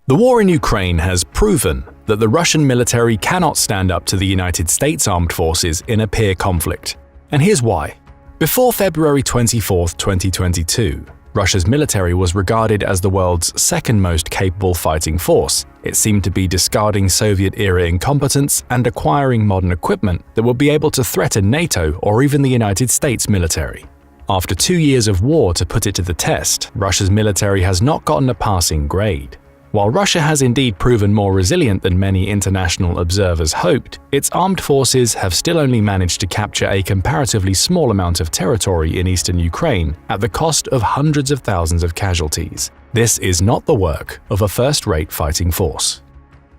The war in Ukraine has proven that the Russian military cannot stand up to the United States armed forces in a peer conflict. And here's why. Before February 24, 2022, Russia's military was regarded as the world's second most capable fighting force. It seemed to be discarding Soviet-era incompetence and acquiring modern equipment that would be able to threaten NATO or even the United States military. After 2 years of war to put it to the test, Russia's military has not gotten a passing grade. While Russia has indeed proven more resilient than many international observers hoped, its armed forces have still only managed to capture a comparatively small amount of territory in eastern Ukraine at the cost of hundreds of thousands of casualties. This is not the work of a first-rate fighting force.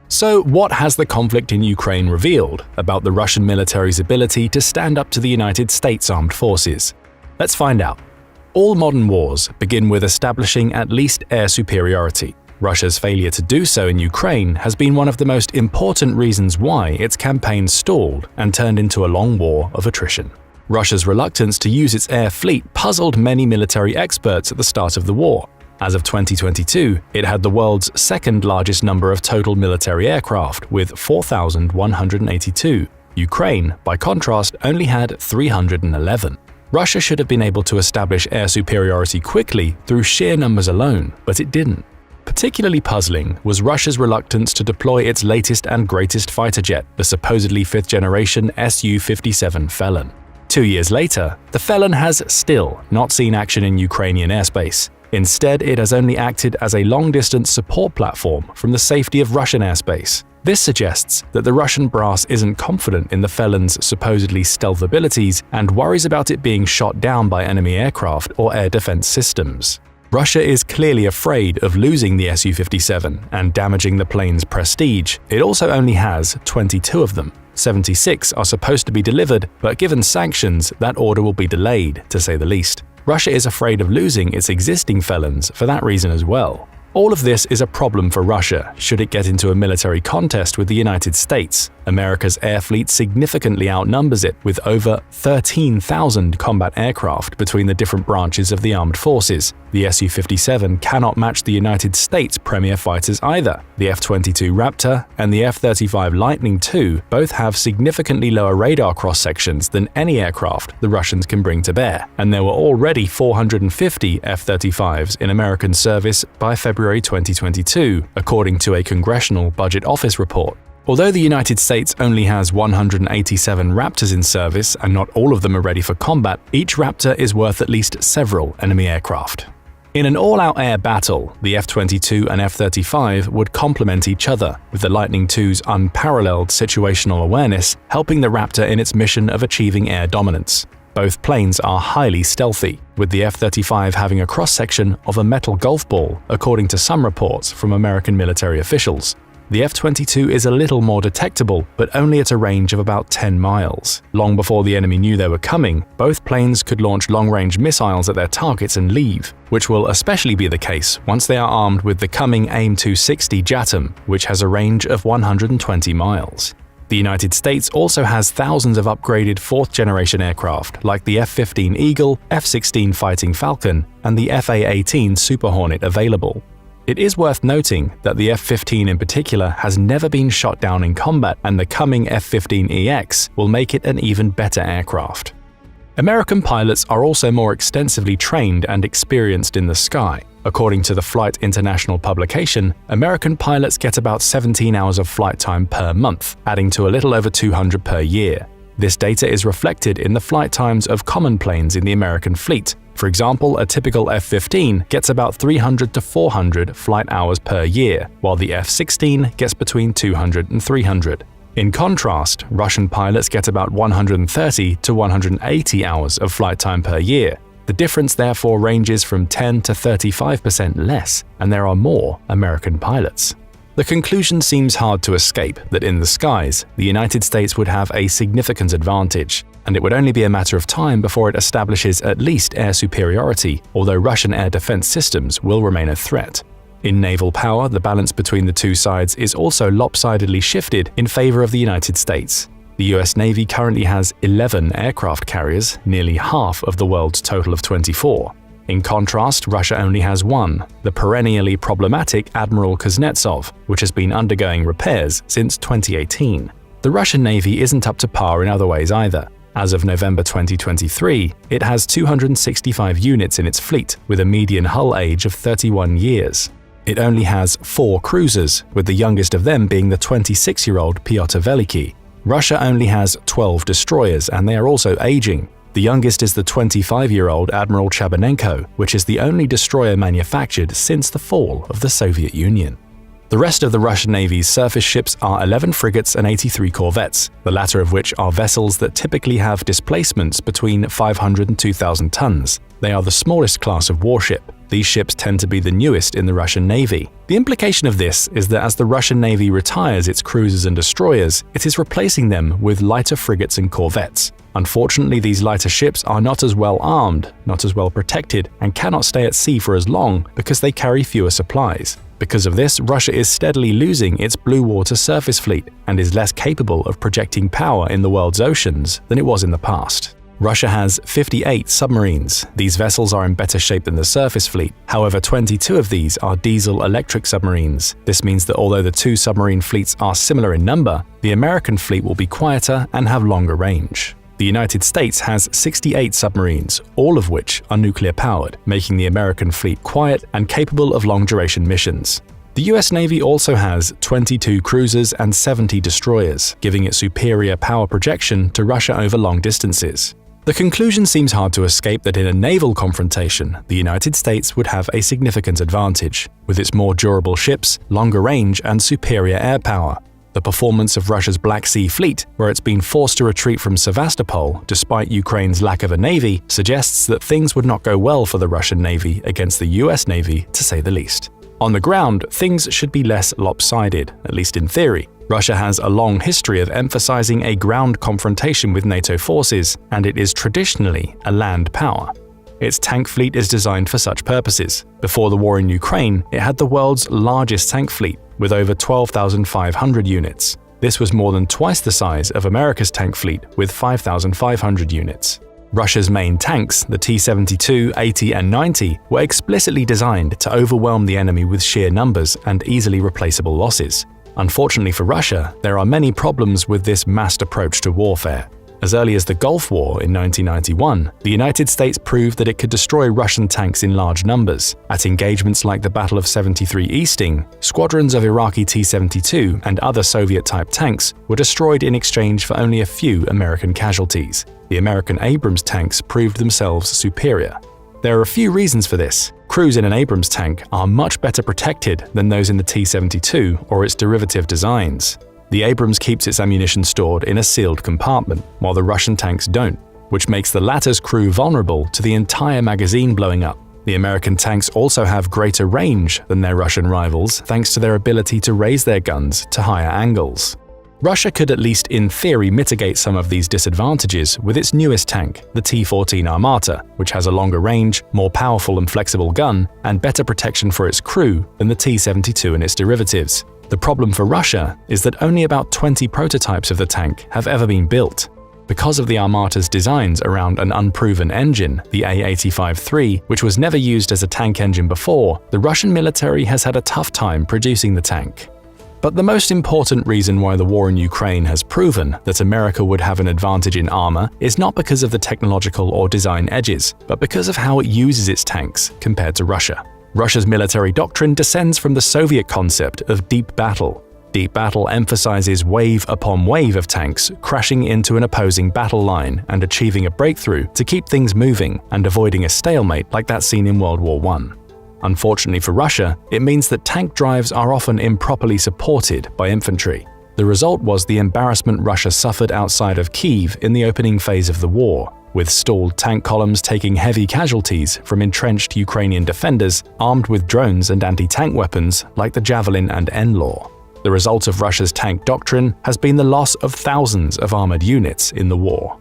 So, what has the conflict in Ukraine revealed about the Russian military's ability to stand up to the United States armed forces? Let's find out. All modern wars begin with establishing at least air superiority. Russia's failure to do so in Ukraine has been one of the most important reasons why its campaign stalled and turned into a long war of attrition. Russia's reluctance to use its air fleet puzzled many military experts at the start of the war. As of 2022, it had the world's second largest number of total military aircraft, with 4,182. Ukraine, by contrast, only had 311. Russia should have been able to establish air superiority quickly through sheer numbers alone, but it didn't. Particularly puzzling was Russia's reluctance to deploy its latest and greatest fighter jet, the supposedly fifth-generation Su-57 Felon. 2 years later, the Felon has still not seen action in Ukrainian airspace. Instead, it has only acted as a long-distance support platform from the safety of Russian airspace. This suggests that the Russian brass isn't confident in the Felon's supposedly stealth abilities and worries about it being shot down by enemy aircraft or air defense systems. Russia is clearly afraid of losing the Su-57 and damaging the plane's prestige. It also only has 22 of them. 76 are supposed to be delivered, but given sanctions, that order will be delayed, to say the least. Russia is afraid of losing its existing Felons for that reason as well. All of this is a problem for Russia should it get into a military contest with the United States. America's air fleet significantly outnumbers it, with over 13,000 combat aircraft between the different branches of the armed forces. The Su-57 cannot match the United States' premier fighters either. The F-22 Raptor and the F-35 Lightning II both have significantly lower radar cross-sections than any aircraft the Russians can bring to bear, and there were already 450 F-35s in American service by February 2022, according to a Congressional Budget Office report. Although the United States only has 187 Raptors in service and not all of them are ready for combat, each Raptor is worth at least several enemy aircraft. In an all-out air battle, the F-22 and F-35 would complement each other, with the Lightning II's unparalleled situational awareness helping the Raptor in its mission of achieving air dominance. Both planes are highly stealthy, with the F-35 having a cross-section of a metal golf ball, according to some reports from American military officials. The F-22 is a little more detectable, but only at a range of about 10 miles. Long before the enemy knew they were coming, both planes could launch long-range missiles at their targets and leave, which will especially be the case once they are armed with the coming AIM-260 JATM, which has a range of 120 miles. The United States also has thousands of upgraded fourth-generation aircraft like the F-15 Eagle, F-16 Fighting Falcon, and the FA-18 Super Hornet available. It is worth noting that the F-15 in particular has never been shot down in combat, and the coming F-15EX will make it an even better aircraft. American pilots are also more extensively trained and experienced in the sky. According to the Flight International publication, American pilots get about 17 hours of flight time per month, adding to a little over 200 per year. This data is reflected in the flight times of common planes in the American fleet. For example, a typical F-15 gets about 300 to 400 flight hours per year, while the F-16 gets between 200 and 300. In contrast, Russian pilots get about 130 to 180 hours of flight time per year. The difference therefore ranges from 10 to 35% less, and there are more American pilots. The conclusion seems hard to escape that in the skies, the United States would have a significant advantage, and it would only be a matter of time before it establishes at least air superiority, although Russian air defense systems will remain a threat. In naval power, the balance between the two sides is also lopsidedly shifted in favor of the United States. The US Navy currently has 11 aircraft carriers, nearly half of the world's total of 24. In contrast, Russia only has one, the perennially problematic Admiral Kuznetsov, which has been undergoing repairs since 2018. The Russian Navy isn't up to par in other ways either. As of November 2023, it has 265 units in its fleet, with a median hull age of 31 years. It only has 4 cruisers, with the youngest of them being the 26-year-old Pyotr Veliki. Russia only has 12 destroyers, and they are also aging. The youngest is the 25-year-old Admiral Chabanenko, which is the only destroyer manufactured since the fall of the Soviet Union. The rest of the Russian Navy's surface ships are 11 frigates and 83 corvettes, the latter of which are vessels that typically have displacements between 500 and 2,000 tons. They are the smallest class of warship. These ships tend to be the newest in the Russian Navy. The implication of this is that as the Russian Navy retires its cruisers and destroyers, it is replacing them with lighter frigates and corvettes. Unfortunately, these lighter ships are not as well armed, not as well protected, and cannot stay at sea for as long because they carry fewer supplies. Because of this, Russia is steadily losing its blue water surface fleet and is less capable of projecting power in the world's oceans than it was in the past. Russia has 58 submarines. These vessels are in better shape than the surface fleet. However, 22 of these are diesel-electric submarines. This means that although the two submarine fleets are similar in number, the American fleet will be quieter and have longer range. The United States has 68 submarines, all of which are nuclear-powered, making the American fleet quiet and capable of long-duration missions. The US Navy also has 22 cruisers and 70 destroyers, giving it superior power projection to Russia over long distances. The conclusion seems hard to escape that in a naval confrontation, the United States would have a significant advantage, with its more durable ships, longer range, and superior air power. The performance of Russia's Black Sea Fleet, where it's been forced to retreat from Sevastopol despite Ukraine's lack of a navy, suggests that things would not go well for the Russian Navy against the US Navy, to say the least. On the ground, things should be less lopsided, at least in theory. Russia has a long history of emphasizing a ground confrontation with NATO forces, and it is traditionally a land power. Its tank fleet is designed for such purposes. Before the war in Ukraine, it had the world's largest tank fleet, with over 12,500 units. This was more than twice the size of America's tank fleet, with 5,500 units. Russia's main tanks, the T-72, 80, and 90, were explicitly designed to overwhelm the enemy with sheer numbers and easily replaceable losses. Unfortunately for Russia, there are many problems with this massed approach to warfare. As early as the Gulf War in 1991, the United States proved that it could destroy Russian tanks in large numbers. At engagements like the Battle of 73 Easting, squadrons of Iraqi T-72 and other Soviet-type tanks were destroyed in exchange for only a few American casualties. The American Abrams tanks proved themselves superior. There are a few reasons for this. Crews in an Abrams tank are much better protected than those in the T-72 or its derivative designs. The Abrams keeps its ammunition stored in a sealed compartment, while the Russian tanks don't, which makes the latter's crew vulnerable to the entire magazine blowing up. The American tanks also have greater range than their Russian rivals thanks to their ability to raise their guns to higher angles. Russia could at least in theory mitigate some of these disadvantages with its newest tank, the T-14 Armata, which has a longer range, more powerful and flexible gun, and better protection for its crew than the T-72 and its derivatives. The problem for Russia is that only about 20 prototypes of the tank have ever been built. Because of the Armata's designs around an unproven engine, the A-85-3, which was never used as a tank engine before, the Russian military has had a tough time producing the tank. But the most important reason why the war in Ukraine has proven that America would have an advantage in armor is not because of the technological or design edges, but because of how it uses its tanks compared to Russia. Russia's military doctrine descends from the Soviet concept of deep battle. Deep battle emphasizes wave upon wave of tanks crashing into an opposing battle line and achieving a breakthrough to keep things moving and avoiding a stalemate like that seen in World War I. Unfortunately for Russia, it means that tank drives are often improperly supported by infantry. The result was the embarrassment Russia suffered outside of Kyiv in the opening phase of the war, with stalled tank columns taking heavy casualties from entrenched Ukrainian defenders armed with drones and anti-tank weapons like the Javelin and NLAW. The result of Russia's tank doctrine has been the loss of thousands of armored units in the war.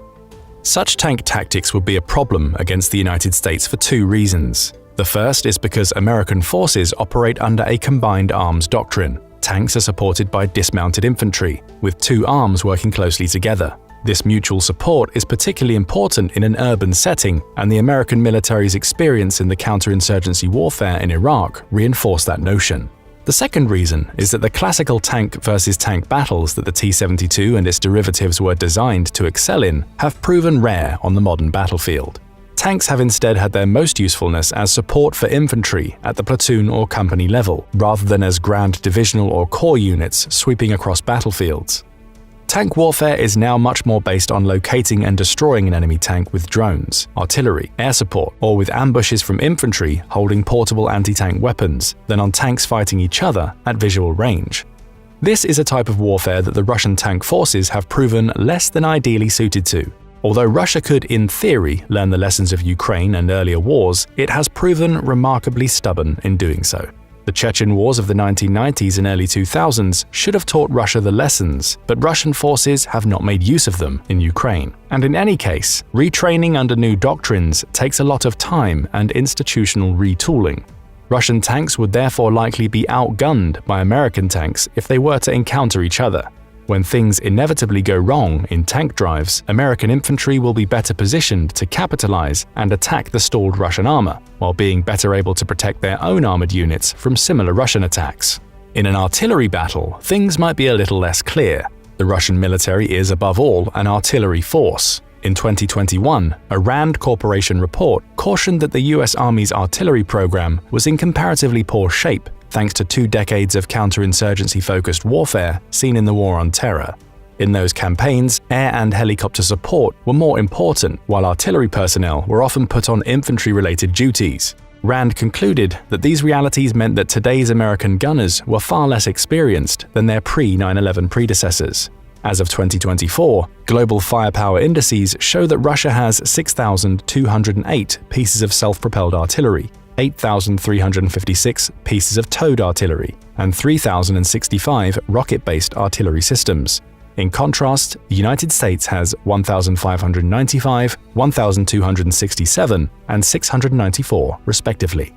Such tank tactics would be a problem against the United States for two reasons. The first is because American forces operate under a combined arms doctrine. Tanks are supported by dismounted infantry, with two arms working closely together. This mutual support is particularly important in an urban setting, and the American military's experience in the counterinsurgency warfare in Iraq reinforced that notion. The second reason is that the classical tank versus tank battles that the T-72 and its derivatives were designed to excel in have proven rare on the modern battlefield. Tanks have instead had their most usefulness as support for infantry at the platoon or company level, rather than as grand divisional or corps units sweeping across battlefields. Tank warfare is now much more based on locating and destroying an enemy tank with drones, artillery, air support, or with ambushes from infantry holding portable anti-tank weapons than on tanks fighting each other at visual range. This is a type of warfare that the Russian tank forces have proven less than ideally suited to. Although Russia could, in theory, learn the lessons of Ukraine and earlier wars, it has proven remarkably stubborn in doing so. The Chechen wars of the 1990s and early 2000s should have taught Russia the lessons, but Russian forces have not made use of them in Ukraine. And in any case, retraining under new doctrines takes a lot of time and institutional retooling. Russian tanks would therefore likely be outgunned by American tanks if they were to encounter each other. When things inevitably go wrong in tank drives, American infantry will be better positioned to capitalize and attack the stalled Russian armor, while being better able to protect their own armored units from similar Russian attacks. In an artillery battle, things might be a little less clear. The Russian military is, above all, an artillery force. In 2021, a RAND Corporation report cautioned that the US Army's artillery program was in comparatively poor shape thanks to 2 decades of counterinsurgency-focused warfare seen in the War on Terror. In those campaigns, air and helicopter support were more important, while artillery personnel were often put on infantry-related duties. RAND concluded that these realities meant that today's American gunners were far less experienced than their pre-9/11 predecessors. As of 2024, global firepower indices show that Russia has 6,208 pieces of self-propelled artillery, 8,356 pieces of towed artillery, and 3,065 rocket-based artillery systems. In contrast, the United States has 1,595, 1,267, and 694, respectively.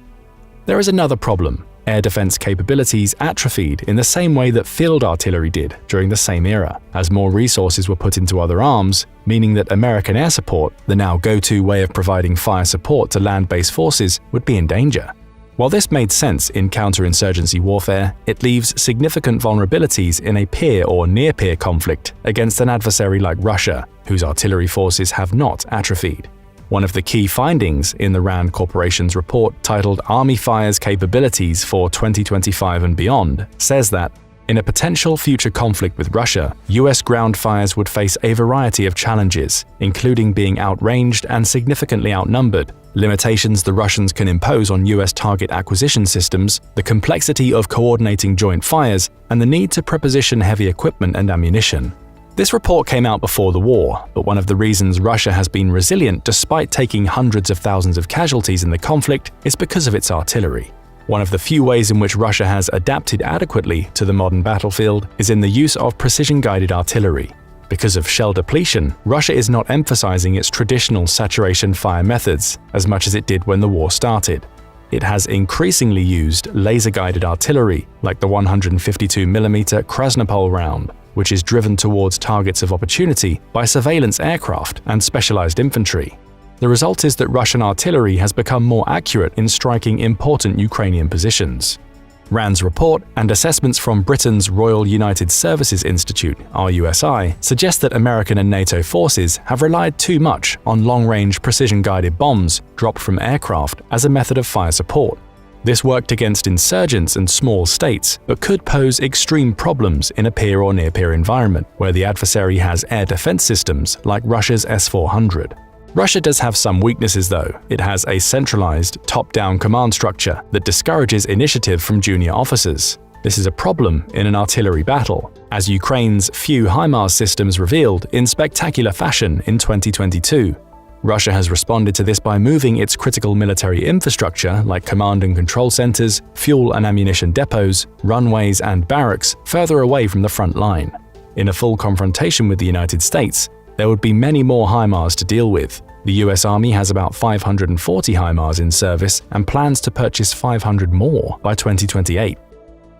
There is another problem. Air defense capabilities atrophied in the same way that field artillery did during the same era, as more resources were put into other arms, meaning that American air support, the now go-to way of providing fire support to land-based forces, would be in danger. While this made sense in counterinsurgency warfare, it leaves significant vulnerabilities in a peer or near-peer conflict against an adversary like Russia, whose artillery forces have not atrophied. One of the key findings in the RAND Corporation's report, titled Army Fires Capabilities for 2025 and Beyond, says that, in a potential future conflict with Russia, US ground fires would face a variety of challenges, including being outranged and significantly outnumbered, limitations the Russians can impose on US target acquisition systems, the complexity of coordinating joint fires, and the need to preposition heavy equipment and ammunition. This report came out before the war, but one of the reasons Russia has been resilient despite taking hundreds of thousands of casualties in the conflict is because of its artillery. One of the few ways in which Russia has adapted adequately to the modern battlefield is in the use of precision-guided artillery. Because of shell depletion, Russia is not emphasizing its traditional saturation fire methods as much as it did when the war started. It has increasingly used laser-guided artillery, like the 152mm Krasnopol round, which is driven towards targets of opportunity by surveillance aircraft and specialized infantry. The result is that Russian artillery has become more accurate in striking important Ukrainian positions. RAND's report and assessments from Britain's Royal United Services Institute (RUSI) suggest that American and NATO forces have relied too much on long-range precision-guided bombs dropped from aircraft as a method of fire support. This worked against insurgents and small states, but could pose extreme problems in a peer or near-peer environment, where the adversary has air defense systems like Russia's S-400. Russia does have some weaknesses though. It has a centralized, top-down command structure that discourages initiative from junior officers. This is a problem in an artillery battle, as Ukraine's few HIMARS systems revealed in spectacular fashion in 2022. Russia has responded to this by moving its critical military infrastructure like command and control centers, fuel and ammunition depots, runways and barracks further away from the front line. In a full confrontation with the United States, there would be many more HIMARS to deal with. The US Army has about 540 HIMARS in service and plans to purchase 500 more by 2028.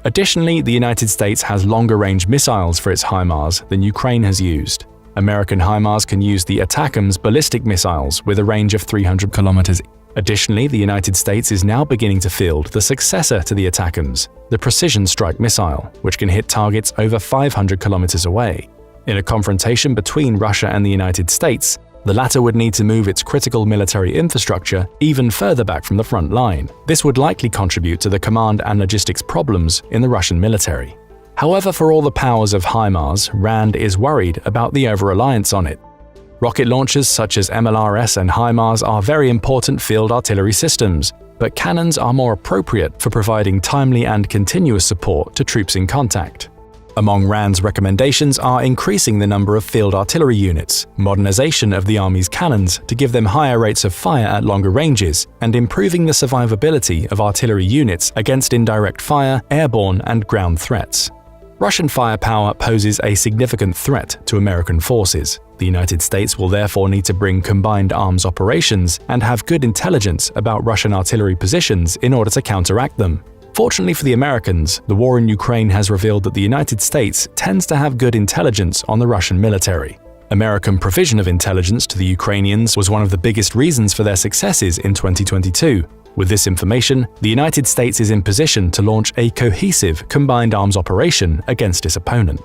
Additionally, the United States has longer-range missiles for its HIMARS than Ukraine has used. American HIMARS can use the ATACMS ballistic missiles with a range of 300 kilometers. Additionally, the United States is now beginning to field the successor to the ATACMS, the Precision Strike Missile, which can hit targets over 500 kilometers away. In a confrontation between Russia and the United States, the latter would need to move its critical military infrastructure even further back from the front line. This would likely contribute to the command and logistics problems in the Russian military. However, for all the powers of HIMARS, RAND is worried about the over-reliance on it. Rocket launchers such as MLRS and HIMARS are very important field artillery systems, but cannons are more appropriate for providing timely and continuous support to troops in contact. Among RAND's recommendations are increasing the number of field artillery units, modernization of the Army's cannons to give them higher rates of fire at longer ranges, and improving the survivability of artillery units against indirect fire, airborne, and ground threats. Russian firepower poses a significant threat to American forces. The United States will therefore need to bring combined arms operations and have good intelligence about Russian artillery positions in order to counteract them. Fortunately for the Americans, the war in Ukraine has revealed that the United States tends to have good intelligence on the Russian military. American provision of intelligence to the Ukrainians was one of the biggest reasons for their successes in 2022. With this information, the United States is in position to launch a cohesive combined arms operation against its opponent.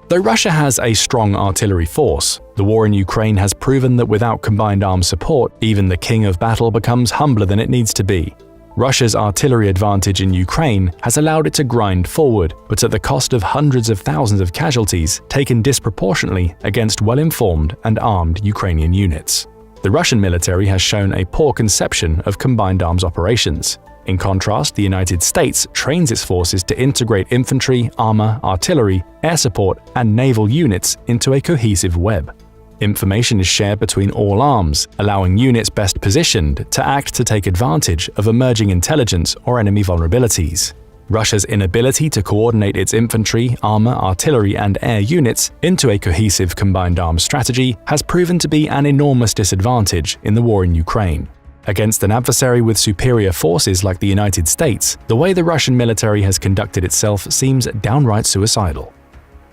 Though Russia has a strong artillery force, the war in Ukraine has proven that without combined arms support, even the king of battle becomes humbler than it needs to be. Russia's artillery advantage in Ukraine has allowed it to grind forward, but at the cost of hundreds of thousands of casualties taken disproportionately against well-informed and armed Ukrainian units. The Russian military has shown a poor conception of combined arms operations. In contrast, the United States trains its forces to integrate infantry, armor, artillery, air support, and naval units into a cohesive web. Information is shared between all arms, allowing units best positioned to act to take advantage of emerging intelligence or enemy vulnerabilities. Russia's inability to coordinate its infantry, armor, artillery, and air units into a cohesive combined arms strategy has proven to be an enormous disadvantage in the war in Ukraine. Against an adversary with superior forces like the United States, the way the Russian military has conducted itself seems downright suicidal.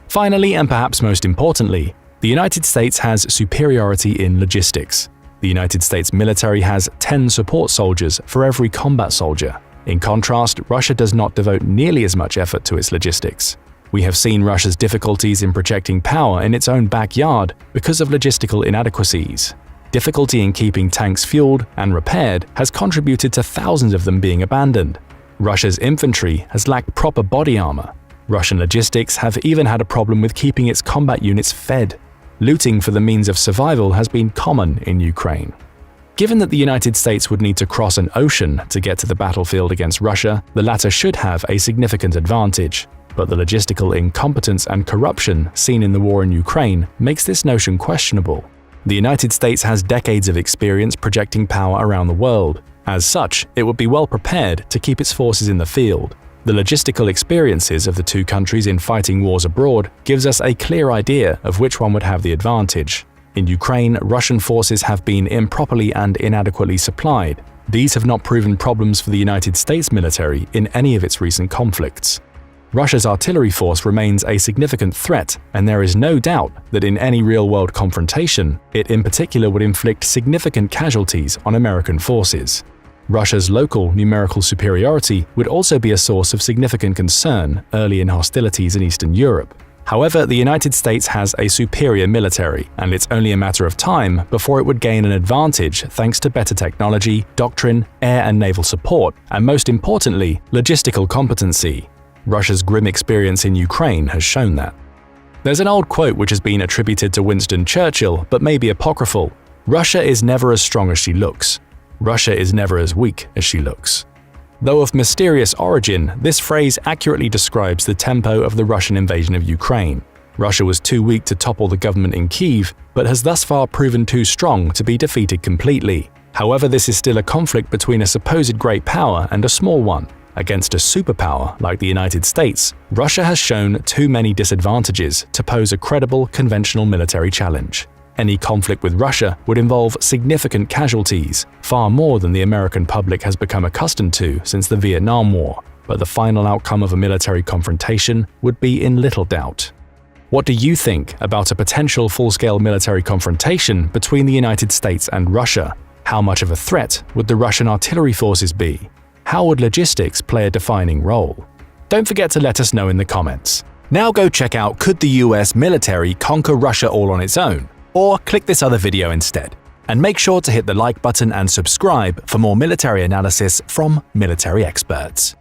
Finally, and perhaps most importantly, the United States has superiority in logistics. The United States military has 10 support soldiers for every combat soldier. In contrast, Russia does not devote nearly as much effort to its logistics. We have seen Russia's difficulties in projecting power in its own backyard because of logistical inadequacies. Difficulty in keeping tanks fueled and repaired has contributed to thousands of them being abandoned. Russia's infantry has lacked proper body armor. Russian logistics have even had a problem with keeping its combat units fed. Looting for the means of survival has been common in Ukraine. Given that the United States would need to cross an ocean to get to the battlefield against Russia, the latter should have a significant advantage. But the logistical incompetence and corruption seen in the war in Ukraine makes this notion questionable. The United States has decades of experience projecting power around the world. As such, it would be well prepared to keep its forces in the field. The logistical experiences of the two countries in fighting wars abroad gives us a clear idea of which one would have the advantage. In Ukraine, Russian forces have been improperly and inadequately supplied. These have not proven problems for the United States military in any of its recent conflicts. Russia's artillery force remains a significant threat, and there is no doubt that in any real-world confrontation, it in particular would inflict significant casualties on American forces. Russia's local numerical superiority would also be a source of significant concern early in hostilities in Eastern Europe. However, the United States has a superior military, and it's only a matter of time before it would gain an advantage thanks to better technology, doctrine, air and naval support, and most importantly, logistical competency. Russia's grim experience in Ukraine has shown that. There's an old quote which has been attributed to Winston Churchill but may be apocryphal: "Russia is never as strong as she looks. Russia is never as weak as she looks." Though of mysterious origin, this phrase accurately describes the tempo of the Russian invasion of Ukraine. Russia was too weak to topple the government in Kyiv, but has thus far proven too strong to be defeated completely. However, this is still a conflict between a supposed great power and a small one. Against a superpower like the United States, Russia has shown too many disadvantages to pose a credible conventional military challenge. Any conflict with Russia would involve significant casualties, far more than the American public has become accustomed to since the Vietnam War, but the final outcome of a military confrontation would be in little doubt. What do you think about a potential full-scale military confrontation between the United States and Russia? How much of a threat would the Russian artillery forces be? How would logistics play a defining role? Don't forget to let us know in the comments. Now go check out Could the US Military Conquer Russia All on Its Own? Or click this other video instead. And make sure to hit the like button and subscribe for more military analysis from military experts.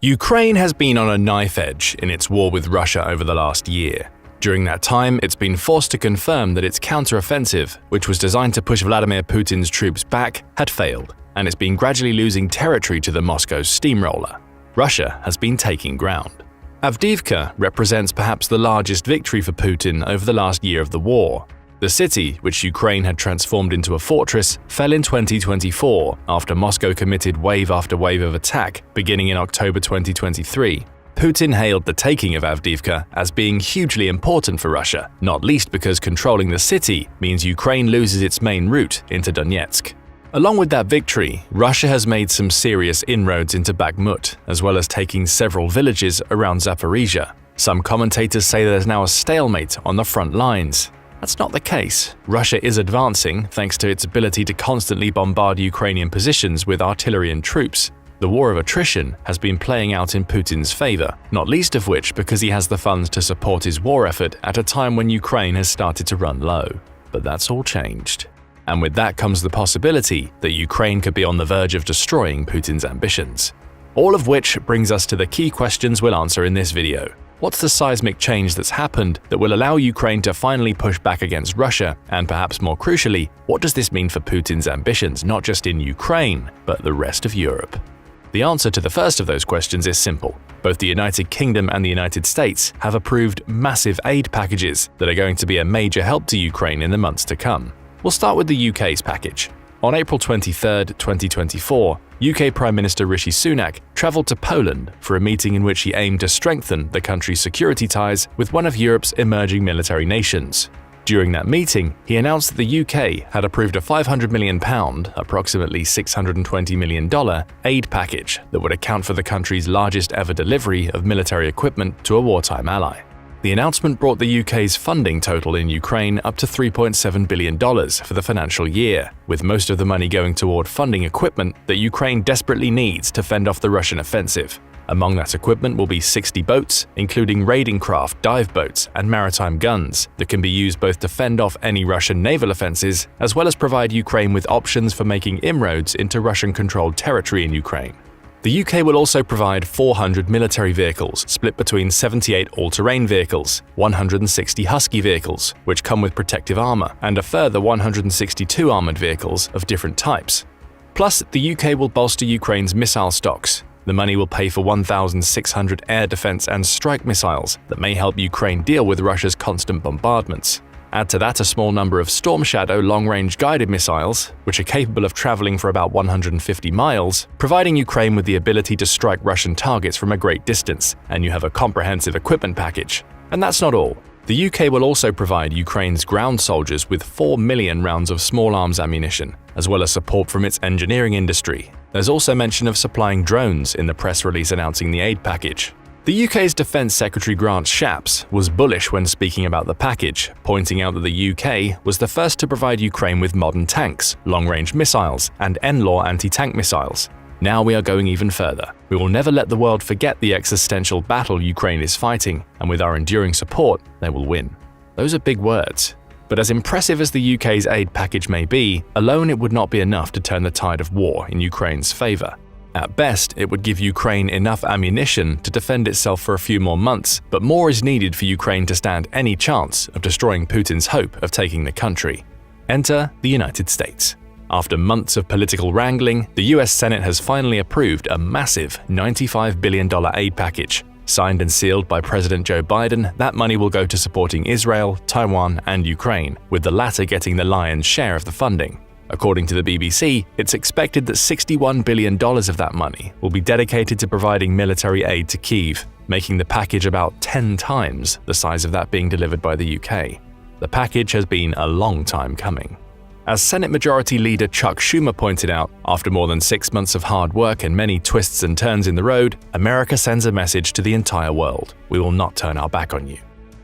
Ukraine has been on a knife edge in its war with Russia over the last year. During that time, it's been forced to confirm that its counteroffensive, which was designed to push Vladimir Putin's troops back, had failed, and it's been gradually losing territory to the Moscow steamroller. Russia has been taking ground. Avdiivka represents perhaps the largest victory for Putin over the last year of the war. The city, which Ukraine had transformed into a fortress, fell in 2024 after Moscow committed wave after wave of attack beginning in October 2023. Putin hailed the taking of Avdiivka as being hugely important for Russia, not least because controlling the city means Ukraine loses its main route into Donetsk. Along with that victory, Russia has made some serious inroads into Bakhmut, as well as taking several villages around Zaporizhia. Some commentators say there's now a stalemate on the front lines. That's not the case. Russia is advancing thanks to its ability to constantly bombard Ukrainian positions with artillery and troops. The war of attrition has been playing out in Putin's favor, not least of which because he has the funds to support his war effort at a time when Ukraine has started to run low. But that's all changed. And with that comes the possibility that Ukraine could be on the verge of destroying Putin's ambitions. All of which brings us to the key questions we'll answer in this video. What's the seismic change that's happened that will allow Ukraine to finally push back against Russia? And perhaps more crucially, what does this mean for Putin's ambitions, not just in Ukraine, but the rest of Europe? The answer to the first of those questions is simple. Both the United Kingdom and the United States have approved massive aid packages that are going to be a major help to Ukraine in the months to come. We'll start with the UK's package. On April 23, 2024, UK Prime Minister Rishi Sunak travelled to Poland for a meeting in which he aimed to strengthen the country's security ties with one of Europe's emerging military nations. During that meeting, he announced that the UK had approved a £500 million, approximately $620 million, aid package that would account for the country's largest ever delivery of military equipment to a wartime ally. The announcement brought the UK's funding total in Ukraine up to $3.7 billion for the financial year, with most of the money going toward funding equipment that Ukraine desperately needs to fend off the Russian offensive. Among that equipment will be 60 boats, including raiding craft, dive boats, and maritime guns that can be used both to fend off any Russian naval offenses as well as provide Ukraine with options for making inroads into Russian-controlled territory in Ukraine. The UK will also provide 400 military vehicles split between 78 all-terrain vehicles, 160 Husky vehicles, which come with protective armour, and a further 162 armoured vehicles of different types. Plus, the UK will bolster Ukraine's missile stocks. The money will pay for 1,600 air defense and strike missiles that may help Ukraine deal with Russia's constant bombardments. Add to that a small number of Storm Shadow long-range guided missiles, which are capable of traveling for about 150 miles, providing Ukraine with the ability to strike Russian targets from a great distance, and you have a comprehensive equipment package. And that's not all. The UK will also provide Ukraine's ground soldiers with 4 million rounds of small arms ammunition, as well as support from its engineering industry. There's also mention of supplying drones in the press release announcing the aid package. The UK's Defence Secretary Grant Shapps was bullish when speaking about the package, pointing out that the UK was the first to provide Ukraine with modern tanks, long-range missiles, and NLAW anti-tank missiles. Now we are going even further. We will never let the world forget the existential battle Ukraine is fighting, and with our enduring support, they will win. Those are big words. But as impressive as the UK's aid package may be, alone it would not be enough to turn the tide of war in Ukraine's favour. At best, it would give Ukraine enough ammunition to defend itself for a few more months, but more is needed for Ukraine to stand any chance of destroying Putin's hope of taking the country. Enter the United States. After months of political wrangling, the US Senate has finally approved a massive $95 billion aid package. Signed and sealed by President Joe Biden, that money will go to supporting Israel, Taiwan, and Ukraine, with the latter getting the lion's share of the funding. According to the BBC, it's expected that $61 billion of that money will be dedicated to providing military aid to Kyiv, making the package about 10 times the size of that being delivered by the UK. The package has been a long time coming. As Senate Majority Leader Chuck Schumer pointed out, after more than 6 months of hard work and many twists and turns in the road, America sends a message to the entire world: we will not turn our back on you.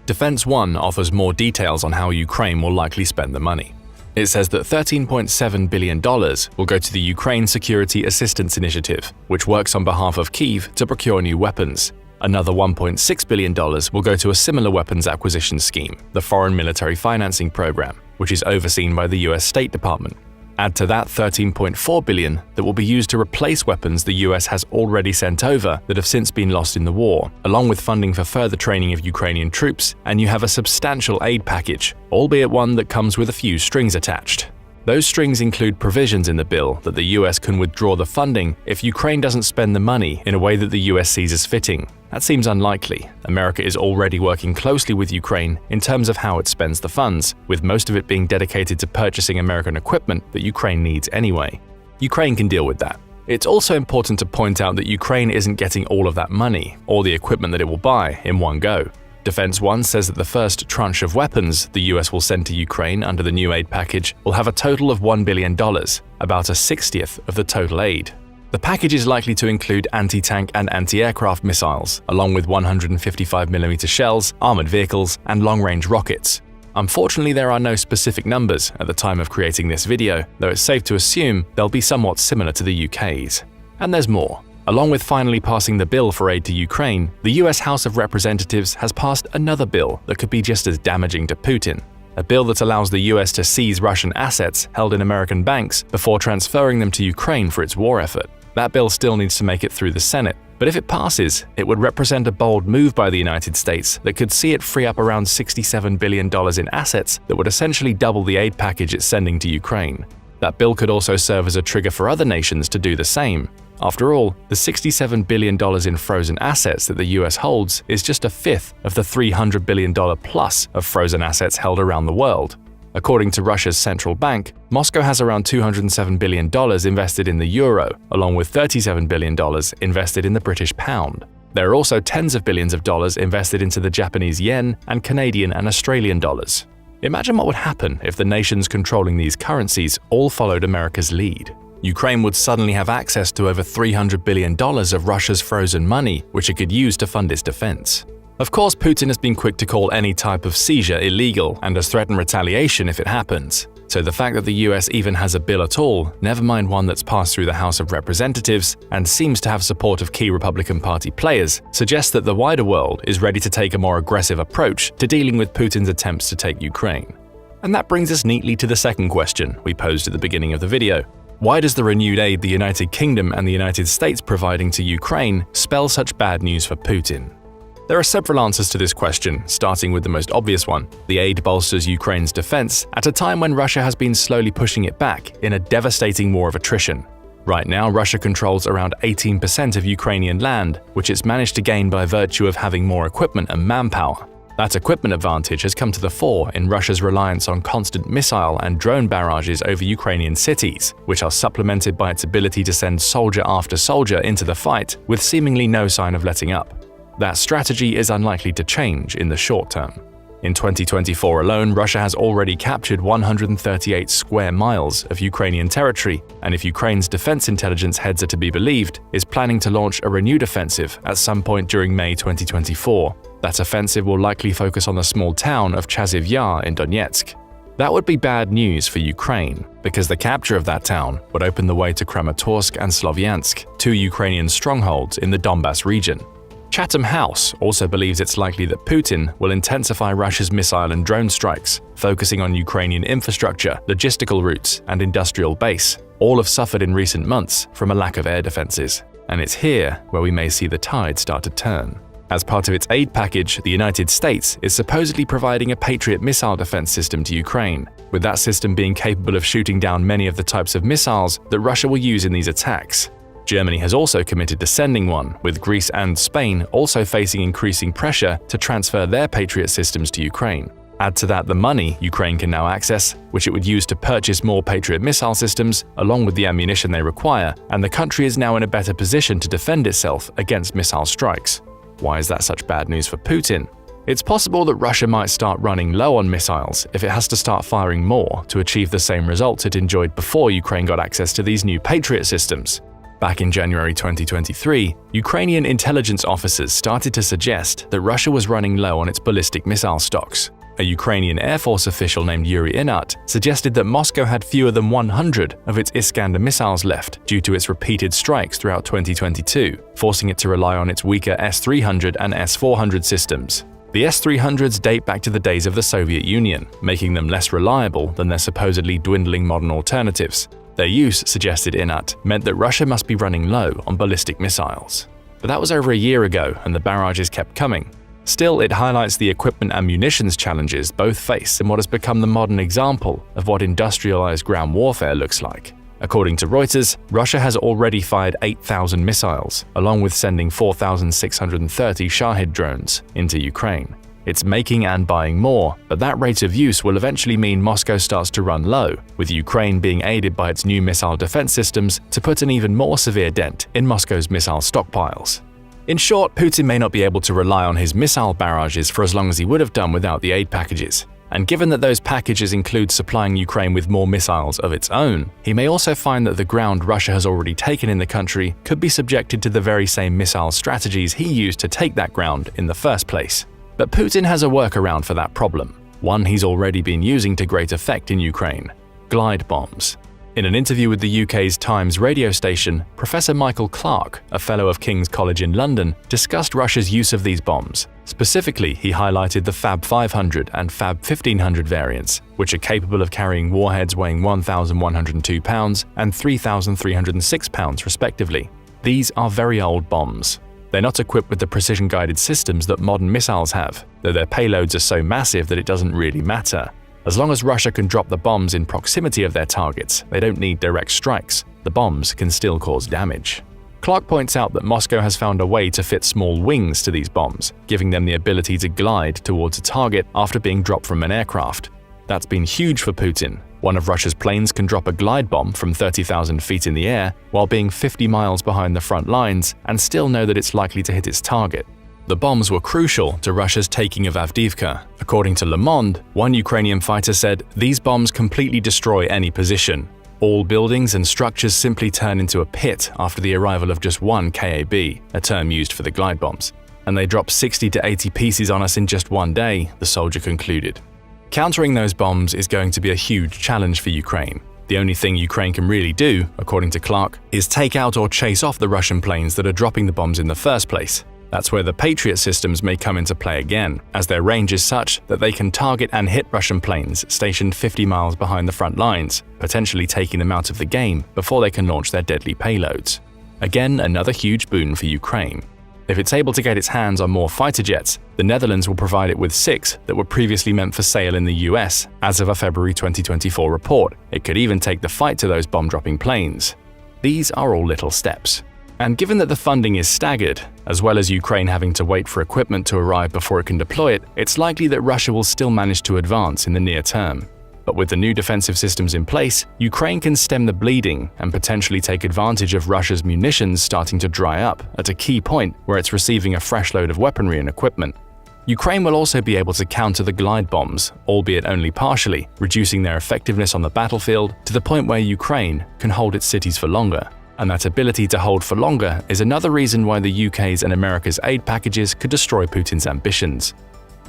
Defense One offers more details on how Ukraine will likely spend the money. It says that $13.7 billion will go to the Ukraine Security Assistance Initiative, which works on behalf of Kyiv to procure new weapons. Another $1.6 billion will go to a similar weapons acquisition scheme, the Foreign Military Financing Program, which is overseen by the US State Department. Add to that $13.4 billion that will be used to replace weapons the US has already sent over that have since been lost in the war, along with funding for further training of Ukrainian troops, and you have a substantial aid package, albeit one that comes with a few strings attached. Those strings include provisions in the bill that the US can withdraw the funding if Ukraine doesn't spend the money in a way that the US sees as fitting. That seems unlikely. America is already working closely with Ukraine in terms of how it spends the funds, with most of it being dedicated to purchasing American equipment that Ukraine needs anyway. Ukraine can deal with that. It's also important to point out that Ukraine isn't getting all of that money, or the equipment that it will buy, in one go. Defense One says that the first tranche of weapons the US will send to Ukraine under the new aid package will have a total of $1 billion, about a 60th of the total aid. The package is likely to include anti-tank and anti-aircraft missiles, along with 155mm shells, armored vehicles, and long-range rockets. Unfortunately, there are no specific numbers at the time of creating this video, though it's safe to assume they'll be somewhat similar to the UK's. And there's more. Along with finally passing the bill for aid to Ukraine, the US House of Representatives has passed another bill that could be just as damaging to Putin. A bill that allows the US to seize Russian assets held in American banks before transferring them to Ukraine for its war effort. That bill still needs to make it through the Senate, but if it passes, it would represent a bold move by the United States that could see it free up around $67 billion in assets that would essentially double the aid package it's sending to Ukraine. That bill could also serve as a trigger for other nations to do the same. After all, the $67 billion in frozen assets that the US holds is just a fifth of the $300 billion plus of frozen assets held around the world. According to Russia's central bank, Moscow has around $207 billion invested in the euro, along with $37 billion invested in the British pound. There are also tens of billions of dollars invested into the Japanese yen and Canadian and Australian dollars. Imagine what would happen if the nations controlling these currencies all followed America's lead. Ukraine would suddenly have access to over $300 billion of Russia's frozen money, which it could use to fund its defense. Of course, Putin has been quick to call any type of seizure illegal and has threatened retaliation if it happens. So the fact that the US even has a bill at all, never mind one that's passed through the House of Representatives and seems to have support of key Republican Party players, suggests that the wider world is ready to take a more aggressive approach to dealing with Putin's attempts to take Ukraine. And that brings us neatly to the second question we posed at the beginning of the video. Why does the renewed aid the United Kingdom and the United States providing to Ukraine spell such bad news for Putin? There are several answers to this question, starting with the most obvious one. The aid bolsters Ukraine's defense at a time when Russia has been slowly pushing it back in a devastating war of attrition. Right now, Russia controls around 18% of Ukrainian land, which it's managed to gain by virtue of having more equipment and manpower. That equipment advantage has come to the fore in Russia's reliance on constant missile and drone barrages over Ukrainian cities, which are supplemented by its ability to send soldier after soldier into the fight with seemingly no sign of letting up. That strategy is unlikely to change in the short term. In 2024 alone, Russia has already captured 138 square miles of Ukrainian territory, and if Ukraine's defense intelligence heads are to be believed, is planning to launch a renewed offensive at some point during May 2024. That offensive will likely focus on the small town of Chasiv Yar in Donetsk. That would be bad news for Ukraine, because the capture of that town would open the way to Kramatorsk and Slovyansk, two Ukrainian strongholds in the Donbas region. Chatham House also believes it's likely that Putin will intensify Russia's missile and drone strikes, focusing on Ukrainian infrastructure, logistical routes, and industrial base. All have suffered in recent months from a lack of air defenses. And it's here where we may see the tide start to turn. As part of its aid package, the United States is supposedly providing a Patriot missile defense system to Ukraine, with that system being capable of shooting down many of the types of missiles that Russia will use in these attacks. Germany has also committed to sending one, with Greece and Spain also facing increasing pressure to transfer their Patriot systems to Ukraine. Add to that the money Ukraine can now access, which it would use to purchase more Patriot missile systems, along with the ammunition they require, and the country is now in a better position to defend itself against missile strikes. Why is that such bad news for Putin? It's possible that Russia might start running low on missiles if it has to start firing more to achieve the same results it enjoyed before Ukraine got access to these new Patriot systems. Back in January 2023, Ukrainian intelligence officers started to suggest that Russia was running low on its ballistic missile stocks. A Ukrainian Airforce official named Yuri Inat suggested that Moscow had fewer than 100 of its Iskander missiles left due to its repeated strikes throughout 2022, forcing it to rely on its weaker S-300 and S-400 systems. The S-300s date back to the days of the Soviet Union, making them less reliable than their supposedly dwindling modern alternatives. Their use, suggested Inat, meant that Russia must be running low on ballistic missiles. But that was over a year ago, and the barrages kept coming. Still, it highlights the equipment and munitions challenges both face in what has become the modern example of what industrialized ground warfare looks like. According to Reuters, Russia has already fired 8,000 missiles, along with sending 4,630 Shahid drones into Ukraine. It's making and buying more, but that rate of use will eventually mean Moscow starts to run low, with Ukraine being aided by its new missile defense systems to put an even more severe dent in Moscow's missile stockpiles. In short, Putin may not be able to rely on his missile barrages for as long as he would have done without the aid packages. And given that those packages include supplying Ukraine with more missiles of its own, he may also find that the ground Russia has already taken in the country could be subjected to the very same missile strategies he used to take that ground in the first place. But Putin has a workaround for that problem, one he's already been using to great effect in Ukraine: glide bombs. In an interview with the UK's Times radio station, Professor Michael Clarke, a fellow of King's College in London, discussed Russia's use of these bombs. Specifically, he highlighted the Fab 500 and Fab 1500 variants, which are capable of carrying warheads weighing 1,102 pounds and 3,306 pounds respectively. These are very old bombs. They're not equipped with the precision-guided systems that modern missiles have, though their payloads are so massive that it doesn't really matter. As long as Russia can drop the bombs in proximity of their targets, they don't need direct strikes. The bombs can still cause damage. Clarke points out that Moscow has found a way to fit small wings to these bombs, giving them the ability to glide towards a target after being dropped from an aircraft. That's been huge for Putin. One of Russia's planes can drop a glide bomb from 30,000 feet in the air while being 50 miles behind the front lines and still know that it's likely to hit its target. The bombs were crucial to Russia's taking of Avdiivka. According to Le Monde, one Ukrainian fighter said, "These bombs completely destroy any position. All buildings and structures simply turn into a pit after the arrival of just one KAB, a term used for the glide bombs. And they drop 60 to 80 pieces on us in just one day," the soldier concluded. Countering those bombs is going to be a huge challenge for Ukraine. The only thing Ukraine can really do, according to Clarke, is take out or chase off the Russian planes that are dropping the bombs in the first place. That's where the Patriot systems may come into play again, as their range is such that they can target and hit Russian planes stationed 50 miles behind the front lines, potentially taking them out of the game before they can launch their deadly payloads. Again, another huge boon for Ukraine. If it's able to get its hands on more fighter jets, the Netherlands will provide it with 6 that were previously meant for sale in the US, as of a February 2024 report. It could even take the fight to those bomb-dropping planes. These are all little steps. And given that the funding is staggered, as well as Ukraine having to wait for equipment to arrive before it can deploy it, it's likely that Russia will still manage to advance in the near term. But with the new defensive systems in place, Ukraine can stem the bleeding and potentially take advantage of Russia's munitions starting to dry up at a key point where it's receiving a fresh load of weaponry and equipment. Ukraine will also be able to counter the glide bombs, albeit only partially, reducing their effectiveness on the battlefield to the point where Ukraine can hold its cities for longer. And that ability to hold for longer is another reason why the UK's and America's aid packages could destroy Putin's ambitions.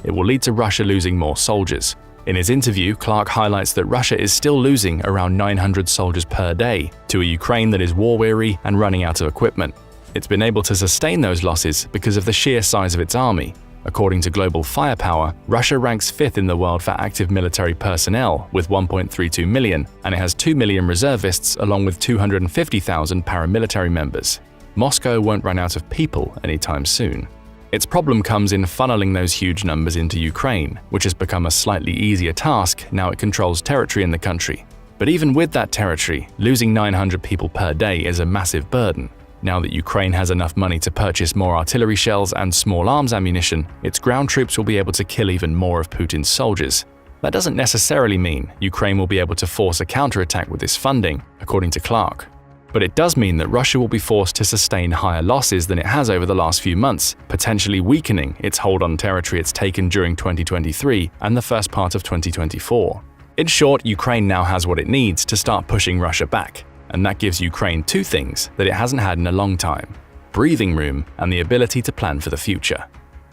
It will lead to Russia losing more soldiers. In his interview, Clarke highlights that Russia is still losing around 900 soldiers per day to a Ukraine that is war-weary and running out of equipment. It's been able to sustain those losses because of the sheer size of its army. According to Global Firepower, Russia ranks 5th in the world for active military personnel with 1.32 million, and it has 2 million reservists along with 250,000 paramilitary members. Moscow won't run out of people anytime soon. Its problem comes in funneling those huge numbers into Ukraine, which has become a slightly easier task now it controls territory in the country. But even with that territory, losing 900 people per day is a massive burden. Now that Ukraine has enough money to purchase more artillery shells and small arms ammunition, its ground troops will be able to kill even more of Putin's soldiers. That doesn't necessarily mean Ukraine will be able to force a counterattack with this funding, according to Clarke. But it does mean that Russia will be forced to sustain higher losses than it has over the last few months, potentially weakening its hold on territory it's taken during 2023 and the first part of 2024. In short, Ukraine now has what it needs to start pushing Russia back. and that gives Ukraine two things that it hasn't had in a long time: breathing room and the ability to plan for the future.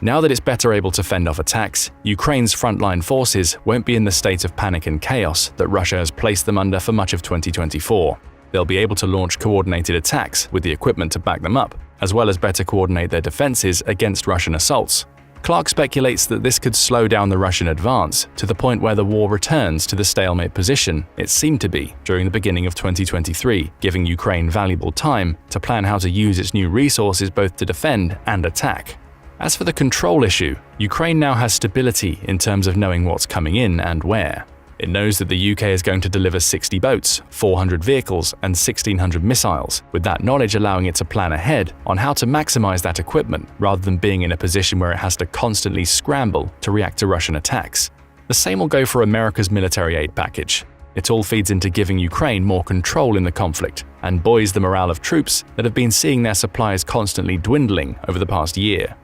Now that it's better able to fend off attacks, Ukraine's frontline forces won't be in the state of panic and chaos that Russia has placed them under for much of 2024. They'll be able to launch coordinated attacks with the equipment to back them up, as well as better coordinate their defenses against Russian assaults. Clark speculates that this could slow down the Russian advance to the point where the war returns to the stalemate position it seemed to be during the beginning of 2023, giving Ukraine valuable time to plan how to use its new resources both to defend and attack. As for the control issue, Ukraine now has stability in terms of knowing what's coming in and where. It knows that the UK is going to deliver 60 boats, 400 vehicles, and 1,600 missiles, with that knowledge allowing it to plan ahead on how to maximize that equipment rather than being in a position where it has to constantly scramble to react to Russian attacks. The same will go for America's military aid package. It all feeds into giving Ukraine more control in the conflict and buoys the morale of troops that have been seeing their supplies constantly dwindling over the past year.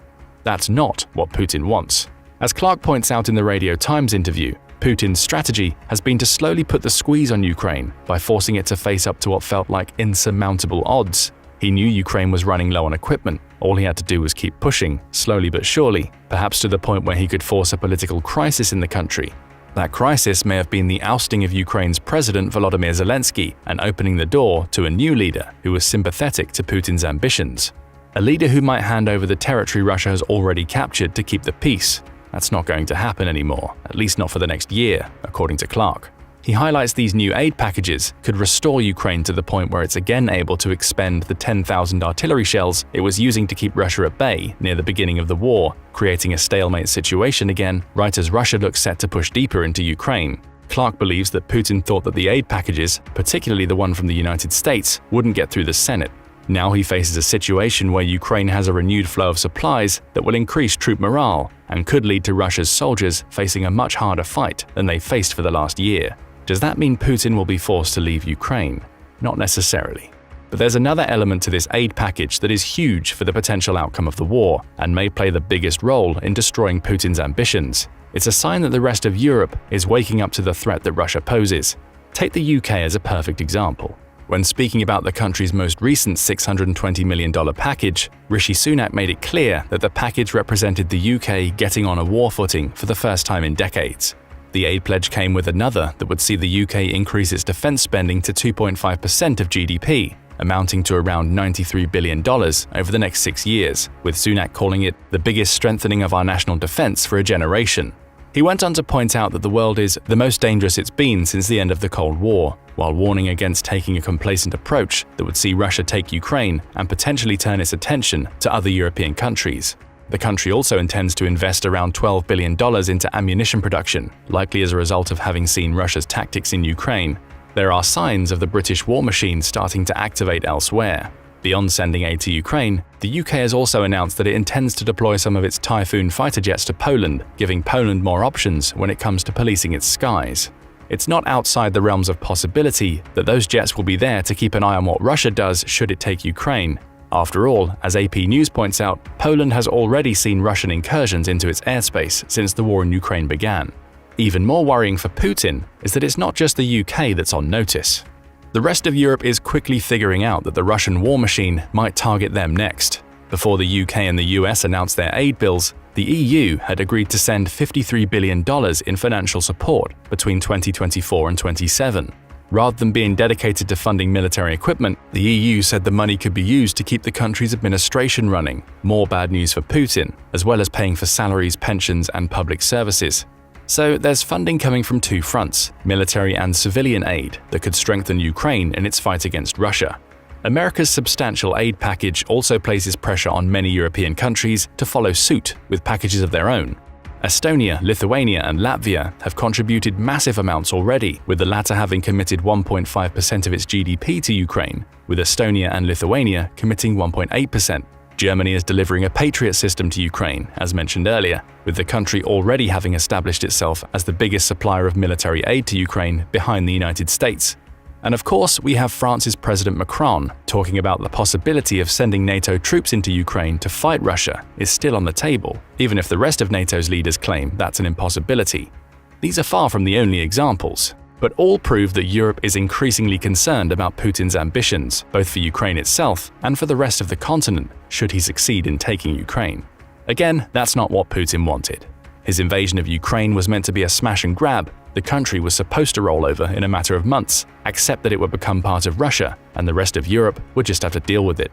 That's not what Putin wants. As Clark points out in the Radio Times interview, Putin's strategy has been to slowly put the squeeze on Ukraine by forcing it to face up to what felt like insurmountable odds. He knew Ukraine was running low on equipment. All he had to do was keep pushing, slowly but surely, perhaps to the point where he could force a political crisis in the country. That crisis may have been the ousting of Ukraine's President Volodymyr Zelensky and opening the door to a new leader who was sympathetic to Putin's ambitions. A leader who might hand over the territory Russia has already captured to keep the peace. That's not going to happen anymore, at least not for the next year, according to Clark. He highlights these new aid packages could restore Ukraine to the point where it's again able to expend the 10,000 artillery shells it was using to keep Russia at bay near the beginning of the war, creating a stalemate situation again right as Russia looks set to push deeper into Ukraine. Clark believes that Putin thought that the aid packages, particularly the one from the United States, wouldn't get through the Senate. Now he faces a situation where Ukraine has a renewed flow of supplies that will increase troop morale and could lead to Russia's soldiers facing a much harder fight than they faced for the last year. Does that mean Putin will be forced to leave Ukraine? Not necessarily. But there's another element to this aid package that is huge for the potential outcome of the war and may play the biggest role in destroying Putin's ambitions. It's a sign that the rest of Europe is waking up to the threat that Russia poses. Take the UK as a perfect example. When speaking about the country's most recent $620 million package, Rishi Sunak made it clear that the package represented the UK getting on a war footing for the first time in decades. The aid pledge came with another that would see the UK increase its defense spending to 2.5% of GDP, amounting to around $93 billion over the next 6 years, with Sunak calling it the biggest strengthening of our national defense for a generation. He went on to point out that the world is the most dangerous it's been since the end of the Cold War, while warning against taking a complacent approach that would see Russia take Ukraine and potentially turn its attention to other European countries. The country also intends to invest around $12 billion into ammunition production, likely as a result of having seen Russia's tactics in Ukraine. There are signs of the British war machine starting to activate elsewhere. Beyond sending aid to Ukraine, the UK has also announced that it intends to deploy some of its Typhoon fighter jets to Poland, giving Poland more options when it comes to policing its skies. It's not outside the realms of possibility that those jets will be there to keep an eye on what Russia does should it take Ukraine. After all, as AP News points out, Poland has already seen Russian incursions into its airspace since the war in Ukraine began. Even more worrying for Putin is that it's not just the UK that's on notice. The rest of Europe is quickly figuring out that the Russian war machine might target them next. Before the UK and the US announced their aid bills, the EU had agreed to send $53 billion in financial support between 2024 and 27. Rather than being dedicated to funding military equipment, the EU said the money could be used to keep the country's administration running. More bad news for Putin, as well as paying for salaries, pensions, and public services. So there's funding coming from two fronts, military and civilian aid, that could strengthen Ukraine in its fight against Russia. America's substantial aid package also places pressure on many European countries to follow suit with packages of their own. Estonia, Lithuania, and Latvia have contributed massive amounts already, with the latter having committed 1.5% of its GDP to Ukraine, with Estonia and Lithuania committing 1.8%. Germany is delivering a Patriot system to Ukraine, as mentioned earlier, with the country already having established itself as the biggest supplier of military aid to Ukraine behind the United States. And of course, we have France's President Macron talking about the possibility of sending NATO troops into Ukraine to fight Russia is still on the table, even if the rest of NATO's leaders claim that's an impossibility. These are far from the only examples. but all prove that Europe is increasingly concerned about Putin's ambitions, both for Ukraine itself and for the rest of the continent, should he succeed in taking Ukraine. Again, that's not what Putin wanted. His invasion of Ukraine was meant to be a smash and grab. The country was supposed to roll over in a matter of months, accept that it would become part of Russia, and the rest of Europe would just have to deal with it.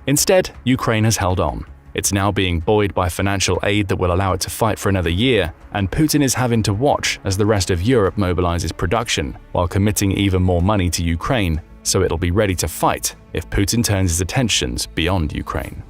Instead, Ukraine has held on. It's now being buoyed by financial aid that will allow it to fight for another year, and Putin is having to watch as the rest of Europe mobilizes production, while committing even more money to Ukraine, so it'll be ready to fight if Putin turns his attentions beyond Ukraine.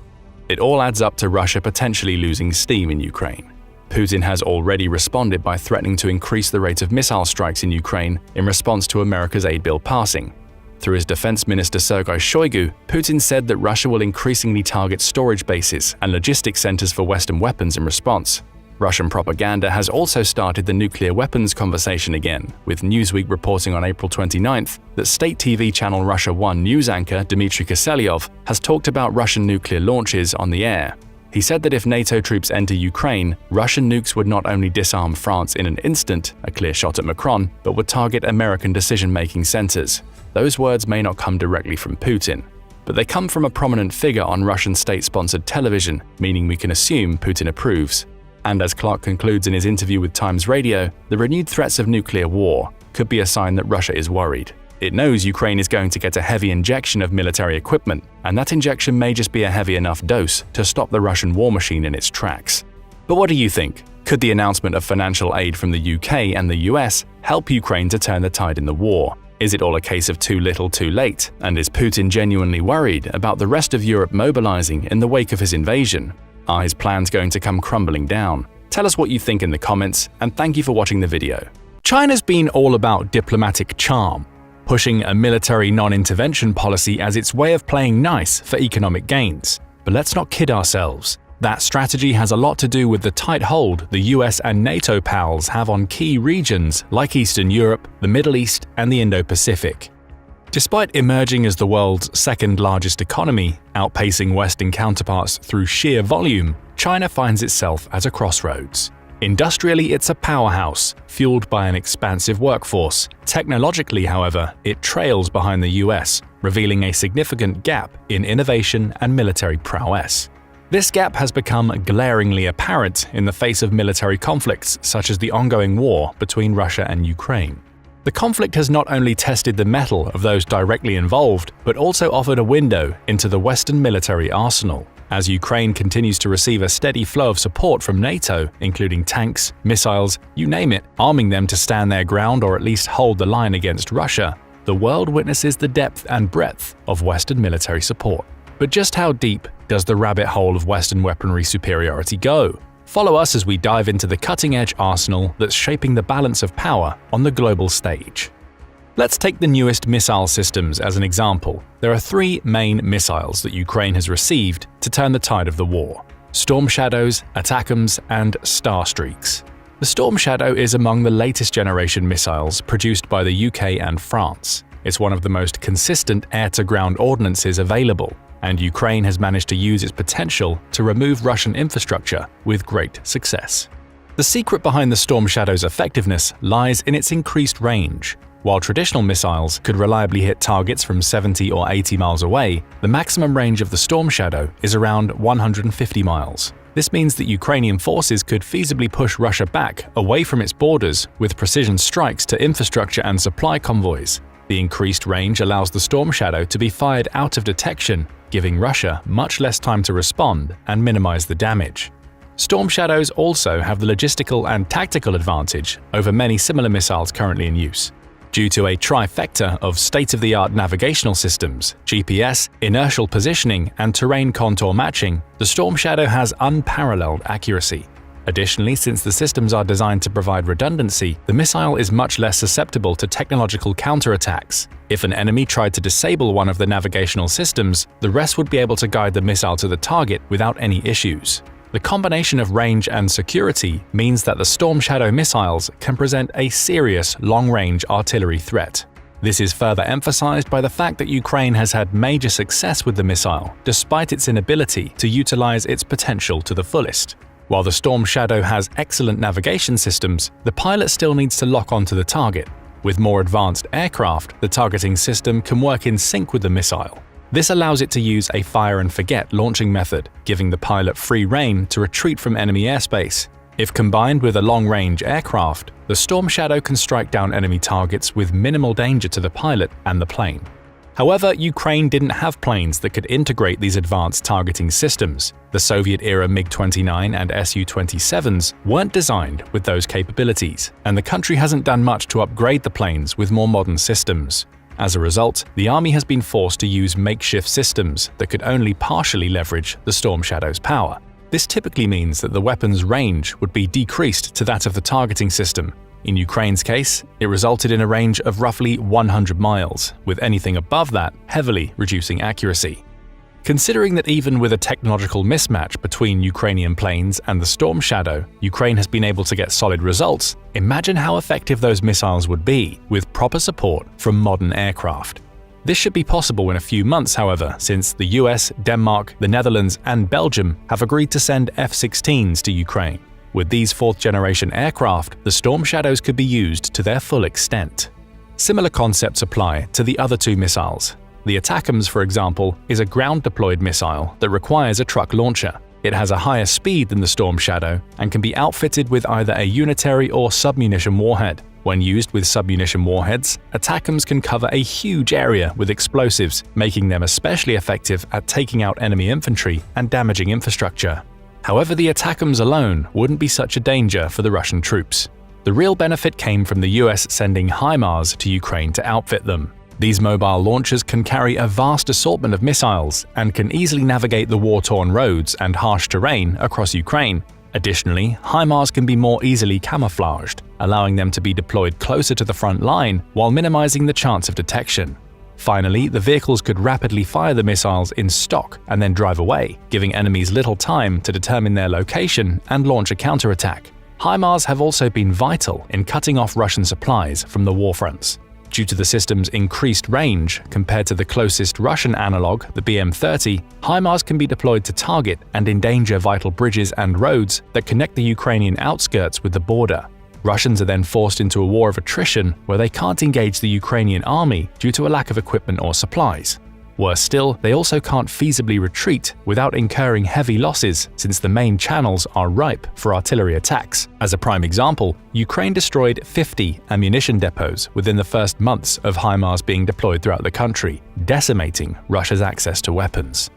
It all adds up to Russia potentially losing steam in Ukraine. Putin has already responded by threatening to increase the rate of missile strikes in Ukraine in response to America's aid bill passing. Through his defense minister Sergei Shoigu, Putin said that Russia will increasingly target storage bases and logistics centers for Western weapons in response. Russian propaganda has also started the nuclear weapons conversation again, with Newsweek reporting on April 29th that state TV channel Russia 1 news anchor Dmitry Kiselyov has talked about Russian nuclear launches on the air. He said that if NATO troops enter Ukraine, Russian nukes would not only disarm France in an instant, a clear shot at Macron, but would target American decision-making centers. Those words may not come directly from Putin, but they come from a prominent figure on Russian state-sponsored television, meaning we can assume Putin approves. And as Clark concludes in his interview with Times Radio, the renewed threats of nuclear war could be a sign that Russia is worried. It knows Ukraine is going to get a heavy injection of military equipment, and that injection may just be a heavy enough dose to stop the Russian war machine in its tracks. But what do you think? Could the announcement of financial aid from the UK and the US help Ukraine to turn the tide in the war? Is it all a case of too little too late? And is Putin genuinely worried about the rest of Europe mobilizing in the wake of his invasion? Are his plans going to come crumbling down? Tell us what you think in the comments, and thank you for watching the video. China's been all about diplomatic charm, pushing a military non-intervention policy as its way of playing nice for economic gains. But let's not kid ourselves. That strategy has a lot to do with the tight hold the US and NATO pals have on key regions like Eastern Europe, the Middle East, and the Indo-Pacific. Despite emerging as the world's second-largest economy, outpacing Western counterparts through sheer volume, China finds itself at a crossroads. Industrially, it's a powerhouse, fueled by an expansive workforce. Technologically, however, it trails behind the US, revealing a significant gap in innovation and military prowess. This gap has become glaringly apparent in the face of military conflicts such as the ongoing war between Russia and Ukraine. The conflict has not only tested the mettle of those directly involved, but also offered a window into the Western military arsenal. As Ukraine continues to receive a steady flow of support from NATO, including tanks, missiles, you name it, arming them to stand their ground or at least hold the line against Russia, the world witnesses the depth and breadth of Western military support. But just how deep does the rabbit hole of Western weaponry superiority go? Follow us as we dive into the cutting-edge arsenal that's shaping the balance of power on the global stage. Let's take the newest missile systems as an example. There are three main missiles that Ukraine has received to turn the tide of the war: Storm Shadows, Attackams, and Starstreaks. The Storm Shadow is among the latest generation missiles produced by the UK and France. It's one of the most consistent air-to-ground ordnances available, and Ukraine has managed to use its potential to remove Russian infrastructure with great success. The secret behind the Storm Shadow's effectiveness lies in its increased range. While traditional missiles could reliably hit targets from 70 or 80 miles away, the maximum range of the Storm Shadow is around 150 miles. This means that Ukrainian forces could feasibly push Russia back away from its borders with precision strikes to infrastructure and supply convoys. The increased range allows the Storm Shadow to be fired out of detection, giving Russia much less time to respond and minimize the damage. Storm Shadows also have the logistical and tactical advantage over many similar missiles currently in use. Due to a trifecta of state-of-the-art navigational systems, GPS, inertial positioning, and terrain contour matching, the Storm Shadow has unparalleled accuracy. Additionally, since the systems are designed to provide redundancy, the missile is much less susceptible to technological counterattacks. If an enemy tried to disable one of the navigational systems, the rest would be able to guide the missile to the target without any issues. The combination of range and security means that the Storm Shadow missiles can present a serious long-range artillery threat. This is further emphasized by the fact that Ukraine has had major success with the missile, despite its inability to utilize its potential to the fullest. While the Storm Shadow has excellent navigation systems, the pilot still needs to lock onto the target. With more advanced aircraft, the targeting system can work in sync with the missile. This allows it to use a fire-and-forget launching method, giving the pilot free rein to retreat from enemy airspace. If combined with a long-range aircraft, the Storm Shadow can strike down enemy targets with minimal danger to the pilot and the plane. However, Ukraine didn't have planes that could integrate these advanced targeting systems. The Soviet-era MiG-29 and Su-27s weren't designed with those capabilities, and the country hasn't done much to upgrade the planes with more modern systems. As a result, the army has been forced to use makeshift systems that could only partially leverage the Storm Shadow's power. This typically means that the weapon's range would be decreased to that of the targeting system. In Ukraine's case, it resulted in a range of roughly 100 miles, with anything above that heavily reducing accuracy. Considering that even with a technological mismatch between Ukrainian planes and the Storm Shadow, Ukraine has been able to get solid results, imagine how effective those missiles would be with proper support from modern aircraft. This should be possible in a few months, however, since the US, Denmark, the Netherlands, and Belgium have agreed to send F-16s to Ukraine. With these fourth-generation aircraft, the Storm Shadows could be used to their full extent. Similar concepts apply to the other two missiles. The ATACMS, for example, is a ground-deployed missile that requires a truck launcher. It has a higher speed than the Storm Shadow and can be outfitted with either a unitary or submunition warhead. When used with submunition warheads, ATACMS can cover a huge area with explosives, making them especially effective at taking out enemy infantry and damaging infrastructure. However, the ATACMS alone wouldn't be such a danger for the Russian troops. The real benefit came from the US sending HIMARS to Ukraine to outfit them. These mobile launchers can carry a vast assortment of missiles and can easily navigate the war-torn roads and harsh terrain across Ukraine. Additionally, HIMARS can be more easily camouflaged, allowing them to be deployed closer to the front line while minimizing the chance of detection. Finally, the vehicles could rapidly fire the missiles in stock and then drive away, giving enemies little time to determine their location and launch a counterattack. HIMARS have also been vital in cutting off Russian supplies from the war fronts. Due to the system's increased range compared to the closest Russian analog, the BM-30, HIMARS can be deployed to target and endanger vital bridges and roads that connect the Ukrainian outskirts with the border. Russians are then forced into a war of attrition where they can't engage the Ukrainian army due to a lack of equipment or supplies. Worse still, they also can't feasibly retreat without incurring heavy losses since the main channels are ripe for artillery attacks. As a prime example, Ukraine destroyed 50 ammunition depots within the first months of HIMARS being deployed throughout the country, decimating Russia's access to weapons.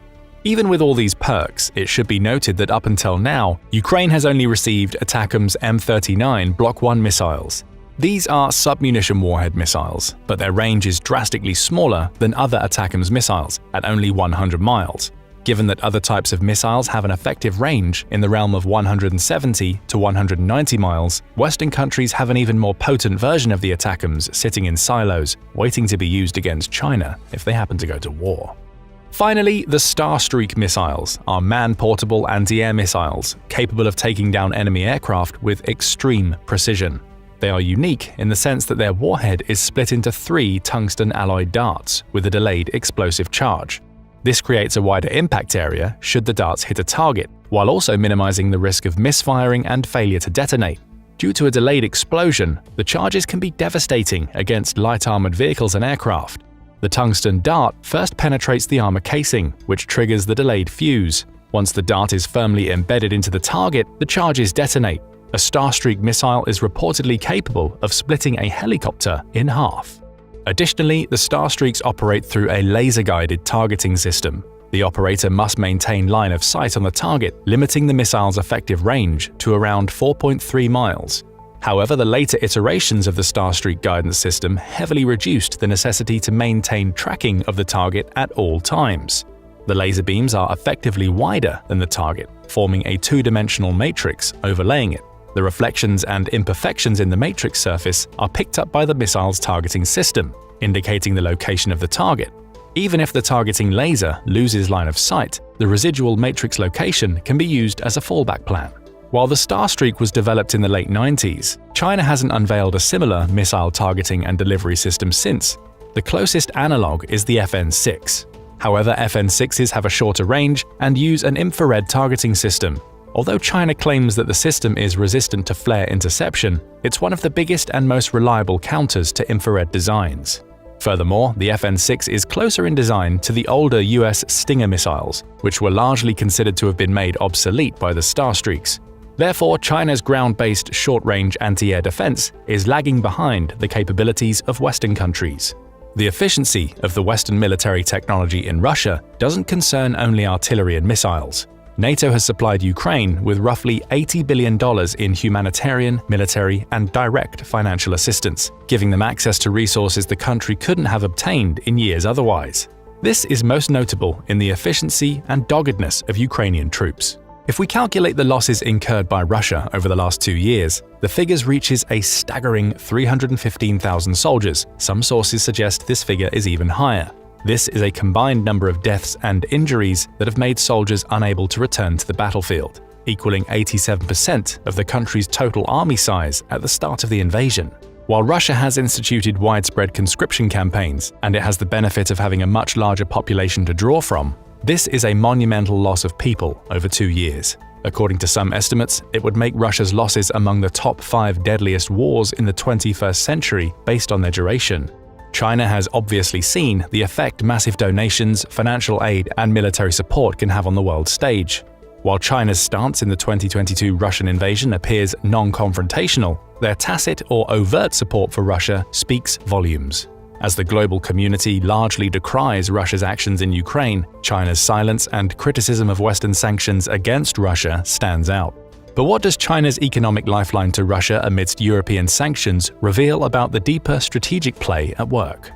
Even with all these perks, it should be noted that up until now, Ukraine has only received ATACMS M39 Block 1 missiles. These are submunition warhead missiles, but their range is drastically smaller than other ATACMS missiles, at only 100 miles. Given that other types of missiles have an effective range in the realm of 170 to 190 miles, Western countries have an even more potent version of the ATACMS sitting in silos, waiting to be used against China if they happen to go to war. Finally, the Starstreak missiles are man-portable anti-air missiles capable of taking down enemy aircraft with extreme precision. They are unique in the sense that their warhead is split into 3 tungsten-alloyed darts with a delayed explosive charge. This creates a wider impact area should the darts hit a target, while also minimizing the risk of misfiring and failure to detonate. Due to a delayed explosion, the charges can be devastating against light armored vehicles and aircraft. The tungsten dart first penetrates the armor casing, which triggers the delayed fuse. Once the dart is firmly embedded into the target, the charges detonate. A Starstreak missile is reportedly capable of splitting a helicopter in half. Additionally, the Starstreaks operate through a laser-guided targeting system. The operator must maintain line of sight on the target, limiting the missile's effective range to around 4.3 miles. However, the later iterations of the Starstreak guidance system heavily reduced the necessity to maintain tracking of the target at all times. The laser beams are effectively wider than the target, forming a two-dimensional matrix overlaying it. The reflections and imperfections in the matrix surface are picked up by the missile's targeting system, indicating the location of the target. Even if the targeting laser loses line of sight, the residual matrix location can be used as a fallback plan. While the Starstreak was developed in the late 90s, China hasn't unveiled a similar missile targeting and delivery system since. The closest analog is the FN6. However, FN6s have a shorter range and use an infrared targeting system. Although China claims that the system is resistant to flare interception, it's one of the biggest and most reliable counters to infrared designs. Furthermore, the FN-6 is closer in design to the older US Stinger missiles, which were largely considered to have been made obsolete by the Starstreaks. Therefore, China's ground-based short-range anti-air defense is lagging behind the capabilities of Western countries. The efficiency of the Western military technology in Russia doesn't concern only artillery and missiles. NATO has supplied Ukraine with roughly $80 billion in humanitarian, military, and direct financial assistance, giving them access to resources the country couldn't have obtained in years otherwise. This is most notable in the efficiency and doggedness of Ukrainian troops. If we calculate the losses incurred by Russia over the last 2 years, the figure reaches a staggering 315,000 soldiers. Some sources suggest this figure is even higher. This is a combined number of deaths and injuries that have made soldiers unable to return to the battlefield, equaling 87% of the country's total army size at the start of the invasion. While Russia has instituted widespread conscription campaigns, and it has the benefit of having a much larger population to draw from, this is a monumental loss of people over 2 years. According to some estimates, it would make Russia's losses among the top 5 deadliest wars in the 21st century based on their duration. China has obviously seen the effect massive donations, financial aid, and military support can have on the world stage. While China's stance in the 2022 Russian invasion appears non-confrontational, their tacit or overt support for Russia speaks volumes. As the global community largely decries Russia's actions in Ukraine, China's silence and criticism of Western sanctions against Russia stands out. But what does China's economic lifeline to Russia amidst European sanctions reveal about the deeper strategic play at work?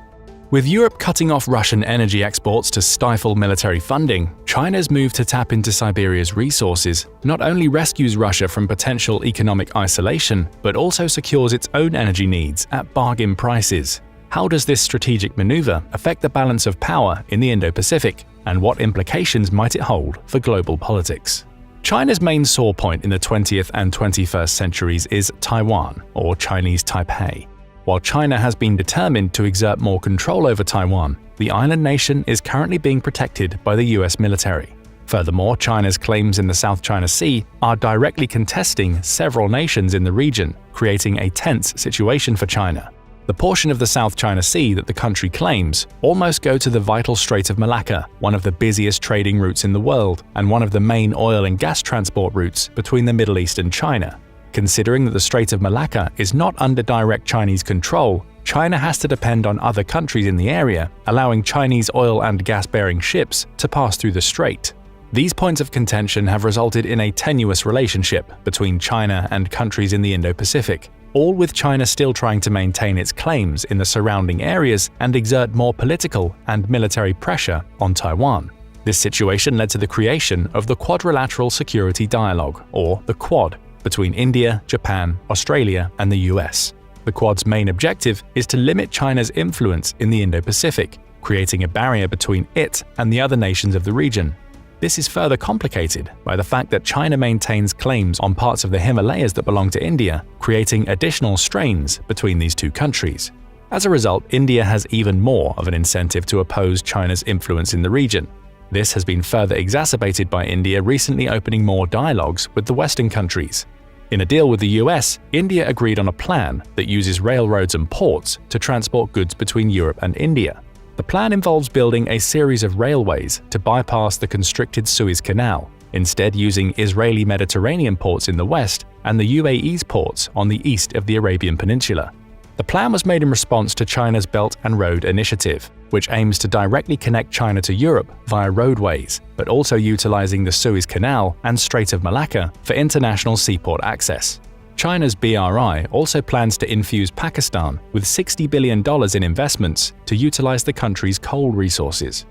With Europe cutting off Russian energy exports to stifle military funding, China's move to tap into Siberia's resources not only rescues Russia from potential economic isolation, but also secures its own energy needs at bargain prices. How does this strategic maneuver affect the balance of power in the Indo-Pacific, and what implications might it hold for global politics? China's main sore point in the 20th and 21st centuries is Taiwan, or Chinese Taipei. While China has been determined to exert more control over Taiwan, the island nation is currently being protected by the US military. Furthermore, China's claims in the South China Sea are directly contesting several nations in the region, creating a tense situation for China. The portion of the South China Sea that the country claims almost go to the vital Strait of Malacca, one of the busiest trading routes in the world and one of the main oil and gas transport routes between the Middle East and China. Considering that the Strait of Malacca is not under direct Chinese control, China has to depend on other countries in the area, allowing Chinese oil and gas-bearing ships to pass through the strait. These points of contention have resulted in a tenuous relationship between China and countries in the Indo-Pacific, all with China still trying to maintain its claims in the surrounding areas and exert more political and military pressure on Taiwan. This situation led to the creation of the Quadrilateral Security Dialogue, or the Quad, between India, Japan, Australia, and the US. The Quad's main objective is to limit China's influence in the Indo-Pacific, creating a barrier between it and the other nations of the region. This is further complicated by the fact that China maintains claims on parts of the Himalayas that belong to India, creating additional strains between these two countries. As a result, India has even more of an incentive to oppose China's influence in the region. This has been further exacerbated by India recently opening more dialogues with the Western countries. In a deal with the US, India agreed on a plan that uses railroads and ports to transport goods between Europe and India. The plan involves building a series of railways to bypass the constricted Suez Canal, instead using Israeli Mediterranean ports in the west and the UAE's ports on the east of the Arabian Peninsula. The plan was made in response to China's Belt and Road Initiative, which aims to directly connect China to Europe via roadways, but also utilizing the Suez Canal and Strait of Malacca for international seaport access. China's BRI also plans to infuse Pakistan with $60 billion in investments to utilize the country's coal resources.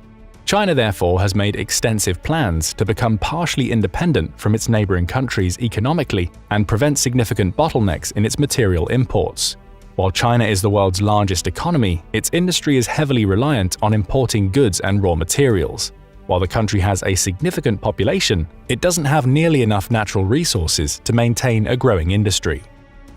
China therefore has made extensive plans to become partially independent from its neighboring countries economically and prevent significant bottlenecks in its material imports. While China is the world's largest economy, its industry is heavily reliant on importing goods and raw materials. While the country has a significant population, it doesn't have nearly enough natural resources to maintain a growing industry.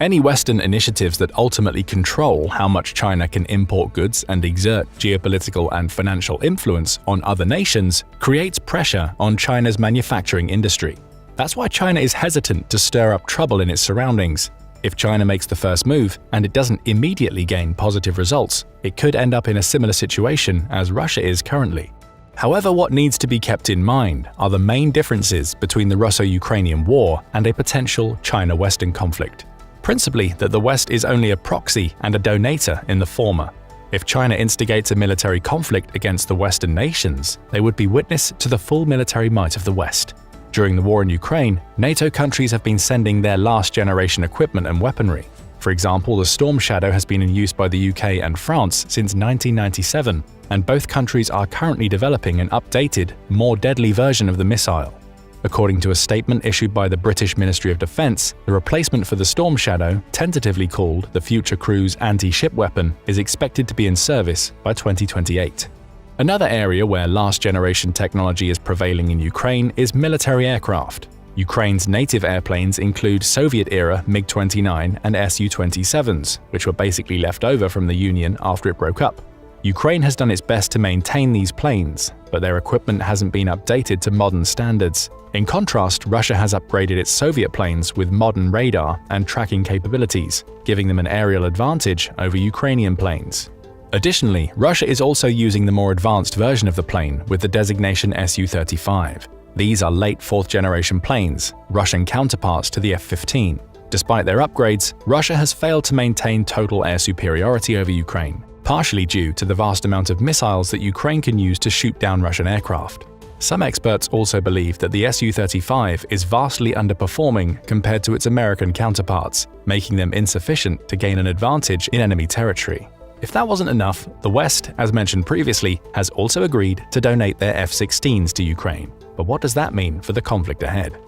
Any Western initiatives that ultimately control how much China can import goods and exert geopolitical and financial influence on other nations creates pressure on China's manufacturing industry. That's why China is hesitant to stir up trouble in its surroundings. If China makes the first move and it doesn't immediately gain positive results, it could end up in a similar situation as Russia is currently. However, what needs to be kept in mind are the main differences between the Russo-Ukrainian war and a potential China-Western conflict. Principally that the West is only a proxy and a donator in the former. If China instigates a military conflict against the Western nations, they would be witness to the full military might of the West. During the war in Ukraine, NATO countries have been sending their last-generation equipment and weaponry. For example, the Storm Shadow has been in use by the UK and France since 1997, and both countries are currently developing an updated, more deadly version of the missile. According to a statement issued by the British Ministry of Defence, the replacement for the Storm Shadow, tentatively called the Future Cruise Anti-Ship Weapon, is expected to be in service by 2028. Another area where last-generation technology is prevailing in Ukraine is military aircraft. Ukraine's native airplanes include Soviet-era MiG-29 and Su-27s, which were basically left over from the Union after it broke up. Ukraine has done its best to maintain these planes, but their equipment hasn't been updated to modern standards. In contrast, Russia has upgraded its Soviet planes with modern radar and tracking capabilities, giving them an aerial advantage over Ukrainian planes. Additionally, Russia is also using the more advanced version of the plane with the designation Su-35. These are late fourth-generation planes, Russian counterparts to the F-15. Despite their upgrades, Russia has failed to maintain total air superiority over Ukraine, partially due to the vast amount of missiles that Ukraine can use to shoot down Russian aircraft. Some experts also believe that the Su-35 is vastly underperforming compared to its American counterparts, making them insufficient to gain an advantage in enemy territory. If that wasn't enough, the West, as mentioned previously, has also agreed to donate their F-16s to Ukraine. But what does that mean for the conflict ahead?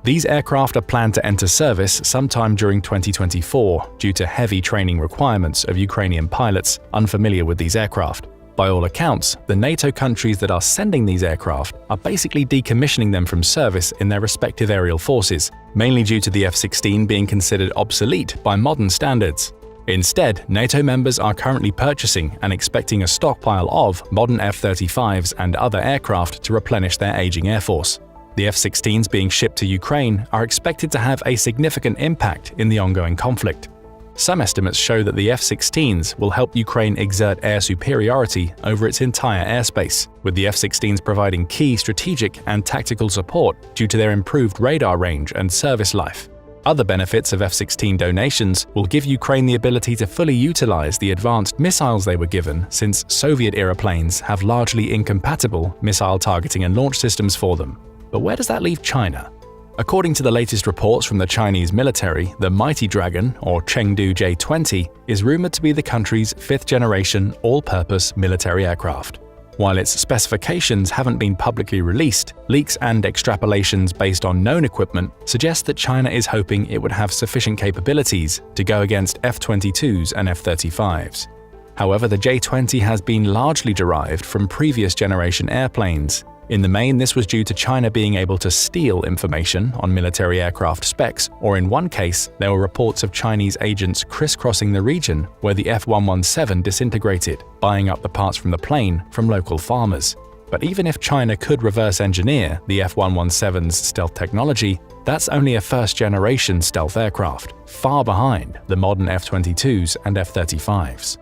These aircraft are planned to enter service sometime during 2024 due to heavy training requirements of Ukrainian pilots unfamiliar with these aircraft. By all accounts, the NATO countries that are sending these aircraft are basically decommissioning them from service in their respective aerial forces, mainly due to the F-16 being considered obsolete by modern standards. Instead, NATO members are currently purchasing and expecting a stockpile of modern F-35s and other aircraft to replenish their aging air force. The F-16s being shipped to Ukraine are expected to have a significant impact in the ongoing conflict. Some estimates show that the F-16s will help Ukraine exert air superiority over its entire airspace, with the F-16s providing key strategic and tactical support due to their improved radar range and service life. Other benefits of F-16 donations will give Ukraine the ability to fully utilize the advanced missiles they were given, since Soviet-era planes have largely incompatible missile targeting and launch systems for them. But where does that leave China? According to the latest reports from the Chinese military, the Mighty Dragon, or Chengdu J-20, is rumored to be the country's fifth-generation all-purpose military aircraft. While its specifications haven't been publicly released, leaks and extrapolations based on known equipment suggest that China is hoping it would have sufficient capabilities to go against F-22s and F-35s. However, the J-20 has been largely derived from previous generation airplanes. In the main, this was due to China being able to steal information on military aircraft specs, or in one case, there were reports of Chinese agents crisscrossing the region where the F-117 disintegrated, buying up the parts from the plane from local farmers. But even if China could reverse engineer the F-117's stealth technology, that's only a first-generation stealth aircraft, far behind the modern F-22s and F-35s.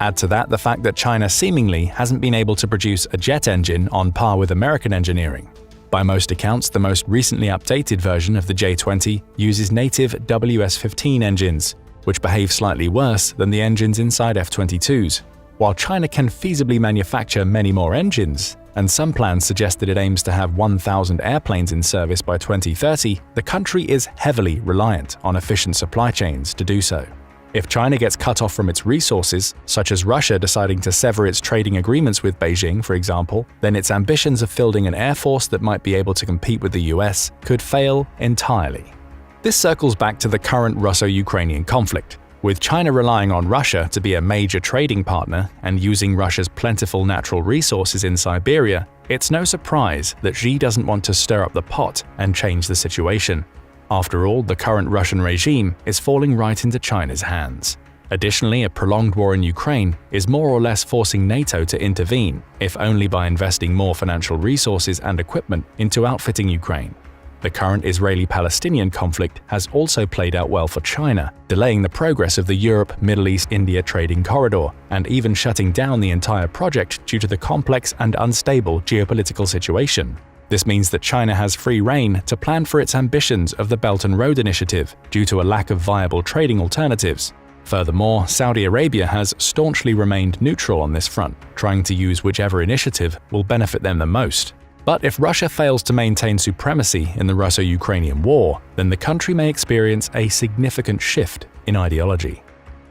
Add to that the fact that China seemingly hasn't been able to produce a jet engine on par with American engineering. By most accounts, the most recently updated version of the J-20 uses native WS-15 engines, which behave slightly worse than the engines inside F-22s. While China can feasibly manufacture many more engines, and some plans suggest that it aims to have 1,000 airplanes in service by 2030, the country is heavily reliant on efficient supply chains to do so. If China gets cut off from its resources, such as Russia deciding to sever its trading agreements with Beijing, for example, then its ambitions of fielding an air force that might be able to compete with the US could fail entirely. This circles back to the current Russo-Ukrainian conflict. With China relying on Russia to be a major trading partner and using Russia's plentiful natural resources in Siberia, it's no surprise that Xi doesn't want to stir up the pot and change the situation. After all, the current Russian regime is falling right into China's hands. Additionally, a prolonged war in Ukraine is more or less forcing NATO to intervene, if only by investing more financial resources and equipment into outfitting Ukraine. The current Israeli-Palestinian conflict has also played out well for China, delaying the progress of the Europe, Middle East-India trading corridor, and even shutting down the entire project due to the complex and unstable geopolitical situation. This means that China has free rein to plan for its ambitions of the Belt and Road Initiative due to a lack of viable trading alternatives. Furthermore, Saudi Arabia has staunchly remained neutral on this front, trying to use whichever initiative will benefit them the most. But if Russia fails to maintain supremacy in the Russo-Ukrainian war, then the country may experience a significant shift in ideology.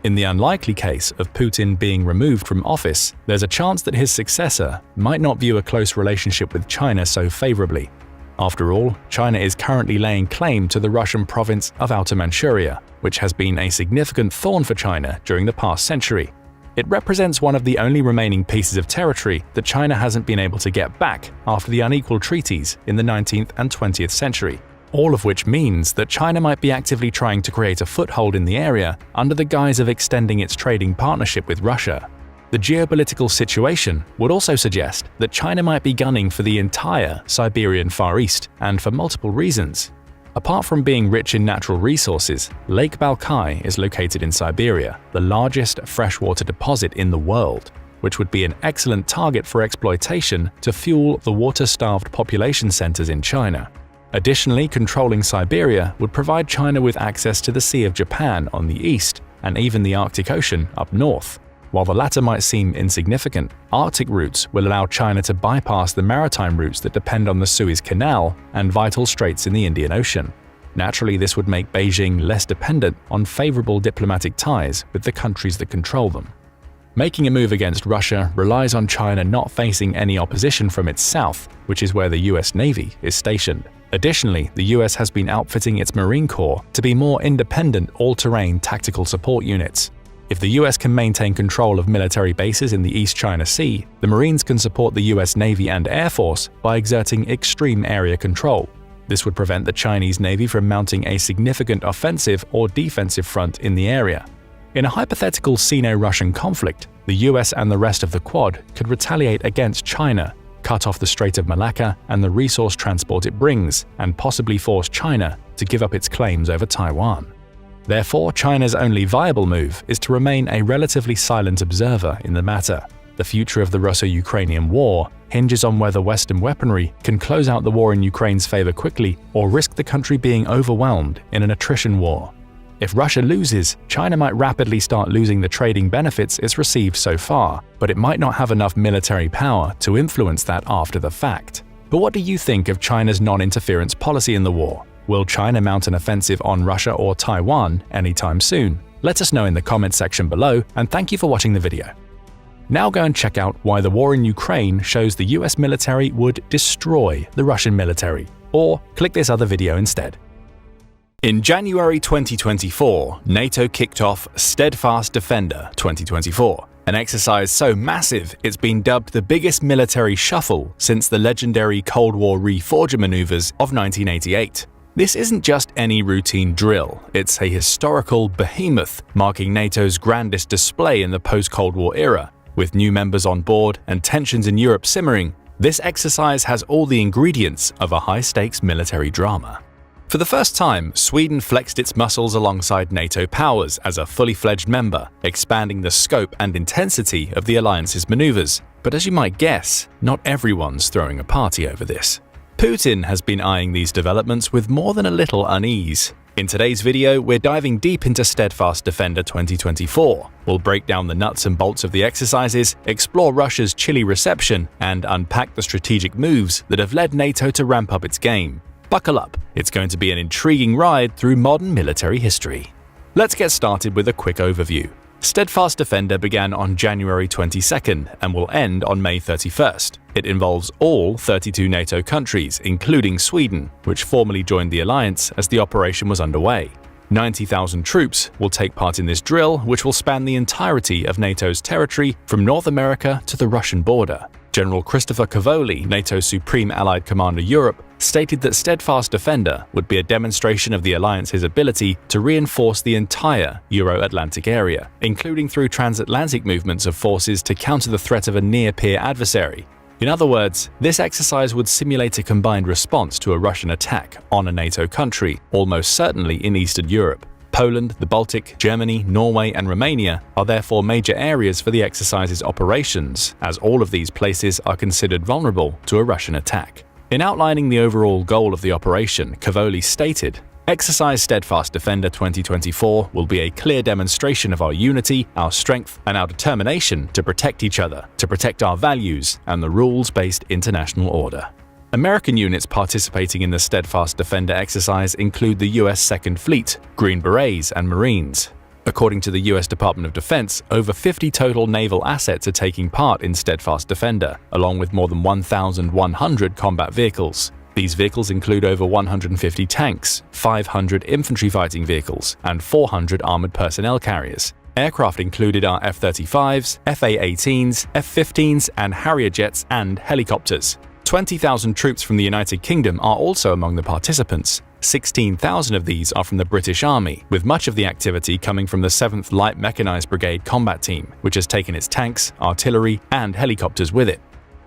In the unlikely case of Putin being removed from office, there's a chance that his successor might not view a close relationship with China so favorably. After all, China is currently laying claim to the Russian province of Outer Manchuria, which has been a significant thorn for China during the past century. It represents one of the only remaining pieces of territory that China hasn't been able to get back after the unequal treaties in the 19th and 20th century. All of which means that China might be actively trying to create a foothold in the area under the guise of extending its trading partnership with Russia. The geopolitical situation would also suggest that China might be gunning for the entire Siberian Far East, and for multiple reasons. Apart from being rich in natural resources, Lake Balkai is located in Siberia, the largest freshwater deposit in the world, which would be an excellent target for exploitation to fuel the water-starved population centers in China. Additionally, controlling Siberia would provide China with access to the Sea of Japan on the east and even the Arctic Ocean up north. While the latter might seem insignificant, Arctic routes will allow China to bypass the maritime routes that depend on the Suez Canal and vital straits in the Indian Ocean. Naturally, this would make Beijing less dependent on favorable diplomatic ties with the countries that control them. Making a move against Russia relies on China not facing any opposition from its south, which is where the US Navy is stationed. Additionally, the US has been outfitting its Marine Corps to be more independent all-terrain tactical support units. If the US can maintain control of military bases in the East China Sea, the Marines can support the US Navy and Air Force by exerting extreme area control. This would prevent the Chinese Navy from mounting a significant offensive or defensive front in the area. In a hypothetical Sino-Russian conflict, the US and the rest of the Quad could retaliate against China, cut off the Strait of Malacca and the resource transport it brings, and possibly force China to give up its claims over Taiwan. Therefore, China's only viable move is to remain a relatively silent observer in the matter. The future of the Russo-Ukrainian war hinges on whether Western weaponry can close out the war in Ukraine's favor quickly or risk the country being overwhelmed in an attrition war. If Russia loses, China might rapidly start losing the trading benefits it's received so far, but it might not have enough military power to influence that after the fact. But what do you think of China's non-interference policy in the war? Will China mount an offensive on Russia or Taiwan anytime soon? Let us know in the comments section below, and thank you for watching the video. Now go and check out why the war in Ukraine shows the US military would destroy the Russian military, or click this other video instead. In January 2024, NATO kicked off Steadfast Defender 2024, an exercise so massive it's been dubbed the biggest military shuffle since the legendary Cold War reforger maneuvers of 1988. This isn't just any routine drill, it's a historical behemoth marking NATO's grandest display in the post-Cold War era. With new members on board and tensions in Europe simmering, this exercise has all the ingredients of a high-stakes military drama. For the first time, Sweden flexed its muscles alongside NATO powers as a fully fledged member, expanding the scope and intensity of the alliance's maneuvers. But as you might guess, not everyone's throwing a party over this. Putin has been eyeing these developments with more than a little unease. In today's video, we're diving deep into Steadfast Defender 2024. We'll break down the nuts and bolts of the exercises, explore Russia's chilly reception, and unpack the strategic moves that have led NATO to ramp up its game. Buckle up, it's going to be an intriguing ride through modern military history. Let's get started with a quick overview. Steadfast Defender began on January 22nd and will end on May 31st. It involves all 32 NATO countries, including Sweden, which formally joined the alliance as the operation was underway. 90,000 troops will take part in this drill, which will span the entirety of NATO's territory from North America to the Russian border. General Christopher Cavoli, NATO's Supreme Allied Commander Europe, stated that Steadfast Defender would be a demonstration of the alliance's ability to reinforce the entire Euro-Atlantic area, including through transatlantic movements of forces to counter the threat of a near-peer adversary. In other words, this exercise would simulate a combined response to a Russian attack on a NATO country, almost certainly in Eastern Europe. Poland, the Baltic, Germany, Norway, and Romania are therefore major areas for the exercise's operations, as all of these places are considered vulnerable to a Russian attack. In outlining the overall goal of the operation, Cavoli stated, "Exercise Steadfast Defender 2024 will be a clear demonstration of our unity, our strength, and our determination to protect each other, to protect our values and the rules-based international order." American units participating in the Steadfast Defender exercise include the U.S. Second Fleet, Green Berets, and Marines. According to the U.S. Department of Defense, over 50 total naval assets are taking part in Steadfast Defender, along with more than 1,100 combat vehicles. These vehicles include over 150 tanks, 500 infantry fighting vehicles, and 400 armored personnel carriers. Aircraft included are F-35s, FA-18s, F-15s, and Harrier jets and helicopters. 20,000 troops from the United Kingdom are also among the participants. 16,000 of these are from the British Army, with much of the activity coming from the 7th Light Mechanized Brigade Combat Team, which has taken its tanks, artillery, and helicopters with it.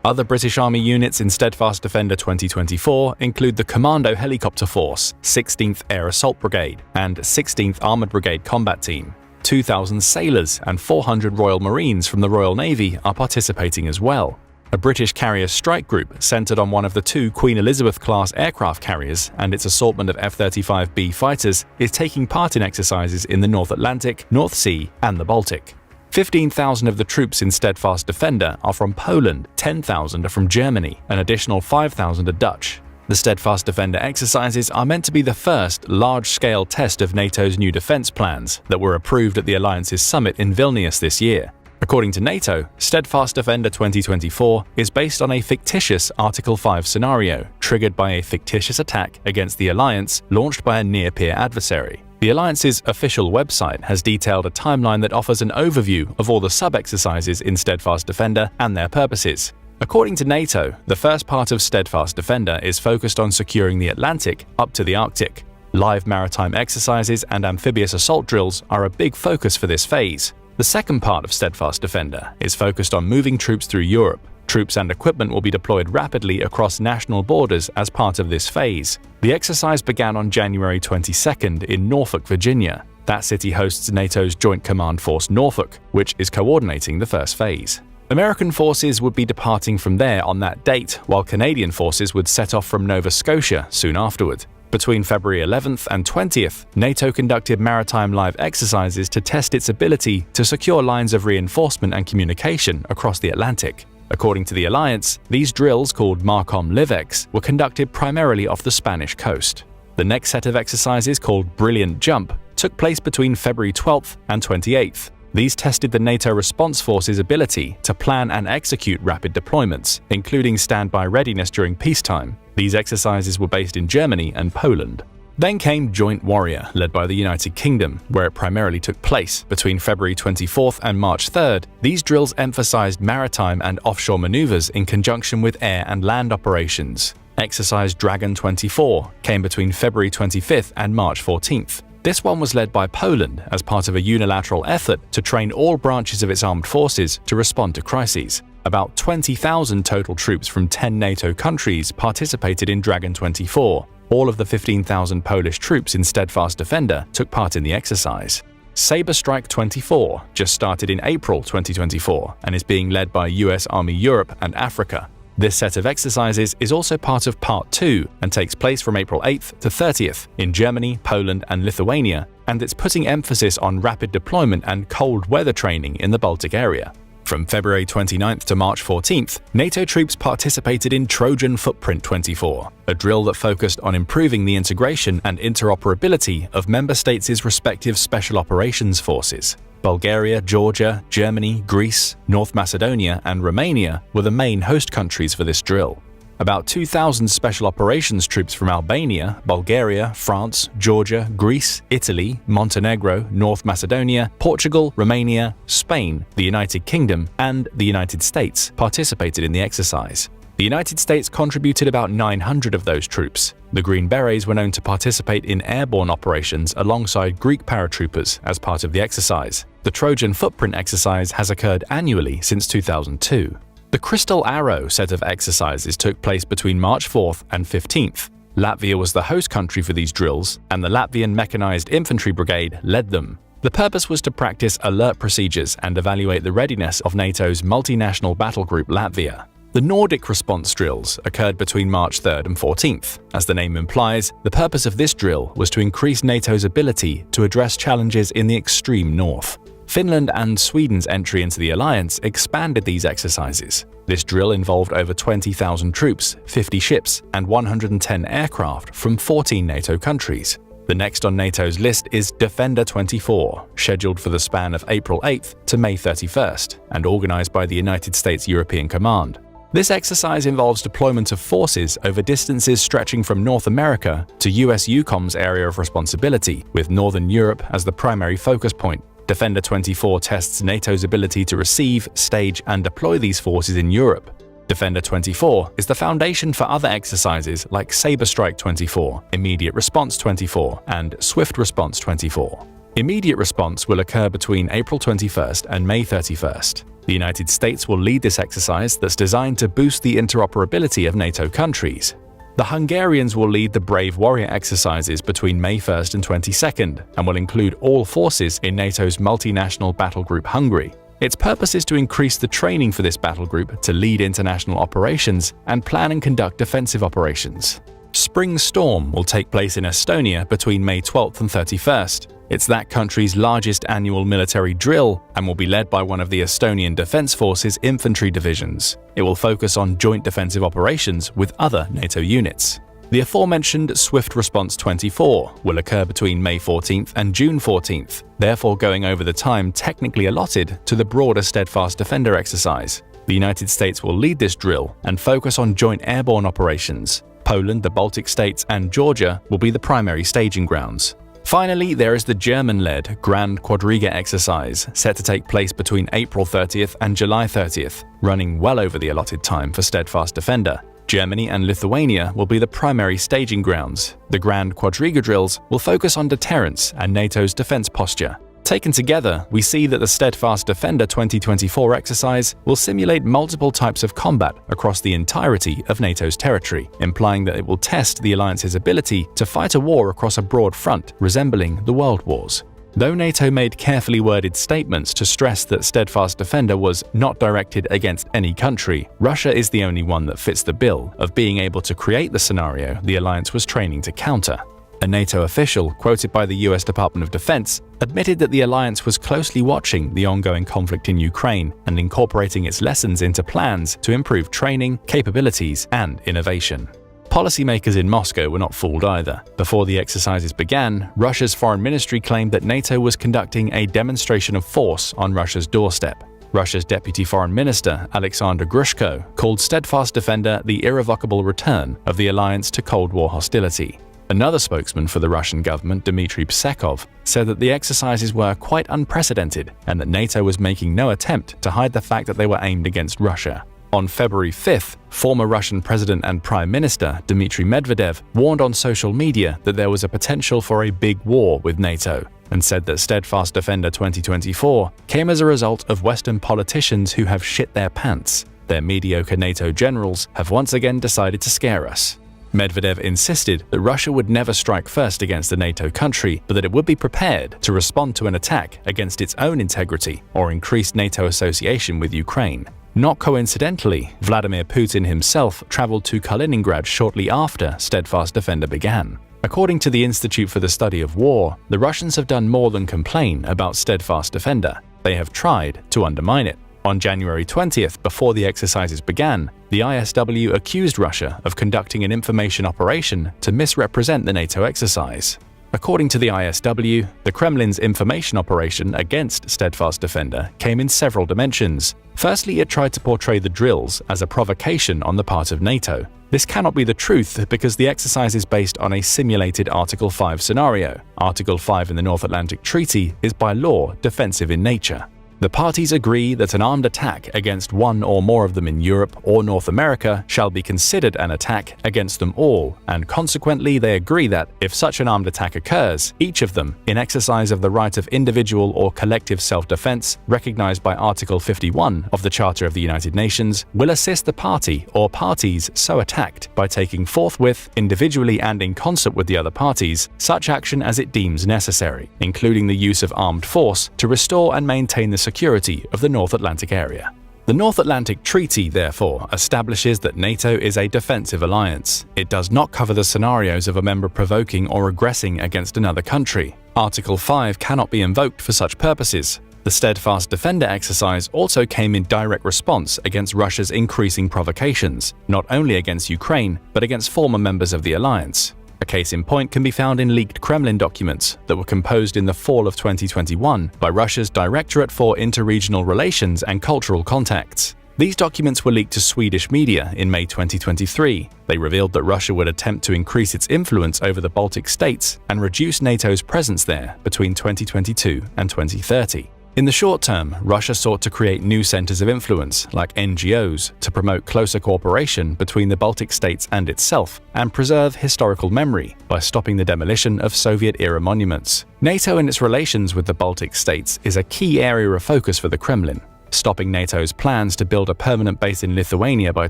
Other British Army units in Steadfast Defender 2024 include the Commando Helicopter Force, 16th Air Assault Brigade, and 16th Armoured Brigade Combat Team. 2,000 sailors and 400 Royal Marines from the Royal Navy are participating as well. A British carrier strike group centered on one of the two Queen Elizabeth-class aircraft carriers and its assortment of F-35B fighters is taking part in exercises in the North Atlantic, North Sea, and the Baltic. 15,000 of the troops in Steadfast Defender are from Poland, 10,000 are from Germany, an additional 5,000 are Dutch. The Steadfast Defender exercises are meant to be the first large-scale test of NATO's new defense plans that were approved at the Alliance's summit in Vilnius this year. According to NATO, Steadfast Defender 2024 is based on a fictitious Article 5 scenario triggered by a fictitious attack against the Alliance launched by a near-peer adversary. The Alliance's official website has detailed a timeline that offers an overview of all the sub-exercises in Steadfast Defender and their purposes. According to NATO, the first part of Steadfast Defender is focused on securing the Atlantic up to the Arctic. Live maritime exercises and amphibious assault drills are a big focus for this phase. The second part of Steadfast Defender is focused on moving troops through Europe. Troops and equipment will be deployed rapidly across national borders as part of this phase. The exercise began on January 22nd in Norfolk, Virginia. That city hosts NATO's Joint Command Force Norfolk, which is coordinating the first phase. American forces would be departing from there on that date, while Canadian forces would set off from Nova Scotia soon afterward. Between February 11th and 20th, NATO conducted maritime live exercises to test its ability to secure lines of reinforcement and communication across the Atlantic. According to the Alliance, these drills, called MARCOM LIVEX, were conducted primarily off the Spanish coast. The next set of exercises, called Brilliant Jump, took place between February 12th and 28th. These tested the NATO response force's ability to plan and execute rapid deployments, including standby readiness during peacetime. These exercises were based in Germany and Poland. Then came Joint Warrior, led by the United Kingdom, where it primarily took place between February 24th and March 3rd. These drills emphasized maritime and offshore maneuvers in conjunction with air and land operations. Exercise Dragon 24 came between February 25th and March 14th. This one was led by Poland as part of a unilateral effort to train all branches of its armed forces to respond to crises. About 20,000 total troops from 10 NATO countries participated in Dragon 24. All of the 15,000 Polish troops in Steadfast Defender took part in the exercise. Sabre Strike 24 just started in April 2024 and is being led by US Army Europe and Africa. This set of exercises is also part of Part 2 and takes place from April 8th to 30th in Germany, Poland, and Lithuania, and it's putting emphasis on rapid deployment and cold weather training in the Baltic area. From February 29th to March 14th, NATO troops participated in Trojan Footprint 24, a drill that focused on improving the integration and interoperability of member states' respective special operations forces. Bulgaria, Georgia, Germany, Greece, North Macedonia, and Romania were the main host countries for this drill. About 2,000 special operations troops from Albania, Bulgaria, France, Georgia, Greece, Italy, Montenegro, North Macedonia, Portugal, Romania, Spain, the United Kingdom, and the United States participated in the exercise. The United States contributed about 900 of those troops. The Green Berets were known to participate in airborne operations alongside Greek paratroopers as part of the exercise. The Trojan Footprint exercise has occurred annually since 2002. The Crystal Arrow set of exercises took place between March 4th and 15th. Latvia was the host country for these drills, and the Latvian Mechanized Infantry Brigade led them. The purpose was to practice alert procedures and evaluate the readiness of NATO's multinational battle group Latvia. The Nordic response drills occurred between March 3rd and 14th. As the name implies, the purpose of this drill was to increase NATO's ability to address challenges in the extreme north. Finland and Sweden's entry into the alliance expanded these exercises. This drill involved over 20,000 troops, 50 ships, and 110 aircraft from 14 NATO countries. The next on NATO's list is Defender 24, scheduled for the span of April 8th to May 31st, and organized by the United States European Command. This exercise involves deployment of forces over distances stretching from North America to US EUCOM's area of responsibility, with Northern Europe as the primary focus point. Defender 24 tests NATO's ability to receive, stage, and deploy these forces in Europe. Defender 24 is the foundation for other exercises like Sabre Strike 24, Immediate Response 24, and Swift Response 24. Immediate response will occur between April 21st and May 31st. The United States will lead this exercise that's designed to boost the interoperability of NATO countries. The Hungarians will lead the Brave Warrior exercises between May 1st and 22nd and will include all forces in NATO's multinational battle group Hungary. Its purpose is to increase the training for this battle group to lead international operations and plan and conduct defensive operations. Spring Storm will take place in Estonia between May 12th and 31st. It's that country's largest annual military drill and will be led by one of the Estonian Defense Forces infantry divisions. It will focus on joint defensive operations with other NATO units. The aforementioned Swift Response 24 will occur between May 14th and June 14th, therefore going over the time technically allotted to the broader Steadfast Defender exercise. The United States will lead this drill and focus on joint airborne operations. Poland, the Baltic states, and Georgia will be the primary staging grounds. Finally, there is the German-led Grand Quadriga exercise, set to take place between April 30th and July 30th, running well over the allotted time for Steadfast Defender. Germany and Lithuania will be the primary staging grounds. The Grand Quadriga drills will focus on deterrence and NATO's defense posture. Taken together, we see that the Steadfast Defender 2024 exercise will simulate multiple types of combat across the entirety of NATO's territory, implying that it will test the alliance's ability to fight a war across a broad front resembling the World Wars. Though NATO made carefully worded statements to stress that Steadfast Defender was not directed against any country, Russia is the only one that fits the bill of being able to create the scenario the alliance was training to counter. A NATO official, quoted by the US Department of Defense, admitted that the alliance was closely watching the ongoing conflict in Ukraine and incorporating its lessons into plans to improve training, capabilities, and innovation. Policymakers in Moscow were not fooled either. Before the exercises began, Russia's foreign ministry claimed that NATO was conducting a demonstration of force on Russia's doorstep. Russia's Deputy Foreign Minister, Alexander Grushko, called Steadfast Defender the irrevocable return of the alliance to Cold War hostility. Another spokesman for the Russian government, Dmitry Peskov, said that the exercises were quite unprecedented and that NATO was making no attempt to hide the fact that they were aimed against Russia. On February 5th, former Russian President and Prime Minister Dmitry Medvedev warned on social media that there was a potential for a big war with NATO, and said that Steadfast Defender 2024 came as a result of Western politicians who have shit their pants. Their mediocre NATO generals have once again decided to scare us. Medvedev insisted that Russia would never strike first against a NATO country, but that it would be prepared to respond to an attack against its own integrity or increased NATO association with Ukraine. Not coincidentally, Vladimir Putin himself traveled to Kaliningrad shortly after Steadfast Defender began. According to the Institute for the Study of War, the Russians have done more than complain about Steadfast Defender. They have tried to undermine it. On January 20th, before the exercises began, the ISW accused Russia of conducting an information operation to misrepresent the NATO exercise. According to the ISW, the Kremlin's information operation against Steadfast Defender came in several dimensions. Firstly, it tried to portray the drills as a provocation on the part of NATO. This cannot be the truth because the exercise is based on a simulated Article 5 scenario. Article 5 in the North Atlantic Treaty is by law defensive in nature. The parties agree that an armed attack against one or more of them in Europe or North America shall be considered an attack against them all, and consequently they agree that, if such an armed attack occurs, each of them, in exercise of the right of individual or collective self-defense recognized by Article 51 of the Charter of the United Nations, will assist the party or parties so attacked by taking forthwith, individually and in concert with the other parties, such action as it deems necessary, including the use of armed force, to restore and maintain the security of the North Atlantic area. The North Atlantic Treaty, therefore, establishes that NATO is a defensive alliance. It does not cover the scenarios of a member provoking or aggressing against another country. Article 5 cannot be invoked for such purposes. The Steadfast Defender exercise also came in direct response against Russia's increasing provocations, not only against Ukraine, but against former members of the alliance. A case in point can be found in leaked Kremlin documents that were composed in the fall of 2021 by Russia's Directorate for Interregional Relations and Cultural Contacts. These documents were leaked to Swedish media in May 2023. They revealed that Russia would attempt to increase its influence over the Baltic states and reduce NATO's presence there between 2022 and 2030. In the short term, Russia sought to create new centers of influence, like NGOs, to promote closer cooperation between the Baltic states and itself, and preserve historical memory by stopping the demolition of Soviet-era monuments. NATO and its relations with the Baltic states is a key area of focus for the Kremlin. Stopping NATO's plans to build a permanent base in Lithuania by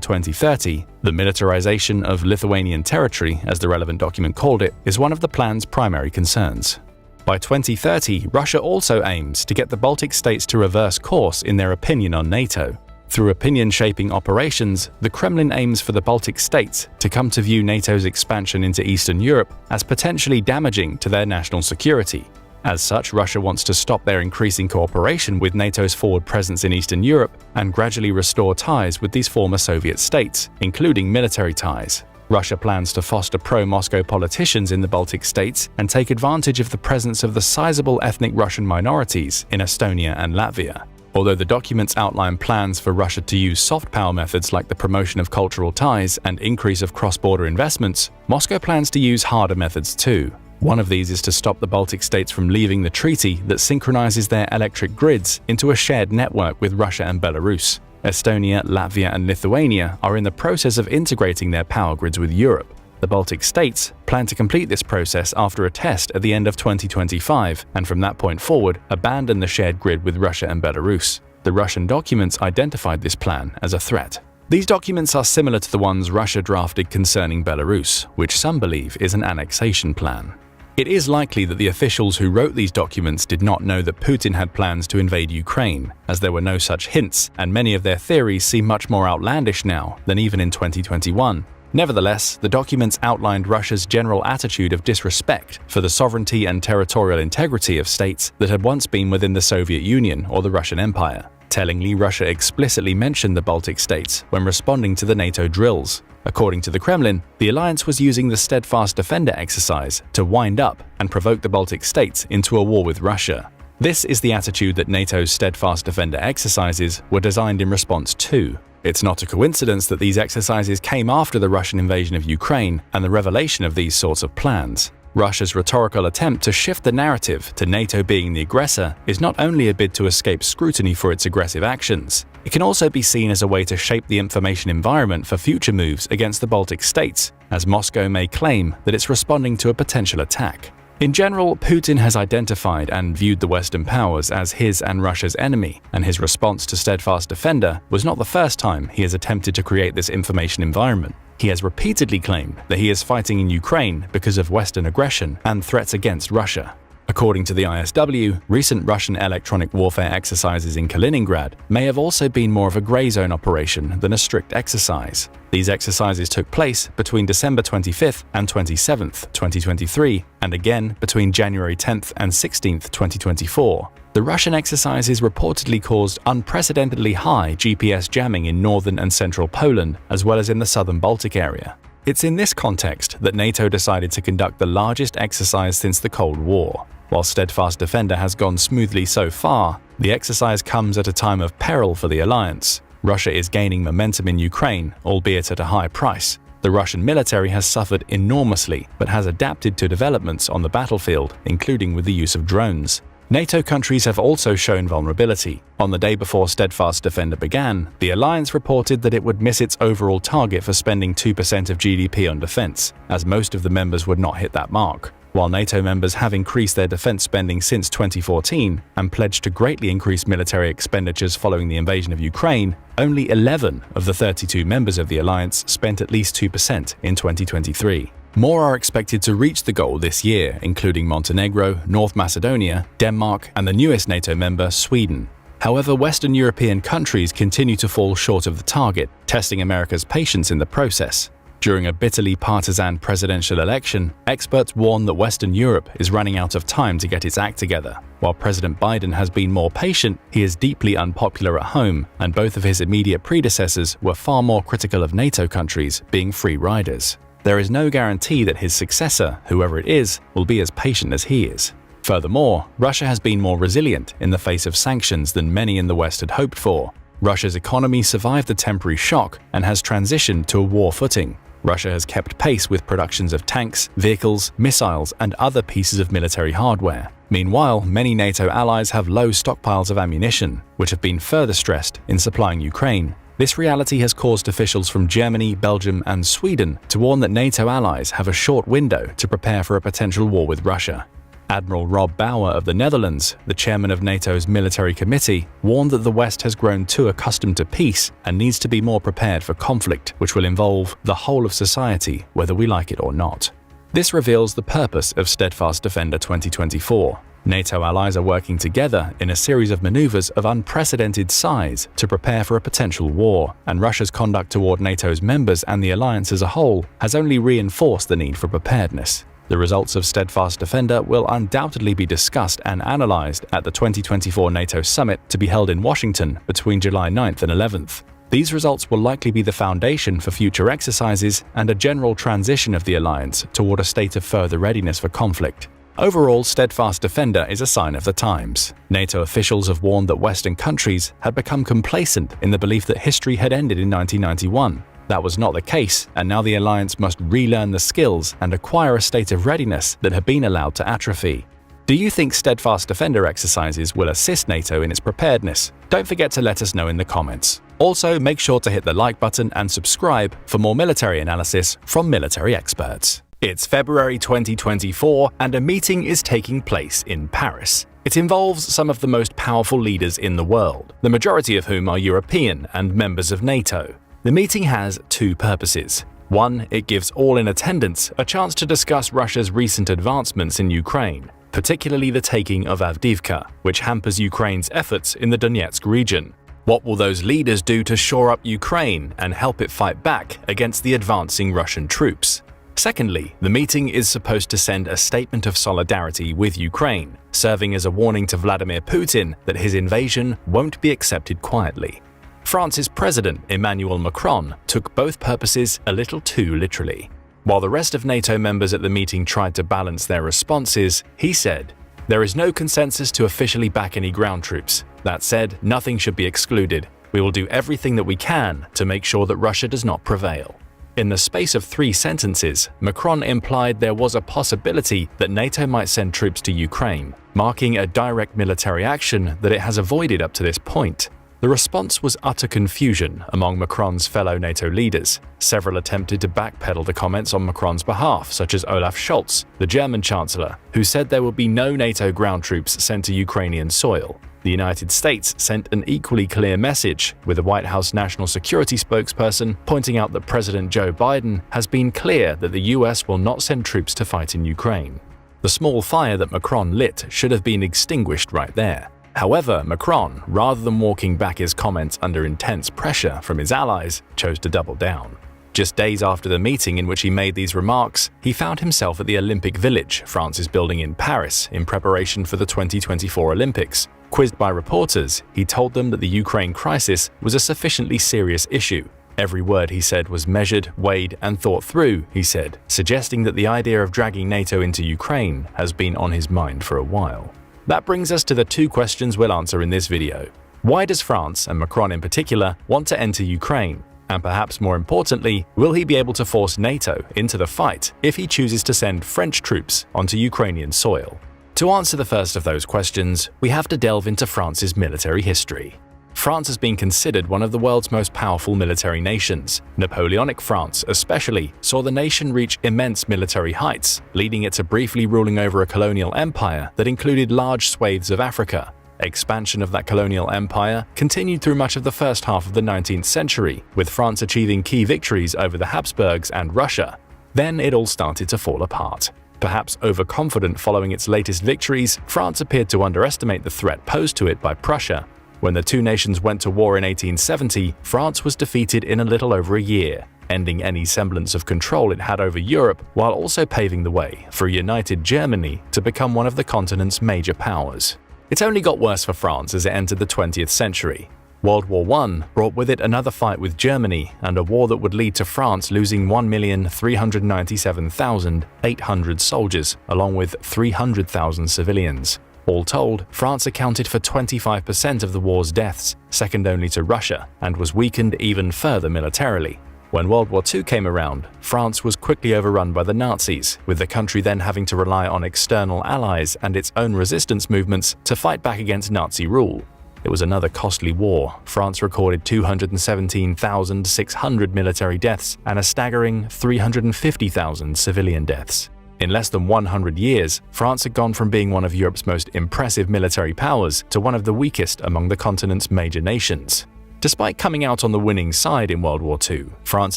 2030, the militarization of Lithuanian territory, as the relevant document called it, is one of the plan's primary concerns. By 2030, Russia also aims to get the Baltic states to reverse course in their opinion on NATO. Through opinion-shaping operations, the Kremlin aims for the Baltic states to come to view NATO's expansion into Eastern Europe as potentially damaging to their national security. As such, Russia wants to stop their increasing cooperation with NATO's forward presence in Eastern Europe and gradually restore ties with these former Soviet states, including military ties. Russia plans to foster pro-Moscow politicians in the Baltic states and take advantage of the presence of the sizable ethnic Russian minorities in Estonia and Latvia. Although the documents outline plans for Russia to use soft power methods like the promotion of cultural ties and increase of cross-border investments, Moscow plans to use harder methods too. One of these is to stop the Baltic states from leaving the treaty that synchronizes their electric grids into a shared network with Russia and Belarus. Estonia, Latvia, and Lithuania are in the process of integrating their power grids with Europe. The Baltic states plan to complete this process after a test at the end of 2025, and from that point forward, abandon the shared grid with Russia and Belarus. The Russian documents identified this plan as a threat. These documents are similar to the ones Russia drafted concerning Belarus, which some believe is an annexation plan. It is likely that the officials who wrote these documents did not know that Putin had plans to invade Ukraine, as there were no such hints, and many of their theories seem much more outlandish now than even in 2021. Nevertheless, the documents outlined Russia's general attitude of disrespect for the sovereignty and territorial integrity of states that had once been within the Soviet Union or the Russian Empire. Tellingly, Russia explicitly mentioned the Baltic states when responding to the NATO drills. According to the Kremlin, the alliance was using the Steadfast Defender exercise to wind up and provoke the Baltic states into a war with Russia. This is the attitude that NATO's Steadfast Defender exercises were designed in response to. It's not a coincidence that these exercises came after the Russian invasion of Ukraine and the revelation of these sorts of plans. Russia's rhetorical attempt to shift the narrative to NATO being the aggressor is not only a bid to escape scrutiny for its aggressive actions, it can also be seen as a way to shape the information environment for future moves against the Baltic states, as Moscow may claim that it's responding to a potential attack. In general, Putin has identified and viewed the Western powers as his and Russia's enemy, and his response to Steadfast Defender was not the first time he has attempted to create this information environment. He has repeatedly claimed that he is fighting in Ukraine because of Western aggression and threats against Russia. According to the ISW, recent Russian electronic warfare exercises in Kaliningrad may have also been more of a grey zone operation than a strict exercise. These exercises took place between December 25th and 27th, 2023, and again between January 10th and 16th, 2024. The Russian exercises reportedly caused unprecedentedly high GPS jamming in northern and central Poland, as well as in the southern Baltic area. It's in this context that NATO decided to conduct the largest exercise since the Cold War. While Steadfast Defender has gone smoothly so far, the exercise comes at a time of peril for the alliance. Russia is gaining momentum in Ukraine, albeit at a high price. The Russian military has suffered enormously, but has adapted to developments on the battlefield, including with the use of drones. NATO countries have also shown vulnerability. On the day before Steadfast Defender began, the alliance reported that it would miss its overall target for spending 2% of GDP on defense, as most of the members would not hit that mark. While NATO members have increased their defense spending since 2014 and pledged to greatly increase military expenditures following the invasion of Ukraine, only 11 of the 32 members of the alliance spent at least 2% in 2023. More are expected to reach the goal this year, including Montenegro, North Macedonia, Denmark, and the newest NATO member, Sweden. However, Western European countries continue to fall short of the target, testing America's patience in the process. During a bitterly partisan presidential election, experts warn that Western Europe is running out of time to get its act together. While President Biden has been more patient, he is deeply unpopular at home, and both of his immediate predecessors were far more critical of NATO countries being free riders. There is no guarantee that his successor, whoever it is, will be as patient as he is. Furthermore, Russia has been more resilient in the face of sanctions than many in the West had hoped for. Russia's economy survived the temporary shock and has transitioned to a war footing. Russia has kept pace with productions of tanks, vehicles, missiles, and other pieces of military hardware. Meanwhile, many NATO allies have low stockpiles of ammunition, which have been further stressed in supplying Ukraine. This reality has caused officials from Germany, Belgium, and Sweden to warn that NATO allies have a short window to prepare for a potential war with Russia. Admiral Rob Bauer of the Netherlands, the chairman of NATO's military committee, warned that the West has grown too accustomed to peace and needs to be more prepared for conflict, which will involve the whole of society, whether we like it or not. This reveals the purpose of Steadfast Defender 2024. NATO allies are working together in a series of maneuvers of unprecedented size to prepare for a potential war, and Russia's conduct toward NATO's members and the alliance as a whole has only reinforced the need for preparedness. The results of Steadfast Defender will undoubtedly be discussed and analyzed at the 2024 NATO summit to be held in Washington between July 9th and 11th. These results will likely be the foundation for future exercises and a general transition of the alliance toward a state of further readiness for conflict. Overall, Steadfast Defender is a sign of the times. NATO officials have warned that Western countries had become complacent in the belief that history had ended in 1991. That was not the case, and now the alliance must relearn the skills and acquire a state of readiness that had been allowed to atrophy. Do you think Steadfast Defender exercises will assist NATO in its preparedness? Don't forget to let us know in the comments. Also, make sure to hit the like button and subscribe for more military analysis from military experts. It's February 2024, and a meeting is taking place in Paris. It involves some of the most powerful leaders in the world, the majority of whom are European and members of NATO. The meeting has two purposes. One, it gives all in attendance a chance to discuss Russia's recent advancements in Ukraine, particularly the taking of Avdiivka, which hampers Ukraine's efforts in the Donetsk region. What will those leaders do to shore up Ukraine and help it fight back against the advancing Russian troops? Secondly, the meeting is supposed to send a statement of solidarity with Ukraine, serving as a warning to Vladimir Putin that his invasion won't be accepted quietly. France's president, Emmanuel Macron, took both purposes a little too literally. While the rest of NATO members at the meeting tried to balance their responses, he said, "There is no consensus to officially back any ground troops. That said, nothing should be excluded. We will do everything that we can to make sure that Russia does not prevail." In the space of 3 sentences, Macron implied there was a possibility that NATO might send troops to Ukraine, marking a direct military action that it has avoided up to this point. The response was utter confusion among Macron's fellow NATO leaders. Several attempted to backpedal the comments on Macron's behalf, such as Olaf Scholz, the German chancellor, who said there would be no NATO ground troops sent to Ukrainian soil. The United States sent an equally clear message, with the White House National Security spokesperson pointing out that President Joe Biden has been clear that the US will not send troops to fight in Ukraine. The small fire that Macron lit should have been extinguished right there. However, Macron, rather than walking back his comments under intense pressure from his allies, chose to double down. Just days after the meeting in which he made these remarks, he found himself at the Olympic Village France is building in Paris in preparation for the 2024 Olympics. Quizzed by reporters, he told them that the Ukraine crisis was a sufficiently serious issue. Every word he said was measured, weighed, and thought through, he said, suggesting that the idea of dragging NATO into Ukraine has been on his mind for a while. That brings us to the 2 questions we'll answer in this video. Why does France, and Macron in particular, want to enter Ukraine? And perhaps more importantly, will he be able to force NATO into the fight if he chooses to send French troops onto Ukrainian soil? To answer the first of those questions, we have to delve into France's military history. France has been considered one of the world's most powerful military nations. Napoleonic France, especially, saw the nation reach immense military heights, leading it to briefly ruling over a colonial empire that included large swathes of Africa. Expansion of that colonial empire continued through much of the first half of the 19th century, with France achieving key victories over the Habsburgs and Russia. Then it all started to fall apart. Perhaps overconfident following its latest victories, France appeared to underestimate the threat posed to it by Prussia. When the two nations went to war in 1870, France was defeated in a little over a year, ending any semblance of control it had over Europe while also paving the way for a united Germany to become one of the continent's major powers. It only got worse for France as it entered the 20th century. World War I brought with it another fight with Germany and a war that would lead to France losing 1,397,800 soldiers, along with 300,000 civilians. All told, France accounted for 25% of the war's deaths, second only to Russia, and was weakened even further militarily. When World War II came around, France was quickly overrun by the Nazis, with the country then having to rely on external allies and its own resistance movements to fight back against Nazi rule. It was another costly war. France recorded 217,600 military deaths and a staggering 350,000 civilian deaths. In less than 100 years, France had gone from being one of Europe's most impressive military powers to one of the weakest among the continent's major nations. Despite coming out on the winning side in World War II, France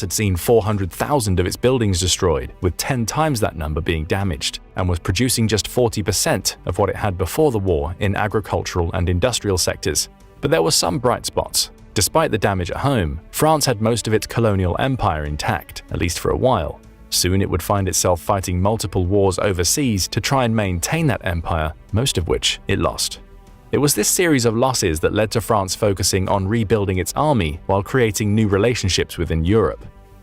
had seen 400,000 of its buildings destroyed, with 10 times that number being damaged, and was producing just 40% of what it had before the war in agricultural and industrial sectors. But there were some bright spots. Despite the damage at home, France had most of its colonial empire intact, at least for a while. Soon it would find itself fighting multiple wars overseas to try and maintain that empire, most of which it lost. It was this series of losses that led to France focusing on rebuilding its army while creating new relationships within Europe.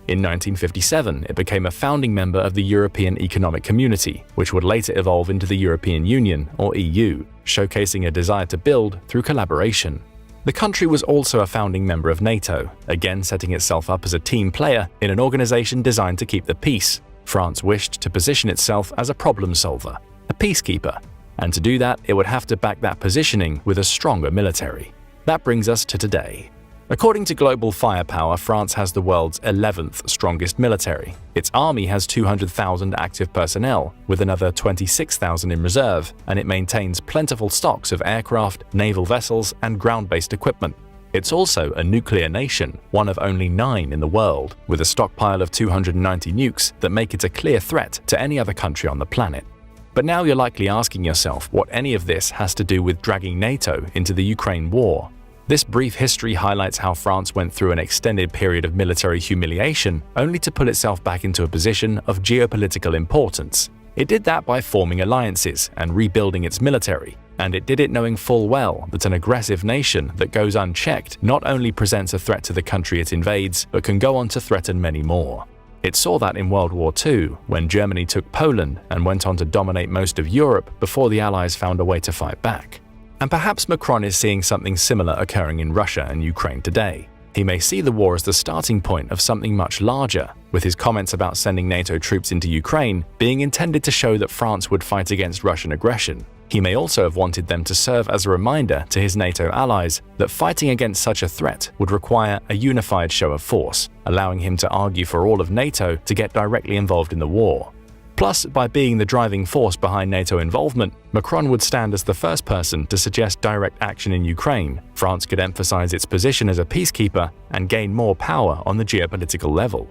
In 1957, it became a founding member of the European Economic Community, which would later evolve into the European Union, or EU, showcasing a desire to build through collaboration. The country was also a founding member of NATO, again setting itself up as a team player in an organization designed to keep the peace. France wished to position itself as a problem solver, a peacekeeper, and to do that, it would have to back that positioning with a stronger military. That brings us to today. According to Global Firepower, France has the world's 11th strongest military. Its army has 200,000 active personnel, with another 26,000 in reserve, and it maintains plentiful stocks of aircraft, naval vessels, and ground-based equipment. It's also a nuclear nation, one of only 9 in the world, with a stockpile of 290 nukes that make it a clear threat to any other country on the planet. But now you're likely asking yourself what any of this has to do with dragging NATO into the Ukraine war. This brief history highlights how France went through an extended period of military humiliation only to pull itself back into a position of geopolitical importance. It did that by forming alliances and rebuilding its military, and it did it knowing full well that an aggressive nation that goes unchecked not only presents a threat to the country it invades, but can go on to threaten many more. It saw that in World War II, when Germany took Poland and went on to dominate most of Europe before the Allies found a way to fight back. And perhaps Macron is seeing something similar occurring in Russia and Ukraine today. He may see the war as the starting point of something much larger, with his comments about sending NATO troops into Ukraine being intended to show that France would fight against Russian aggression. He may also have wanted them to serve as a reminder to his NATO allies that fighting against such a threat would require a unified show of force, allowing him to argue for all of NATO to get directly involved in the war. Plus, by being the driving force behind NATO involvement, Macron would stand as the first person to suggest direct action in Ukraine. France could emphasize its position as a peacekeeper and gain more power on the geopolitical level.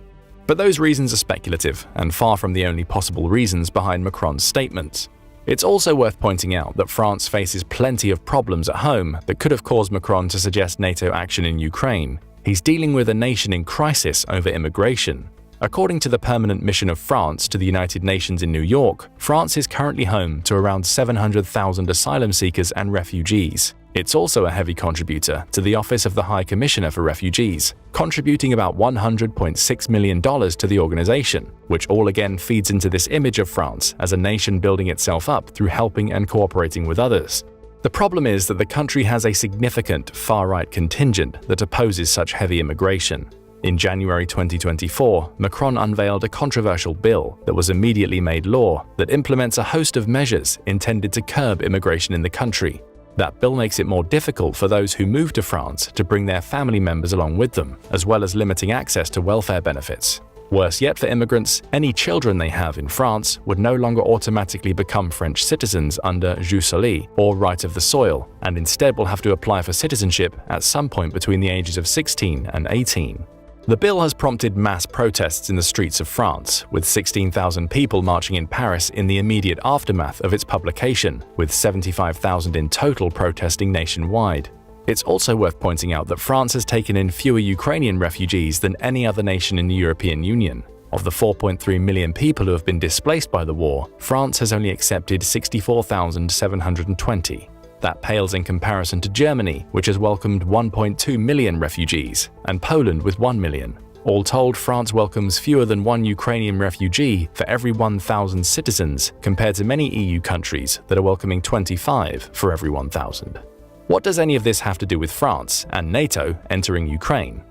But those reasons are speculative and far from the only possible reasons behind Macron's statements. It's also worth pointing out that France faces plenty of problems at home that could have caused Macron to suggest NATO action in Ukraine. He's dealing with a nation in crisis over immigration. According to the Permanent Mission of France to the United Nations in New York, France is currently home to around 700,000 asylum seekers and refugees. It's also a heavy contributor to the Office of the High Commissioner for Refugees, contributing about $100.6 million to the organization, which all again feeds into this image of France as a nation building itself up through helping and cooperating with others. The problem is that the country has a significant far-right contingent that opposes such heavy immigration. In January 2024, Macron unveiled a controversial bill that was immediately made law that implements a host of measures intended to curb immigration in the country. That bill makes it more difficult for those who move to France to bring their family members along with them, as well as limiting access to welfare benefits. Worse yet for immigrants, any children they have in France would no longer automatically become French citizens under jus soli, or right of the soil, and instead will have to apply for citizenship at some point between the ages of 16 and 18. The bill has prompted mass protests in the streets of France, with 16,000 people marching in Paris in the immediate aftermath of its publication, with 75,000 in total protesting nationwide. It's also worth pointing out that France has taken in fewer Ukrainian refugees than any other nation in the European Union. Of the 4.3 million people who have been displaced by the war, France has only accepted 64,720. That pales in comparison to Germany, which has welcomed 1.2 million refugees, and Poland with 1 million. All told, France welcomes fewer than one Ukrainian refugee for every 1,000 citizens, compared to many EU countries that are welcoming 25 for every 1,000. What does any of this have to do with France and NATO entering Ukraine?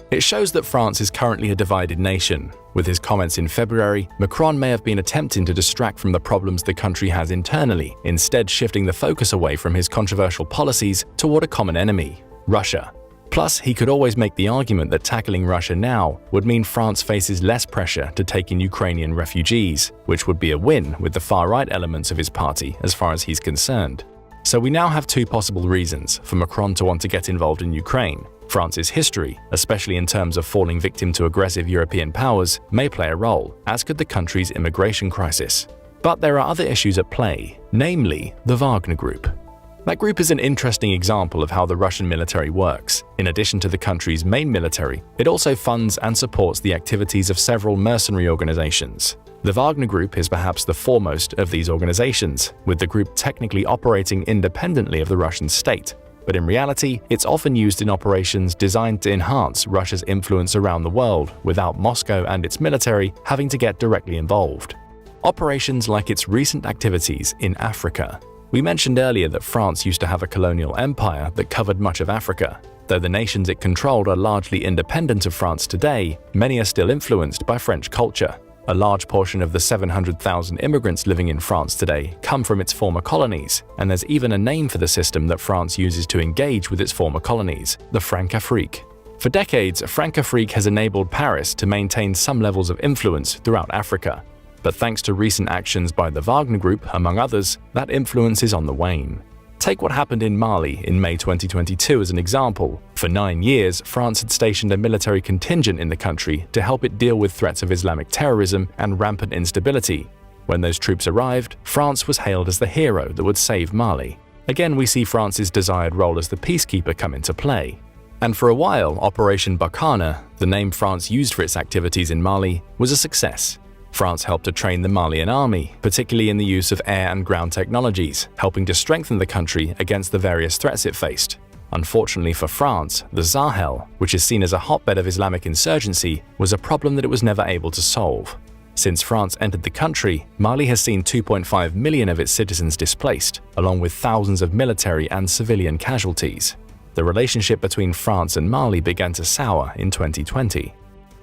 It shows that France is currently a divided nation. With his comments in February, Macron may have been attempting to distract from the problems the country has internally, instead shifting the focus away from his controversial policies toward a common enemy, Russia. Plus, he could always make the argument that tackling Russia now would mean France faces less pressure to take in Ukrainian refugees, which would be a win with the far-right elements of his party as far as he's concerned. So we now have two possible reasons for Macron to want to get involved in Ukraine. France's history, especially in terms of falling victim to aggressive European powers, may play a role, as could the country's immigration crisis. But there are other issues at play, namely the Wagner Group. That group is an interesting example of how the Russian military works. In addition to the country's main military, it also funds and supports the activities of several mercenary organizations. The Wagner Group is perhaps the foremost of these organizations, with the group technically operating independently of the Russian state. But in reality, it's often used in operations designed to enhance Russia's influence around the world without Moscow and its military having to get directly involved. Operations like its recent activities in Africa. We mentioned earlier that France used to have a colonial empire that covered much of Africa. Though the nations it controlled are largely independent of France today, many are still influenced by French culture. A large portion of the 700,000 immigrants living in France today come from its former colonies, and there's even a name for the system that France uses to engage with its former colonies, the Francafrique. For decades, Francafrique has enabled Paris to maintain some levels of influence throughout Africa. But thanks to recent actions by the Wagner Group, among others, that influence is on the wane. Take what happened in Mali in May 2022 as an example. For 9 years, France had stationed a military contingent in the country to help it deal with threats of Islamic terrorism and rampant instability. When those troops arrived, France was hailed as the hero that would save Mali. Again, we see France's desired role as the peacekeeper come into play. And for a while, Operation Barkhane, the name France used for its activities in Mali, was a success. France helped to train the Malian army, particularly in the use of air and ground technologies, helping to strengthen the country against the various threats it faced. Unfortunately for France, the Sahel, which is seen as a hotbed of Islamic insurgency, was a problem that it was never able to solve. Since France entered the country, Mali has seen 2.5 million of its citizens displaced, along with thousands of military and civilian casualties. The relationship between France and Mali began to sour in 2020.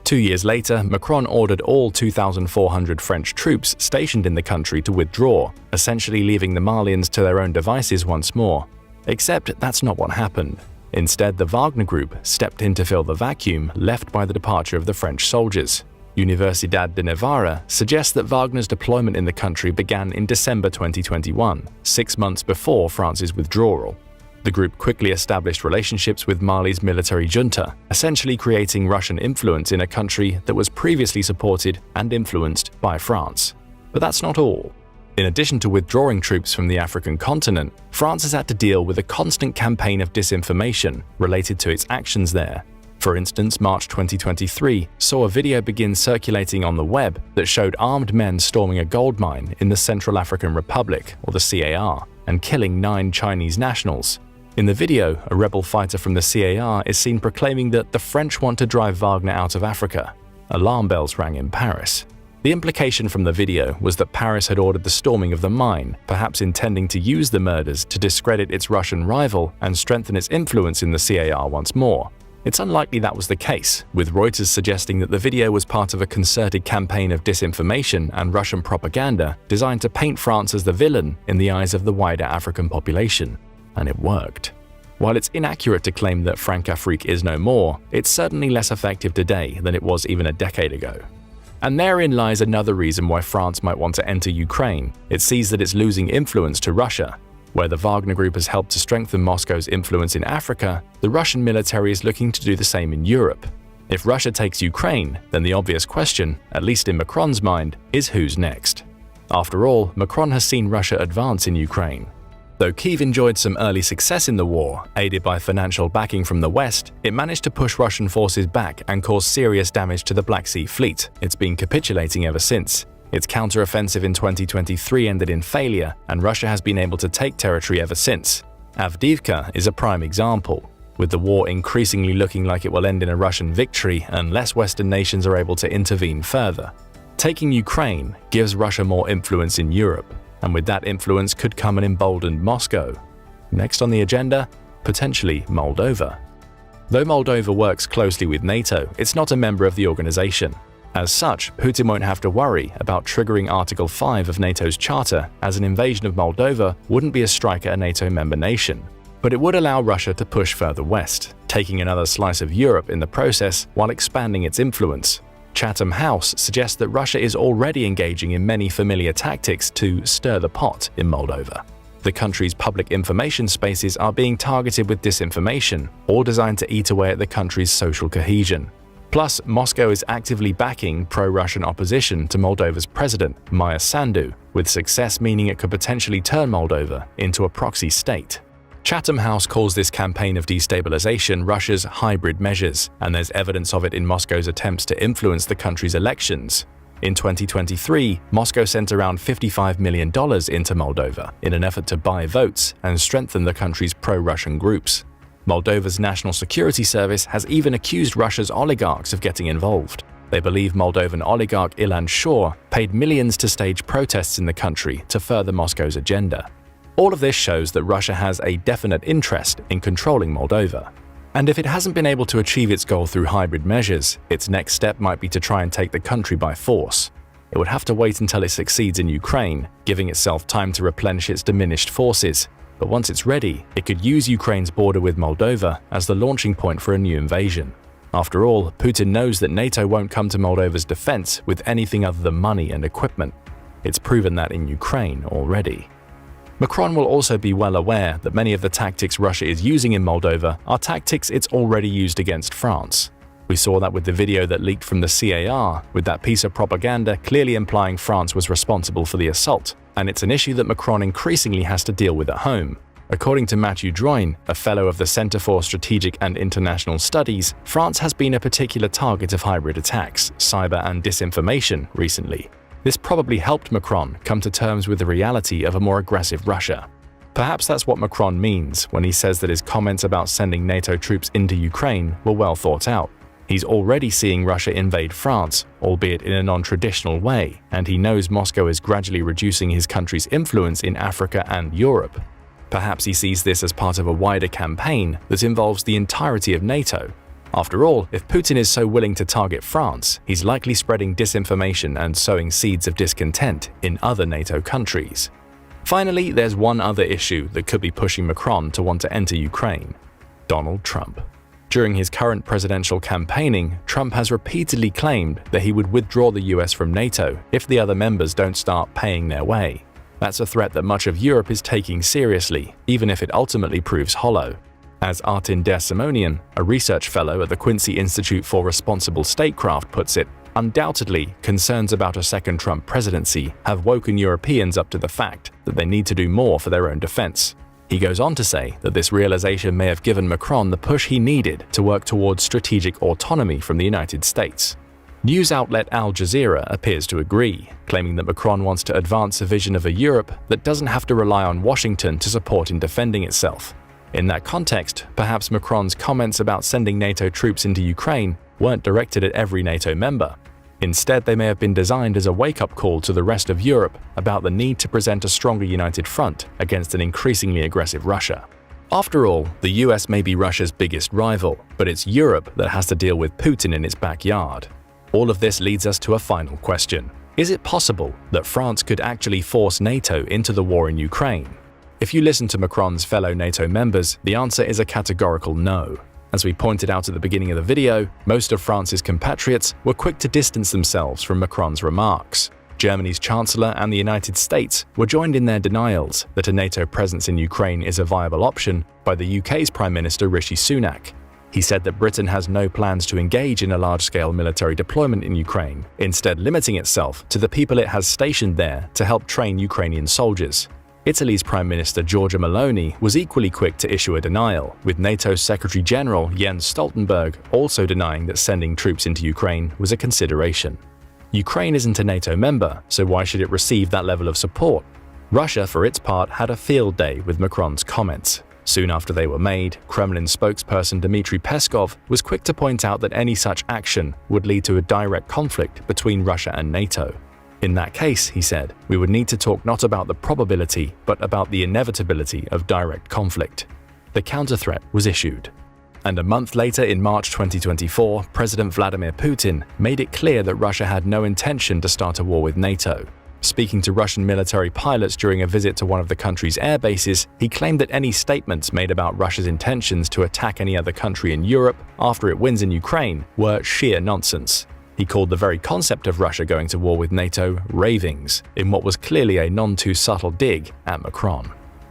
2 years later, Macron ordered all 2,400 French troops stationed in the country to withdraw, essentially leaving the Malians to their own devices once more. Except that's not what happened. Instead, the Wagner Group stepped in to fill the vacuum left by the departure of the French soldiers. Universidad de Navarra suggests that Wagner's deployment in the country began in December 2021, 6 months before France's withdrawal. The group quickly established relationships with Mali's military junta, essentially creating Russian influence in a country that was previously supported and influenced by France. But that's not all. In addition to withdrawing troops from the African continent, France has had to deal with a constant campaign of disinformation related to its actions there. For instance, March 2023 saw a video begin circulating on the web that showed armed men storming a gold mine in the Central African Republic, or the CAR, and killing 9 Chinese nationals. In the video, a rebel fighter from the CAR is seen proclaiming that the French want to drive Wagner out of Africa. Alarm bells rang in Paris. The implication from the video was that Paris had ordered the storming of the mine, perhaps intending to use the murders to discredit its Russian rival and strengthen its influence in the CAR once more. It's unlikely that was the case, with Reuters suggesting that the video was part of a concerted campaign of disinformation and Russian propaganda designed to paint France as the villain in the eyes of the wider African population. And it worked. While it's inaccurate to claim that Francafrique is no more, it's certainly less effective today than it was even a decade ago. And therein lies another reason why France might want to enter Ukraine. It sees that it's losing influence to Russia. Where the Wagner Group has helped to strengthen Moscow's influence in Africa, the Russian military is looking to do the same in Europe. If Russia takes Ukraine, then the obvious question, at least in Macron's mind, is who's next. After all, Macron has seen Russia advance in Ukraine. Though Kyiv enjoyed some early success in the war, aided by financial backing from the West, it managed to push Russian forces back and cause serious damage to the Black Sea Fleet. It's been capitulating ever since. Its counter-offensive in 2023 ended in failure, and Russia has been able to take territory ever since. Avdiivka is a prime example, with the war increasingly looking like it will end in a Russian victory unless Western nations are able to intervene further. Taking Ukraine gives Russia more influence in Europe, and with that influence could come an emboldened Moscow. Next on the agenda, potentially Moldova. Though Moldova works closely with NATO, it's not a member of the organization. As such, Putin won't have to worry about triggering Article 5 of NATO's charter, as an invasion of Moldova wouldn't be a strike at a NATO member nation. But it would allow Russia to push further west, taking another slice of Europe in the process while expanding its influence. Chatham House suggests that Russia is already engaging in many familiar tactics to stir the pot in Moldova. The country's public information spaces are being targeted with disinformation, all designed to eat away at the country's social cohesion. Plus, Moscow is actively backing pro-Russian opposition to Moldova's president, Maia Sandu, with success meaning it could potentially turn Moldova into a proxy state. Chatham House calls this campaign of destabilization Russia's hybrid measures, and there's evidence of it in Moscow's attempts to influence the country's elections. In 2023, Moscow sent around $55 million into Moldova in an effort to buy votes and strengthen the country's pro-Russian groups. Moldova's National Security Service has even accused Russia's oligarchs of getting involved. They believe Moldovan oligarch Ilan Shor paid millions to stage protests in the country to further Moscow's agenda. All of this shows that Russia has a definite interest in controlling Moldova. And if it hasn't been able to achieve its goal through hybrid measures, its next step might be to try and take the country by force. It would have to wait until it succeeds in Ukraine, giving itself time to replenish its diminished forces. But once it's ready, it could use Ukraine's border with Moldova as the launching point for a new invasion. After all, Putin knows that NATO won't come to Moldova's defense with anything other than money and equipment. It's proven that in Ukraine already. Macron will also be well aware that many of the tactics Russia is using in Moldova are tactics it's already used against France. We saw that with the video that leaked from the CAR, with that piece of propaganda clearly implying France was responsible for the assault, and it's an issue that Macron increasingly has to deal with at home. According to Matthew Droin, a fellow of the Center for Strategic and International Studies, France has been a particular target of hybrid attacks, cyber and disinformation recently. This probably helped Macron come to terms with the reality of a more aggressive Russia. Perhaps that's what Macron means when he says that his comments about sending NATO troops into Ukraine were well thought out. He's already seeing Russia invade France, albeit in a non-traditional way, and he knows Moscow is gradually reducing his country's influence in Africa and Europe. Perhaps he sees this as part of a wider campaign that involves the entirety of NATO. After all, if Putin is so willing to target France, he's likely spreading disinformation and sowing seeds of discontent in other NATO countries. Finally, there's one other issue that could be pushing Macron to want to enter Ukraine: Donald Trump. During his current presidential campaigning, Trump has repeatedly claimed that he would withdraw the US from NATO if the other members don't start paying their way. That's a threat that much of Europe is taking seriously, even if it ultimately proves hollow. As Artin Der-Simonian, a research fellow at the Quincy Institute for Responsible Statecraft, puts it, undoubtedly, concerns about a second Trump presidency have woken Europeans up to the fact that they need to do more for their own defense. He goes on to say that this realization may have given Macron the push he needed to work towards strategic autonomy from the United States. News outlet Al Jazeera appears to agree, claiming that Macron wants to advance a vision of a Europe that doesn't have to rely on Washington to support in defending itself. In that context, perhaps Macron's comments about sending NATO troops into Ukraine weren't directed at every NATO member. Instead, they may have been designed as a wake-up call to the rest of Europe about the need to present a stronger united front against an increasingly aggressive Russia. After all, the US may be Russia's biggest rival, but it's Europe that has to deal with Putin in its backyard. All of this leads us to a final question. Is it possible that France could actually force NATO into the war in Ukraine? If you listen to Macron's fellow NATO members, the answer is a categorical no. As we pointed out at the beginning of the video, most of France's compatriots were quick to distance themselves from Macron's remarks. Germany's Chancellor and the United States were joined in their denials that a NATO presence in Ukraine is a viable option by the UK's Prime Minister Rishi Sunak. He said that Britain has no plans to engage in a large-scale military deployment in Ukraine, instead limiting itself to the people it has stationed there to help train Ukrainian soldiers. Italy's Prime Minister Giorgia Meloni was equally quick to issue a denial, with NATO's Secretary-General Jens Stoltenberg also denying that sending troops into Ukraine was a consideration. Ukraine isn't a NATO member, so why should it receive that level of support? Russia, for its part, had a field day with Macron's comments. Soon after they were made, Kremlin spokesperson Dmitry Peskov was quick to point out that any such action would lead to a direct conflict between Russia and NATO. In that case, he said, we would need to talk not about the probability, but about the inevitability of direct conflict. The counter-threat was issued. And a month later, in March 2024, President Vladimir Putin made it clear that Russia had no intention to start a war with NATO. Speaking to Russian military pilots during a visit to one of the country's air bases, he claimed that any statements made about Russia's intentions to attack any other country in Europe after it wins in Ukraine were sheer nonsense. He called the very concept of Russia going to war with NATO ravings, in what was clearly a none-too-subtle dig at Macron.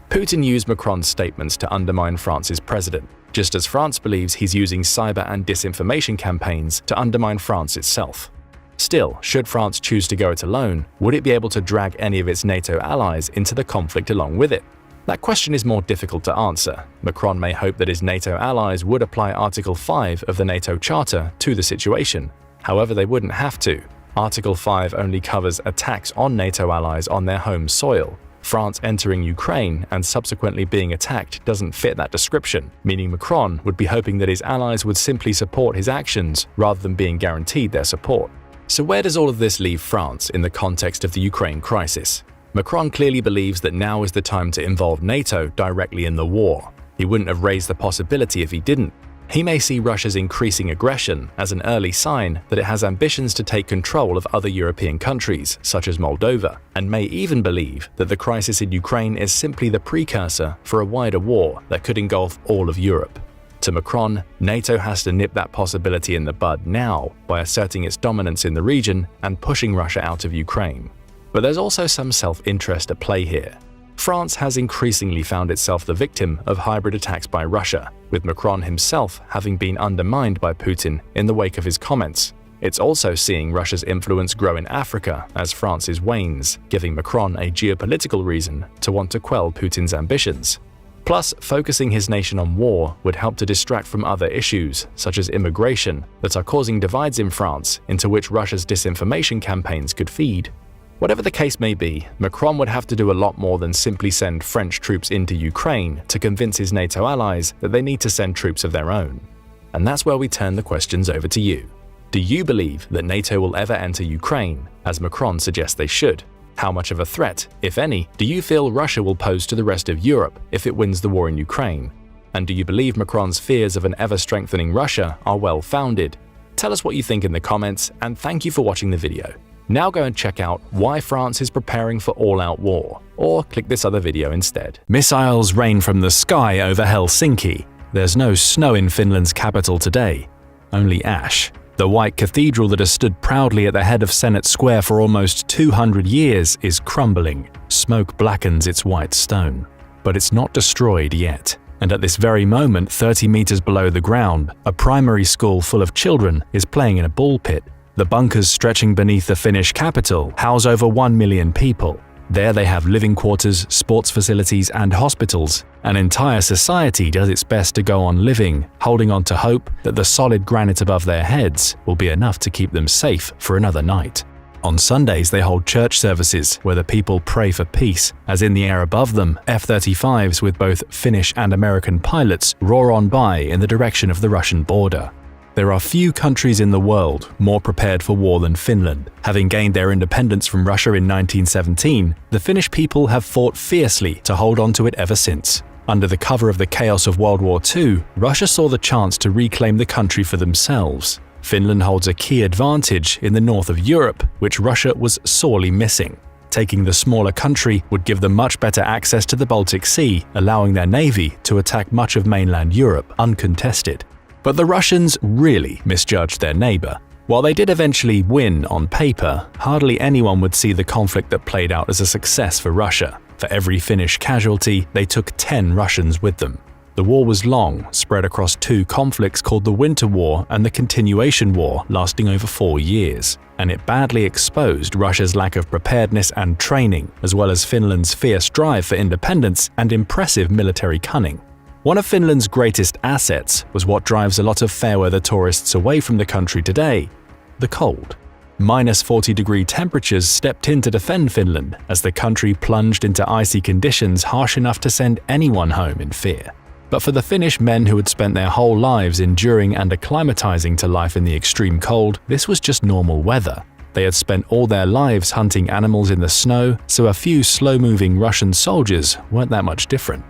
Putin used Macron's statements to undermine France's president, just as France believes he's using cyber and disinformation campaigns to undermine France itself. Still, should France choose to go it alone, would it be able to drag any of its NATO allies into the conflict along with it? That question is more difficult to answer. Macron may hope that his NATO allies would apply Article 5 of the NATO Charter to the situation. However, they wouldn't have to. Article 5 only covers attacks on NATO allies on their home soil. France entering Ukraine and subsequently being attacked doesn't fit that description, meaning Macron would be hoping that his allies would simply support his actions rather than being guaranteed their support. So where does all of this leave France in the context of the Ukraine crisis? Macron clearly believes that now is the time to involve NATO directly in the war. He wouldn't have raised the possibility if he didn't. He may see Russia's increasing aggression as an early sign that it has ambitions to take control of other European countries, such as Moldova, and may even believe that the crisis in Ukraine is simply the precursor for a wider war that could engulf all of Europe. To Macron, NATO has to nip that possibility in the bud now by asserting its dominance in the region and pushing Russia out of Ukraine. But there's also some self-interest at play here. France has increasingly found itself the victim of hybrid attacks by Russia, with Macron himself having been undermined by Putin in the wake of his comments. It's also seeing Russia's influence grow in Africa as France's wanes, giving Macron a geopolitical reason to want to quell Putin's ambitions. Plus, focusing his nation on war would help to distract from other issues, such as immigration, that are causing divides in France into which Russia's disinformation campaigns could feed. Whatever the case may be, Macron would have to do a lot more than simply send French troops into Ukraine to convince his NATO allies that they need to send troops of their own. And that's where we turn the questions over to you. Do you believe that NATO will ever enter Ukraine, as Macron suggests they should? How much of a threat, if any, do you feel Russia will pose to the rest of Europe if it wins the war in Ukraine? And do you believe Macron's fears of an ever-strengthening Russia are well-founded? Tell us what you think in the comments, and thank you for watching the video. Now go and check out why France is preparing for all-out war, or click this other video instead. Missiles rain from the sky over Helsinki. There's no snow in Finland's capital today, only ash. The white cathedral that has stood proudly at the head of Senate Square for almost 200 years is crumbling. Smoke blackens its white stone. But it's not destroyed yet. And at this very moment, 30 meters below the ground, a primary school full of children is playing in a ball pit. The bunkers stretching beneath the Finnish capital house over 1 million people. There they have living quarters, sports facilities, and hospitals. An entire society does its best to go on living, holding on to hope that the solid granite above their heads will be enough to keep them safe for another night. On Sundays, they hold church services where the people pray for peace, as in the air above them, F-35s with both Finnish and American pilots roar on by in the direction of the Russian border. There are few countries in the world more prepared for war than Finland. Having gained their independence from Russia in 1917, the Finnish people have fought fiercely to hold on to it ever since. Under the cover of the chaos of World War II, Russia saw the chance to reclaim the country for themselves. Finland holds a key advantage in the north of Europe, which Russia was sorely missing. Taking the smaller country would give them much better access to the Baltic Sea, allowing their navy to attack much of mainland Europe uncontested. But the Russians really misjudged their neighbor. While they did eventually win on paper, hardly anyone would see the conflict that played out as a success for Russia. For every Finnish casualty, they took 10 Russians with them. The war was long, spread across 2 conflicts called the Winter War and the Continuation War, lasting over 4 years. And it badly exposed Russia's lack of preparedness and training, as well as Finland's fierce drive for independence and impressive military cunning. One of Finland's greatest assets was what drives a lot of fair-weather tourists away from the country today: the cold. -40-degree temperatures stepped in to defend Finland as the country plunged into icy conditions harsh enough to send anyone home in fear. But for the Finnish men who had spent their whole lives enduring and acclimatizing to life in the extreme cold, this was just normal weather. They had spent all their lives hunting animals in the snow, so a few slow-moving Russian soldiers weren't that much different.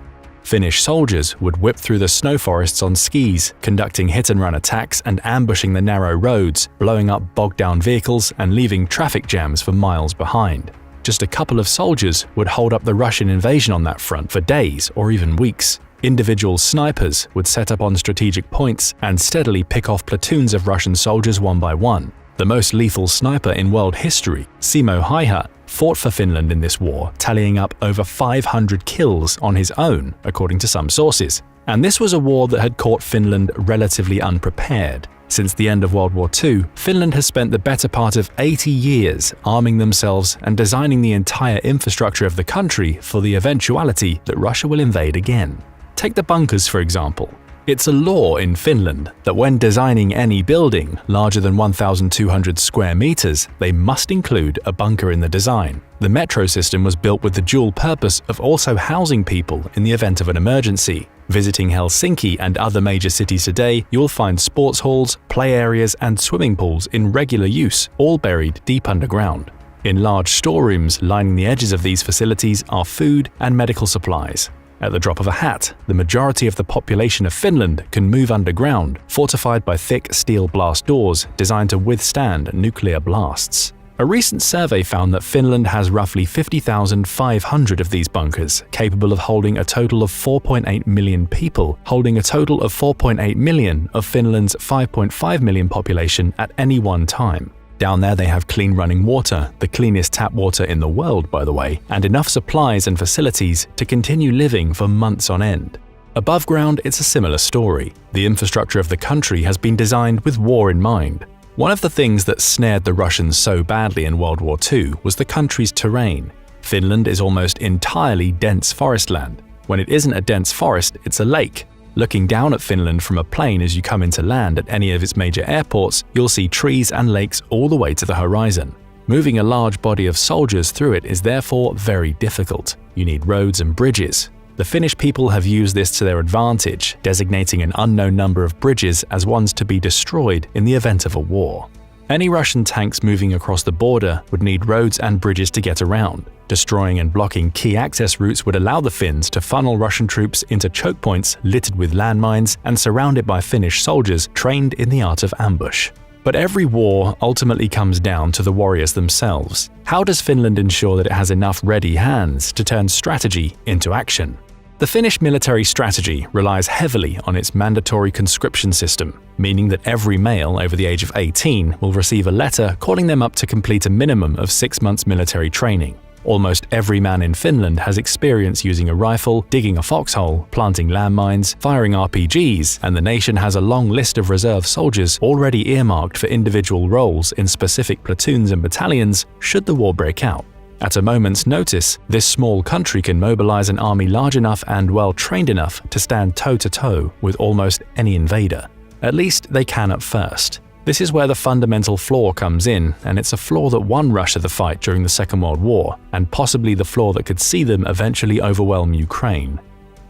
Finnish soldiers would whip through the snow forests on skis, conducting hit-and-run attacks and ambushing the narrow roads, blowing up bogged-down vehicles and leaving traffic jams for miles behind. Just a couple of soldiers would hold up the Russian invasion on that front for days or even weeks. Individual snipers would set up on strategic points and steadily pick off platoons of Russian soldiers one by one. The most lethal sniper in world history, Simo Häyhä, fought for Finland in this war, tallying up over 500 kills on his own, according to some sources. And this was a war that had caught Finland relatively unprepared. Since the end of World War II, Finland has spent the better part of 80 years arming themselves and designing the entire infrastructure of the country for the eventuality that Russia will invade again. Take the bunkers, for example. It's a law in Finland that when designing any building larger than 1,200 square meters, they must include a bunker in the design. The metro system was built with the dual purpose of also housing people in the event of an emergency. Visiting Helsinki and other major cities today, you will find sports halls, play areas, and swimming pools in regular use, all buried deep underground. In large storerooms lining the edges of these facilities are food and medical supplies. At the drop of a hat, the majority of the population of Finland can move underground, fortified by thick steel blast doors designed to withstand nuclear blasts. A recent survey found that Finland has roughly 50,500 of these bunkers, capable of holding a total of 4.8 million people, holding a total of 4.8 million of Finland's 5.5 million population at any one time. Down there they have clean running water, the cleanest tap water in the world, by the way, and enough supplies and facilities to continue living for months on end. Above ground, it's a similar story. The infrastructure of the country has been designed with war in mind. One of the things that snared the Russians so badly in World War II was the country's terrain. Finland is almost entirely dense forest land. When it isn't a dense forest, it's a lake. Looking down at Finland from a plane as you come into land at any of its major airports, you'll see trees and lakes all the way to the horizon. Moving a large body of soldiers through it is therefore very difficult. You need roads and bridges. The Finnish people have used this to their advantage, designating an unknown number of bridges as ones to be destroyed in the event of a war. Any Russian tanks moving across the border would need roads and bridges to get around. Destroying and blocking key access routes would allow the Finns to funnel Russian troops into choke points littered with landmines and surrounded by Finnish soldiers trained in the art of ambush. But every war ultimately comes down to the warriors themselves. How does Finland ensure that it has enough ready hands to turn strategy into action? The Finnish military strategy relies heavily on its mandatory conscription system, meaning that every male over the age of 18 will receive a letter calling them up to complete a minimum of 6 months military training. Almost every man in Finland has experience using a rifle, digging a foxhole, planting landmines, firing RPGs, and the nation has a long list of reserve soldiers already earmarked for individual roles in specific platoons and battalions should the war break out. At a moment's notice, this small country can mobilize an army large enough and well-trained enough to stand toe-to-toe with almost any invader. At least they can at first. This is where the fundamental flaw comes in, and it's a flaw that won Russia the fight during the Second World War, and possibly the flaw that could see them eventually overwhelm Ukraine.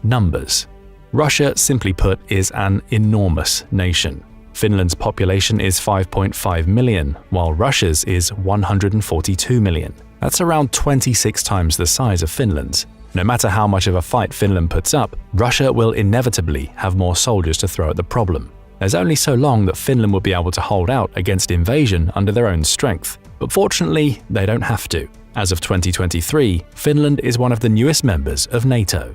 Numbers. Russia, simply put, is an enormous nation. Finland's population is 5.5 million, while Russia's is 142 million. That's around 26 times the size of Finland's. No matter how much of a fight Finland puts up, Russia will inevitably have more soldiers to throw at the problem. There's only so long that Finland will be able to hold out against invasion under their own strength. But fortunately, they don't have to. As of 2023, Finland is one of the newest members of NATO.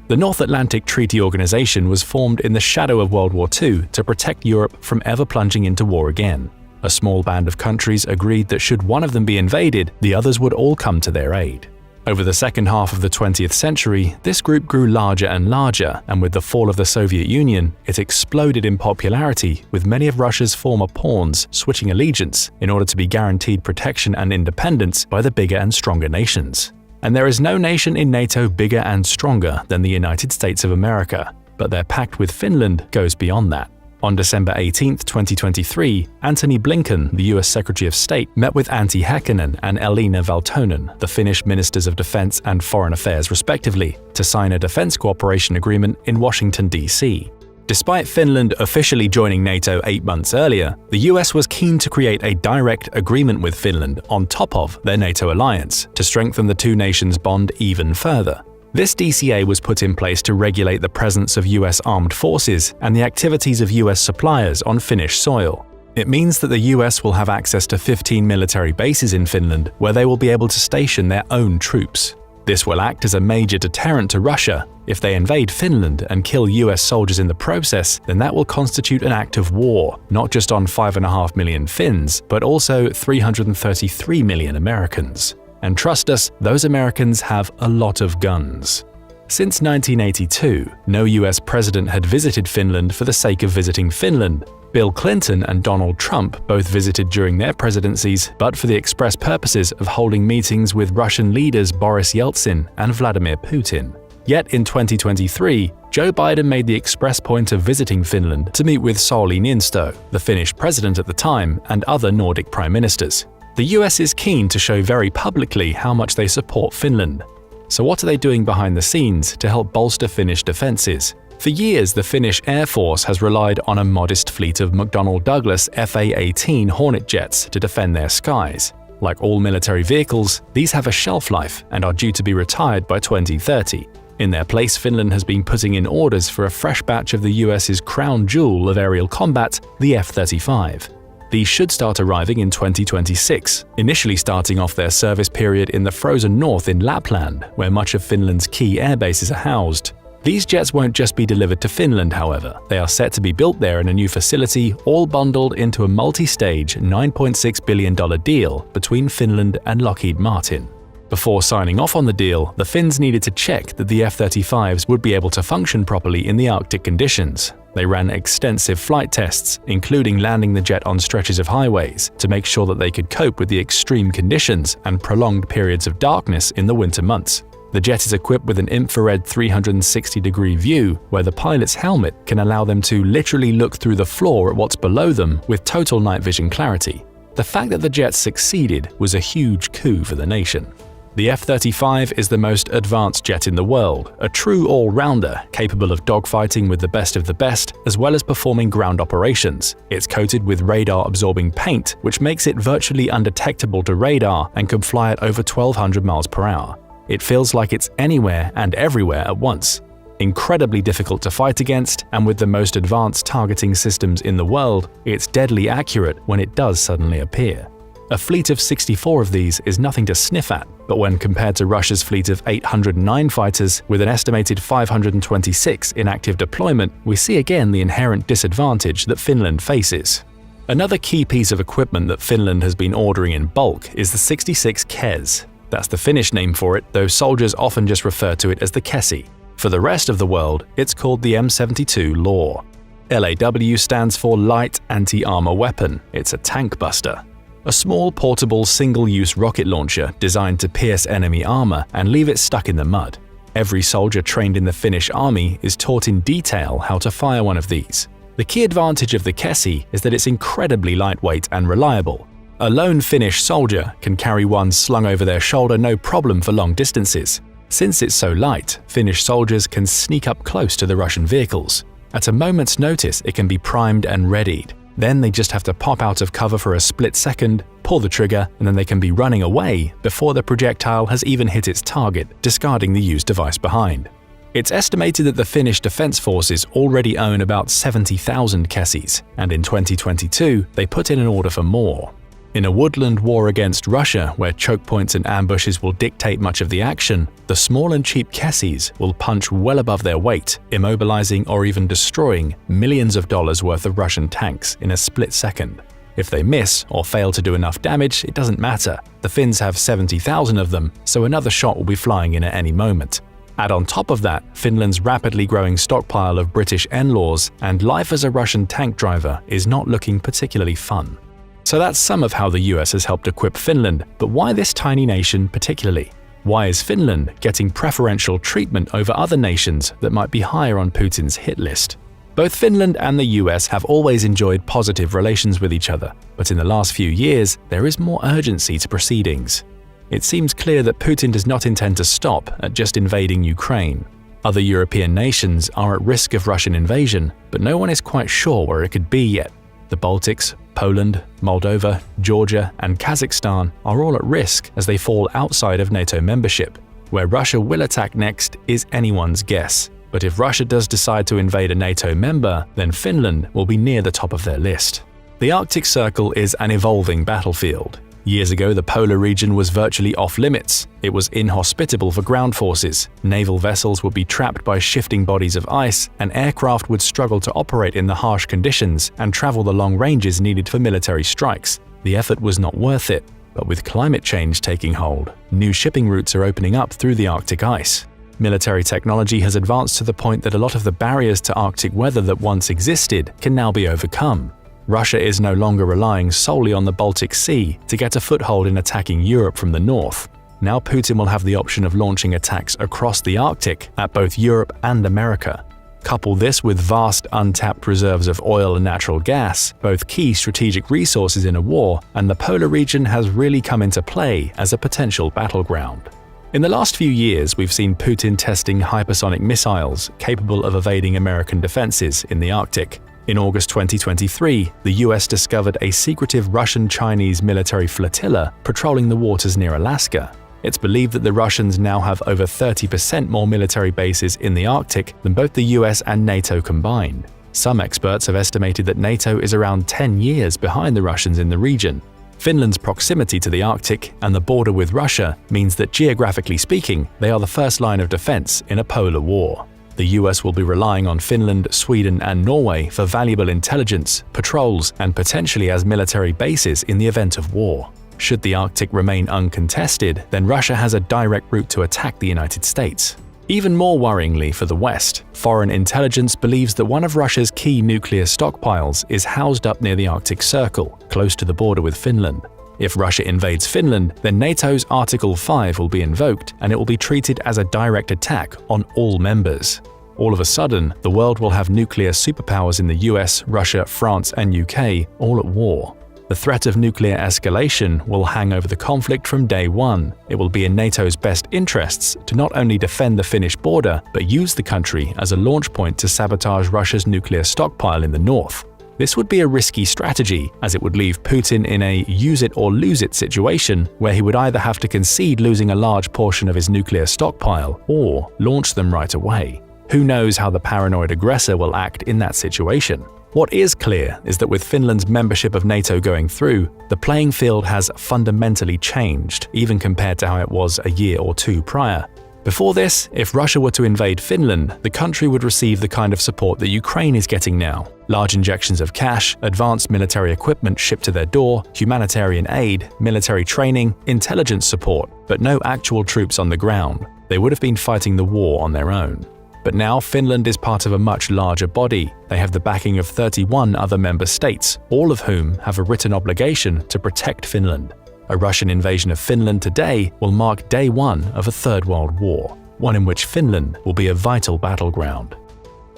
The North Atlantic Treaty Organization was formed in the shadow of World War II to protect Europe from ever plunging into war again. A small band of countries agreed that should one of them be invaded, the others would all come to their aid. Over the second half of the 20th century, this group grew larger and larger, and with the fall of the Soviet Union, it exploded in popularity, with many of Russia's former pawns switching allegiance in order to be guaranteed protection and independence by the bigger and stronger nations. And there is no nation in NATO bigger and stronger than the United States of America, but their pact with Finland goes beyond that. On December 18, 2023, Antony Blinken, the US Secretary of State, met with Antti Häkkänen and Elina Valtonen, the Finnish Ministers of Defense and Foreign Affairs respectively, to sign a defense cooperation agreement in Washington, D.C. Despite Finland officially joining NATO 8 months earlier, the US was keen to create a direct agreement with Finland on top of their NATO alliance to strengthen the two nations' bond even further. This DCA was put in place to regulate the presence of US armed forces and the activities of US suppliers on Finnish soil. It means that the US will have access to 15 military bases in Finland where they will be able to station their own troops. This will act as a major deterrent to Russia. If they invade Finland and kill US soldiers in the process, then that will constitute an act of war, not just on 5.5 million Finns, but also 333 million Americans. And trust us, those Americans have a lot of guns. Since 1982, no US president had visited Finland for the sake of visiting Finland. Bill Clinton and Donald Trump both visited during their presidencies, but for the express purposes of holding meetings with Russian leaders Boris Yeltsin and Vladimir Putin. Yet in 2023, Joe Biden made the express point of visiting Finland to meet with Sauli Niinistö, the Finnish president at the time, and other Nordic prime ministers. The US is keen to show very publicly how much they support Finland. So what are they doing behind the scenes to help bolster Finnish defenses? For years, the Finnish Air Force has relied on a modest fleet of McDonnell Douglas FA-18 Hornet jets to defend their skies. Like all military vehicles, these have a shelf life and are due to be retired by 2030. In their place, Finland has been putting in orders for a fresh batch of the US's crown jewel of aerial combat, the F-35. These should start arriving in 2026, initially starting off their service period in the frozen north in Lapland, where much of Finland's key air bases are housed. These jets won't just be delivered to Finland, however. They are set to be built there in a new facility, all bundled into a multi-stage $9.6 billion deal between Finland and Lockheed Martin. Before signing off on the deal, the Finns needed to check that the F-35s would be able to function properly in the Arctic conditions. They ran extensive flight tests, including landing the jet on stretches of highways, to make sure that they could cope with the extreme conditions and prolonged periods of darkness in the winter months. The jet is equipped with an infrared 360-degree view, where the pilot's helmet can allow them to literally look through the floor at what's below them with total night vision clarity. The fact that the jet succeeded was a huge coup for the nation. The F-35 is the most advanced jet in the world, a true all-rounder capable of dogfighting with the best of the best, as well as performing ground operations. It's coated with radar-absorbing paint, which makes it virtually undetectable to radar and can fly at over 1,200 miles per hour. It feels like it's anywhere and everywhere at once. Incredibly difficult to fight against, and with the most advanced targeting systems in the world, it's deadly accurate when it does suddenly appear. A fleet of 64 of these is nothing to sniff at, but when compared to Russia's fleet of 809 fighters with an estimated 526 in active deployment, we see again the inherent disadvantage that Finland faces. Another key piece of equipment that Finland has been ordering in bulk is the 66 KES. That's the Finnish name for it, though soldiers often just refer to it as the Kesi. For the rest of the world, it's called the M72 LAW. LAW stands for Light Anti-Armor Weapon. It's a tank buster. A small portable single-use rocket launcher designed to pierce enemy armor and leave it stuck in the mud. Every soldier trained in the Finnish army is taught in detail how to fire one of these. The key advantage of the Kesi is that it's incredibly lightweight and reliable. A lone Finnish soldier can carry one slung over their shoulder no problem for long distances. Since it's so light, Finnish soldiers can sneak up close to the Russian vehicles. At a moment's notice, it can be primed and readied. Then they just have to pop out of cover for a split second, pull the trigger, and then they can be running away before the projectile has even hit its target, discarding the used device behind. It's estimated that the Finnish Defence Forces already own about 70,000 Kessis, and in 2022 they put in an order for more. In a woodland war against Russia, where choke points and ambushes will dictate much of the action, the small and cheap Kessis will punch well above their weight, immobilizing or even destroying millions of dollars worth of Russian tanks in a split second. If they miss or fail to do enough damage, it doesn't matter. The Finns have 70,000 of them, so another shot will be flying in at any moment. Add on top of that Finland's rapidly growing stockpile of British NLAWs, and life as a Russian tank driver is not looking particularly fun. So that's some of how the US has helped equip Finland, but why this tiny nation particularly? Why is Finland getting preferential treatment over other nations that might be higher on Putin's hit list? Both Finland and the US have always enjoyed positive relations with each other, but in the last few years, there is more urgency to proceedings. It seems clear that Putin does not intend to stop at just invading Ukraine. Other European nations are at risk of Russian invasion, but no one is quite sure where it could be yet. The Baltics, Poland, Moldova, Georgia, and Kazakhstan are all at risk as they fall outside of NATO membership. Where Russia will attack next is anyone's guess, but if Russia does decide to invade a NATO member, then Finland will be near the top of their list. The Arctic Circle is an evolving battlefield. Years ago, the polar region was virtually off-limits. It was inhospitable for ground forces, naval vessels would be trapped by shifting bodies of ice, and aircraft would struggle to operate in the harsh conditions and travel the long ranges needed for military strikes. The effort was not worth it. But with climate change taking hold, new shipping routes are opening up through the Arctic ice. Military technology has advanced to the point that a lot of the barriers to Arctic weather that once existed can now be overcome. Russia is no longer relying solely on the Baltic Sea to get a foothold in attacking Europe from the north. Now Putin will have the option of launching attacks across the Arctic at both Europe and America. Couple this with vast untapped reserves of oil and natural gas, both key strategic resources in a war, and the polar region has really come into play as a potential battleground. In the last few years, we've seen Putin testing hypersonic missiles capable of evading American defenses in the Arctic. In August 2023, the US discovered a secretive Russian-Chinese military flotilla patrolling the waters near Alaska. It's believed that the Russians now have over 30% more military bases in the Arctic than both the US and NATO combined. Some experts have estimated that NATO is around 10 years behind the Russians in the region. Finland's proximity to the Arctic and the border with Russia means that, geographically speaking, they are the first line of defense in a polar war. The US will be relying on Finland, Sweden, and Norway for valuable intelligence, patrols, and potentially as military bases in the event of war. Should the Arctic remain uncontested, then Russia has a direct route to attack the United States. Even more worryingly for the West, foreign intelligence believes that one of Russia's key nuclear stockpiles is housed up near the Arctic Circle, close to the border with Finland. If Russia invades Finland, then NATO's Article 5 will be invoked, and it will be treated as a direct attack on all members. All of a sudden, the world will have nuclear superpowers in the US, Russia, France, and UK all at war. The threat of nuclear escalation will hang over the conflict from day one. It will be in NATO's best interests to not only defend the Finnish border, but use the country as a launch point to sabotage Russia's nuclear stockpile in the north. This would be a risky strategy, as it would leave Putin in a use-it-or-lose-it situation where he would either have to concede losing a large portion of his nuclear stockpile or launch them right away. Who knows how the paranoid aggressor will act in that situation? What is clear is that with Finland's membership of NATO going through, the playing field has fundamentally changed, even compared to how it was a year or two prior. Before this, if Russia were to invade Finland, the country would receive the kind of support that Ukraine is getting now. Large injections of cash, advanced military equipment shipped to their door, humanitarian aid, military training, intelligence support, but no actual troops on the ground. They would have been fighting the war on their own. But now Finland is part of a much larger body. They have the backing of 31 other member states, all of whom have a written obligation to protect Finland. A Russian invasion of Finland today will mark day one of a Third World War, one in which Finland will be a vital battleground.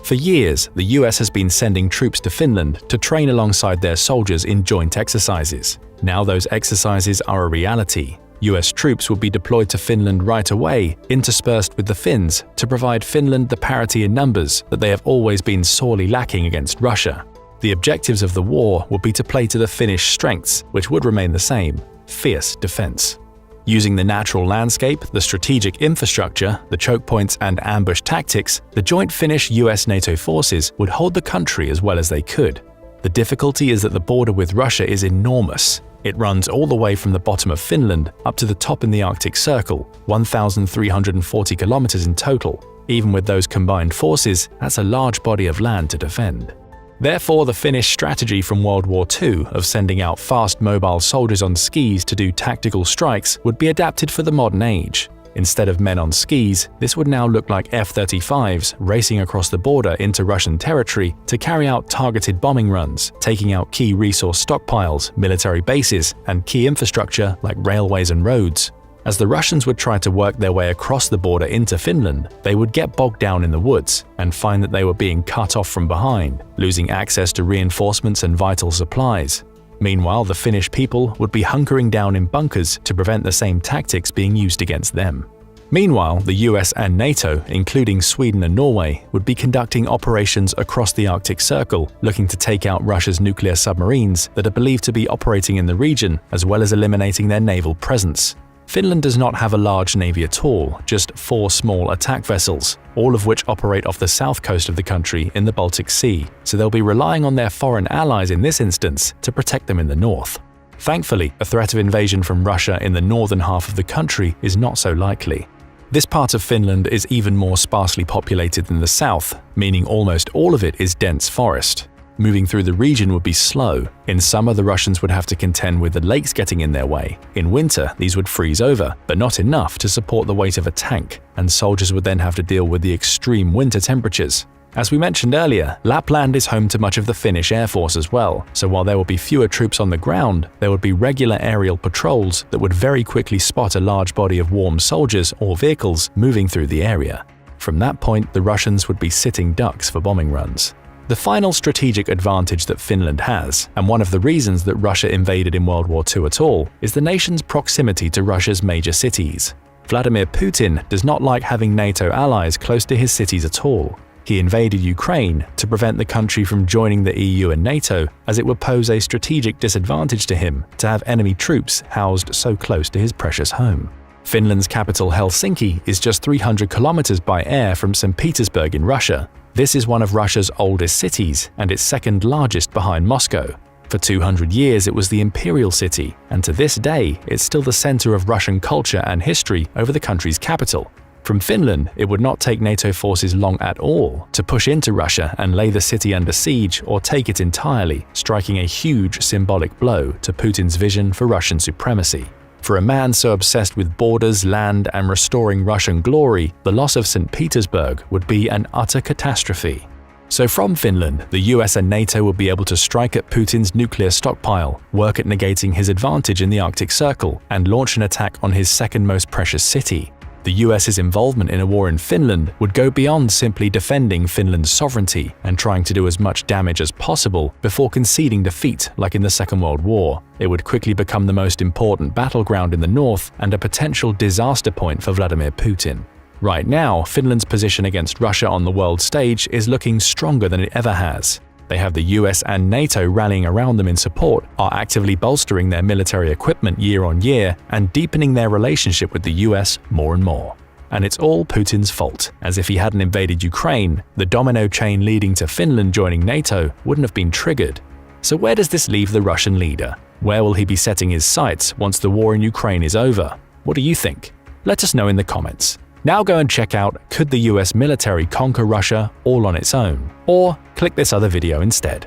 For years, the US has been sending troops to Finland to train alongside their soldiers in joint exercises. Now those exercises are a reality. US troops will be deployed to Finland right away, interspersed with the Finns, to provide Finland the parity in numbers that they have always been sorely lacking against Russia. The objectives of the war would be to play to the Finnish strengths, which would remain the same: fierce defense. Using the natural landscape, the strategic infrastructure, the choke points, and ambush tactics, the joint Finnish-US NATO forces would hold the country as well as they could. The difficulty is that the border with Russia is enormous. It runs all the way from the bottom of Finland up to the top in the Arctic Circle, 1,340 kilometers in total. Even with those combined forces, that's a large body of land to defend. Therefore, the Finnish strategy from World War II of sending out fast mobile soldiers on skis to do tactical strikes would be adapted for the modern age. Instead of men on skis, this would now look like F-35s racing across the border into Russian territory to carry out targeted bombing runs, taking out key resource stockpiles, military bases, and key infrastructure like railways and roads. As the Russians would try to work their way across the border into Finland, they would get bogged down in the woods and find that they were being cut off from behind, losing access to reinforcements and vital supplies. Meanwhile, the Finnish people would be hunkering down in bunkers to prevent the same tactics being used against them. Meanwhile, the US and NATO, including Sweden and Norway, would be conducting operations across the Arctic Circle, looking to take out Russia's nuclear submarines that are believed to be operating in the region, as well as eliminating their naval presence. Finland does not have a large navy at all, just 4 small attack vessels, all of which operate off the south coast of the country in the Baltic Sea, so they'll be relying on their foreign allies in this instance to protect them in the north. Thankfully, a threat of invasion from Russia in the northern half of the country is not so likely. This part of Finland is even more sparsely populated than the south, meaning almost all of it is dense forest. Moving through the region would be slow. In summer, the Russians would have to contend with the lakes getting in their way. In winter, these would freeze over, but not enough to support the weight of a tank, and soldiers would then have to deal with the extreme winter temperatures. As we mentioned earlier, Lapland is home to much of the Finnish Air Force as well, so while there will be fewer troops on the ground, there would be regular aerial patrols that would very quickly spot a large body of warm soldiers or vehicles moving through the area. From that point, the Russians would be sitting ducks for bombing runs. The final strategic advantage that Finland has, and one of the reasons that Russia invaded in World War II at all, is the nation's proximity to Russia's major cities. Vladimir Putin does not like having NATO allies close to his cities at all. He invaded Ukraine to prevent the country from joining the EU and NATO, as it would pose a strategic disadvantage to him to have enemy troops housed so close to his precious home. Finland's capital Helsinki is just 300 kilometers by air from St. Petersburg in Russia. This is one of Russia's oldest cities and its second largest behind Moscow. For 200 years it was the imperial city, and to this day it's still the center of Russian culture and history over the country's capital. From Finland, it would not take NATO forces long at all to push into Russia and lay the city under siege or take it entirely, striking a huge symbolic blow to Putin's vision for Russian supremacy. For a man so obsessed with borders, land, and restoring Russian glory, the loss of St. Petersburg would be an utter catastrophe. So from Finland, the US and NATO would be able to strike at Putin's nuclear stockpile, work at negating his advantage in the Arctic Circle, and launch an attack on his second most precious city. The US's involvement in a war in Finland would go beyond simply defending Finland's sovereignty and trying to do as much damage as possible before conceding defeat like in the Second World War. It would quickly become the most important battleground in the north and a potential disaster point for Vladimir Putin. Right now, Finland's position against Russia on the world stage is looking stronger than it ever has. They have the US and NATO rallying around them in support, are actively bolstering their military equipment year on year, and deepening their relationship with the US more and more. And it's all Putin's fault, as if he hadn't invaded Ukraine, the domino chain leading to Finland joining NATO wouldn't have been triggered. So where does this leave the Russian leader? Where will he be setting his sights once the war in Ukraine is over? What do you think? Let us know in the comments. Now go and check out Could the US military conquer Russia all on its own? Or click this other video instead.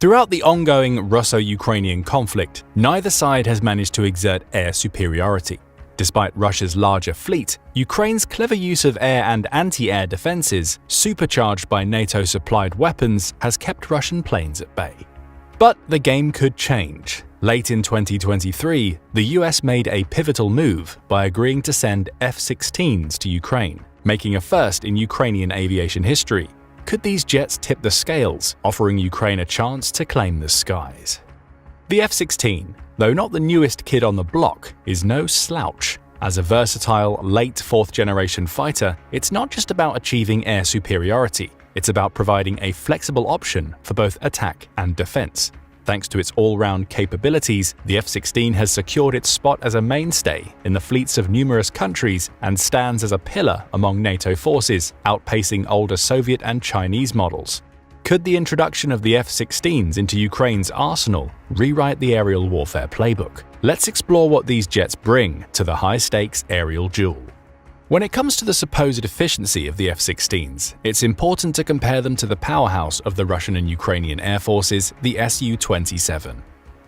Throughout the ongoing Russo-Ukrainian conflict, neither side has managed to exert air superiority. Despite Russia's larger fleet, Ukraine's clever use of air and anti-air defenses, supercharged by NATO-supplied weapons, has kept Russian planes at bay. But the game could change. Late in 2023, the US made a pivotal move by agreeing to send F-16s to Ukraine, making a first in Ukrainian aviation history. Could these jets tip the scales, offering Ukraine a chance to claim the skies? The F-16, though not the newest kid on the block, is no slouch. As a versatile, late fourth-generation fighter, it's not just about achieving air superiority. It's about providing a flexible option for both attack and defense. Thanks to its all-round capabilities, the F-16 has secured its spot as a mainstay in the fleets of numerous countries and stands as a pillar among NATO forces, outpacing older Soviet and Chinese models. Could the introduction of the F-16s into Ukraine's arsenal rewrite the aerial warfare playbook? Let's explore what these jets bring to the high-stakes aerial duel. When it comes to the supposed efficiency of the F-16s, it's important to compare them to the powerhouse of the Russian and Ukrainian air forces, the Su-27.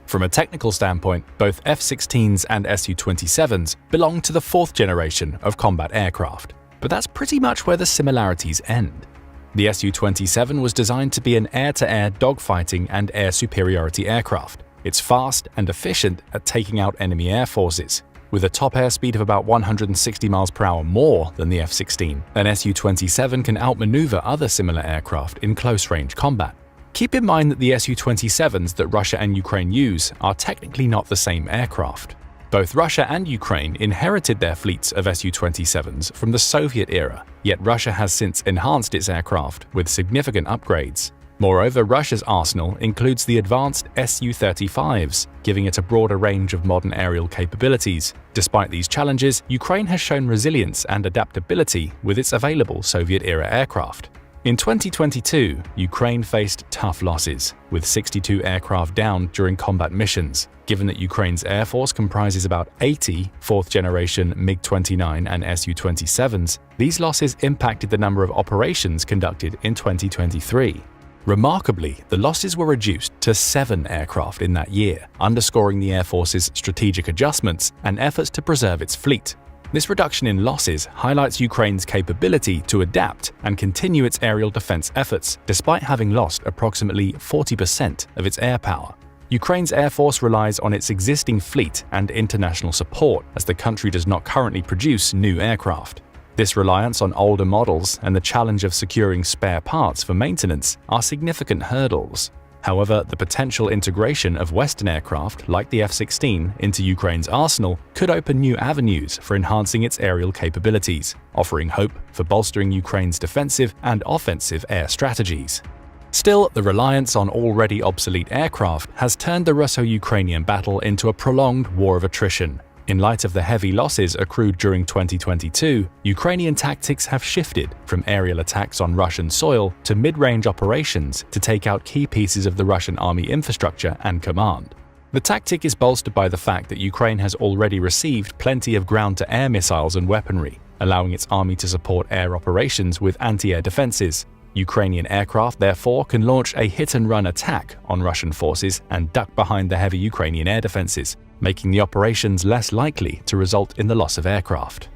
From a technical standpoint, both F-16s and Su-27s belong to the fourth generation of combat aircraft, but that's pretty much where the similarities end. The Su-27 was designed to be an air-to-air dogfighting and air superiority aircraft. It's fast and efficient at taking out enemy air forces. With a top airspeed of about 160 miles per hour more than the F-16, an Su-27 can outmaneuver other similar aircraft in close-range combat. Keep in mind that the Su-27s that Russia and Ukraine use are technically not the same aircraft. Both Russia and Ukraine inherited their fleets of Su-27s from the Soviet era, yet Russia has since enhanced its aircraft with significant upgrades. Moreover, Russia's arsenal includes the advanced Su-35s, giving it a broader range of modern aerial capabilities. Despite these challenges, Ukraine has shown resilience and adaptability with its available Soviet-era aircraft. In 2022, Ukraine faced tough losses, with 62 aircraft down during combat missions. Given that Ukraine's air force comprises about 80 fourth-generation MiG-29 and Su-27s, these losses impacted the number of operations conducted in 2023. Remarkably, the losses were reduced to 7 aircraft in that year, underscoring the Air Force's strategic adjustments and efforts to preserve its fleet. This reduction in losses highlights Ukraine's capability to adapt and continue its aerial defense efforts, despite having lost approximately 40% of its air power. Ukraine's Air Force relies on its existing fleet and international support, as the country does not currently produce new aircraft. This reliance on older models and the challenge of securing spare parts for maintenance are significant hurdles. However, the potential integration of Western aircraft like the F-16 into Ukraine's arsenal could open new avenues for enhancing its aerial capabilities, offering hope for bolstering Ukraine's defensive and offensive air strategies. Still, the reliance on already obsolete aircraft has turned the Russo-Ukrainian battle into a prolonged war of attrition. In light of the heavy losses accrued during 2022, Ukrainian tactics have shifted from aerial attacks on Russian soil to mid-range operations to take out key pieces of the Russian army infrastructure and command. The tactic is bolstered by the fact that Ukraine has already received plenty of ground-to-air missiles and weaponry, allowing its army to support air operations with anti-air defenses. Ukrainian aircraft therefore can launch a hit-and-run attack on Russian forces and duck behind the heavy Ukrainian air defenses, making the operations less likely to result in the loss of aircraft.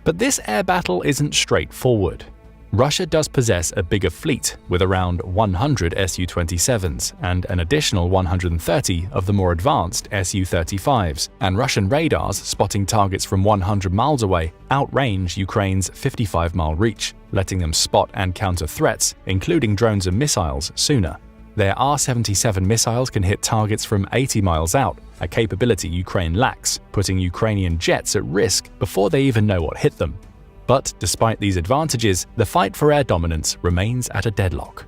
But this air battle isn't straightforward. Russia does possess a bigger fleet with around 100 Su-27s and an additional 130 of the more advanced Su-35s, and Russian radars spotting targets from 100 miles away outrange Ukraine's 55-mile reach, letting them spot and counter threats, including drones and missiles, sooner. Their R-77 missiles can hit targets from 80 miles out, a capability Ukraine lacks, putting Ukrainian jets at risk before they even know what hit them. But despite these advantages, the fight for air dominance remains at a deadlock.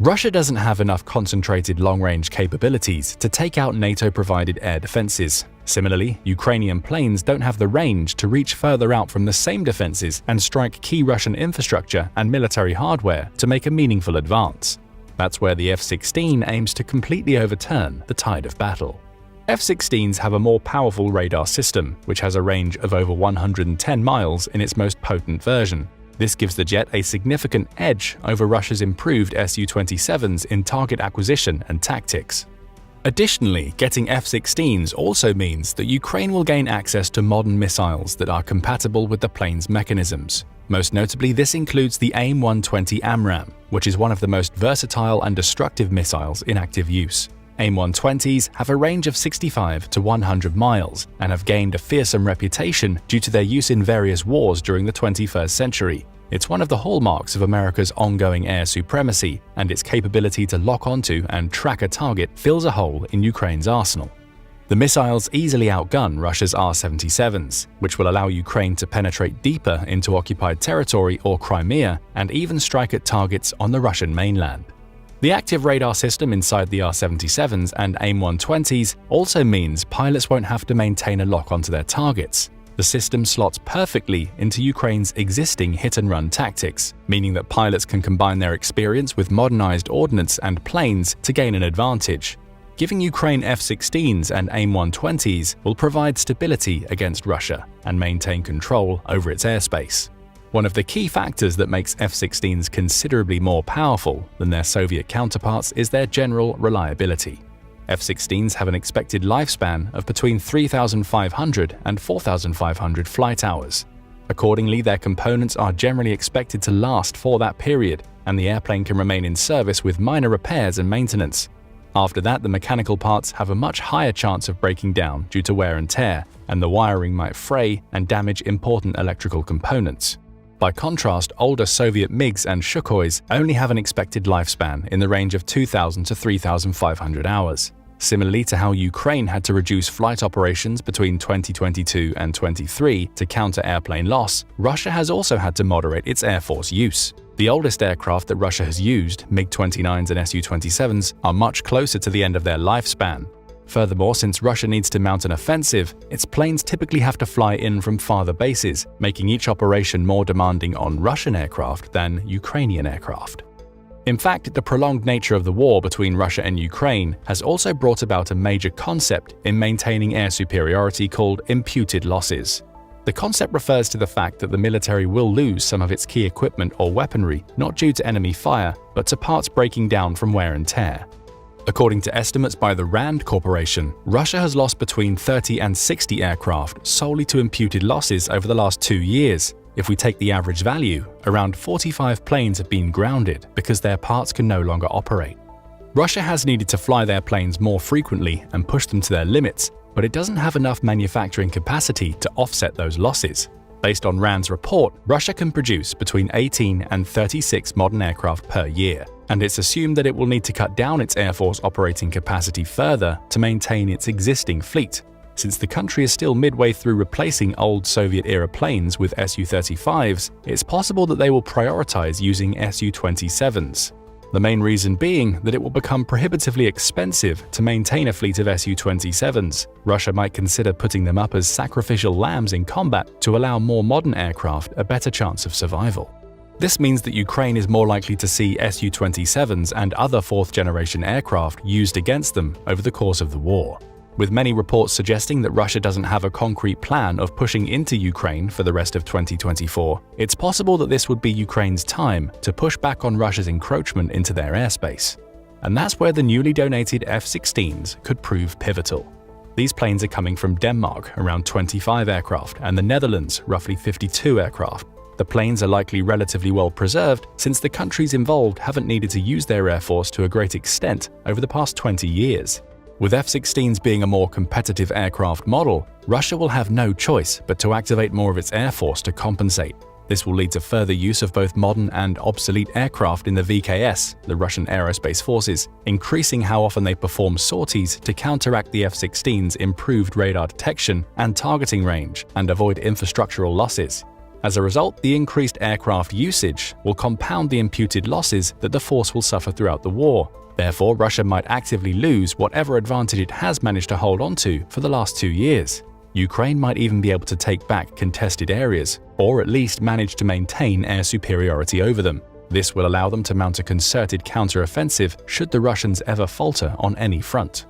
Russia doesn't have enough concentrated long-range capabilities to take out NATO-provided air defenses. Similarly, Ukrainian planes don't have the range to reach further out from the same defenses and strike key Russian infrastructure and military hardware to make a meaningful advance. That's where the F-16 aims to completely overturn the tide of battle. F-16s have a more powerful radar system, which has a range of over 110 miles in its most potent version. This gives the jet a significant edge over Russia's improved Su-27s in target acquisition and tactics. Additionally, getting F-16s also means that Ukraine will gain access to modern missiles that are compatible with the plane's mechanisms. Most notably, this includes the AIM-120 AMRAAM, which is one of the most versatile and destructive missiles in active use. AIM-120s have a range of 65 to 100 miles and have gained a fearsome reputation due to their use in various wars during the 21st century. It's one of the hallmarks of America's ongoing air supremacy, and its capability to lock onto and track a target fills a hole in Ukraine's arsenal. The missiles easily outgun Russia's R-77s, which will allow Ukraine to penetrate deeper into occupied territory or Crimea and even strike at targets on the Russian mainland. The active radar system inside the R-77s and AIM-120s also means pilots won't have to maintain a lock onto their targets. The system slots perfectly into Ukraine's existing hit-and-run tactics, meaning that pilots can combine their experience with modernized ordnance and planes to gain an advantage. Giving Ukraine F-16s and AIM-120s will provide stability against Russia and maintain control over its airspace. One of the key factors that makes F-16s considerably more powerful than their Soviet counterparts is their general reliability. F-16s have an expected lifespan of between 3,500 and 4,500 flight hours. Accordingly, their components are generally expected to last for that period, and the airplane can remain in service with minor repairs and maintenance. After that, the mechanical parts have a much higher chance of breaking down due to wear and tear, and the wiring might fray and damage important electrical components. By contrast, older Soviet MiGs and Sukhois only have an expected lifespan in the range of 2,000 to 3,500 hours. Similarly to how Ukraine had to reduce flight operations between 2022 and 23 to counter airplane loss, Russia has also had to moderate its Air Force use. The oldest aircraft that Russia has used, MiG-29s and Su-27s, are much closer to the end of their lifespan. Furthermore, since Russia needs to mount an offensive, its planes typically have to fly in from farther bases, making each operation more demanding on Russian aircraft than Ukrainian aircraft. In fact, the prolonged nature of the war between Russia and Ukraine has also brought about a major concept in maintaining air superiority called imputed losses. The concept refers to the fact that the military will lose some of its key equipment or weaponry not due to enemy fire, but to parts breaking down from wear and tear. According to estimates by the RAND Corporation, Russia has lost between 30 and 60 aircraft solely to imputed losses over the last 2 years. If we take the average value, around 45 planes have been grounded because their parts can no longer operate. Russia has needed to fly their planes more frequently and push them to their limits, but it doesn't have enough manufacturing capacity to offset those losses. Based on RAND's report, Russia can produce between 18 and 36 modern aircraft per year, and it's assumed that it will need to cut down its Air Force operating capacity further to maintain its existing fleet. Since the country is still midway through replacing old Soviet-era planes with Su-35s, it's possible that they will prioritize using Su-27s. The main reason being that it will become prohibitively expensive to maintain a fleet of Su-27s. Russia might consider putting them up as sacrificial lambs in combat to allow more modern aircraft a better chance of survival. This means that Ukraine is more likely to see Su-27s and other fourth-generation aircraft used against them over the course of the war. With many reports suggesting that Russia doesn't have a concrete plan of pushing into Ukraine for the rest of 2024, it's possible that this would be Ukraine's time to push back on Russia's encroachment into their airspace. And that's where the newly donated F-16s could prove pivotal. These planes are coming from Denmark, around 25 aircraft, and the Netherlands, roughly 52 aircraft. The planes are likely relatively well preserved since the countries involved haven't needed to use their air force to a great extent over the past 20 years. With F-16s being a more competitive aircraft model, Russia will have no choice but to activate more of its air force to compensate. This will lead to further use of both modern and obsolete aircraft in the VKS, the Russian Aerospace Forces, increasing how often they perform sorties to counteract the F-16's improved radar detection and targeting range and avoid infrastructural losses. As a result, the increased aircraft usage will compound the imputed losses that the force will suffer throughout the war. Therefore, Russia might actively lose whatever advantage it has managed to hold onto for the last 2 years. Ukraine might even be able to take back contested areas, or at least manage to maintain air superiority over them. This will allow them to mount a concerted counter-offensive should the Russians ever falter on any front.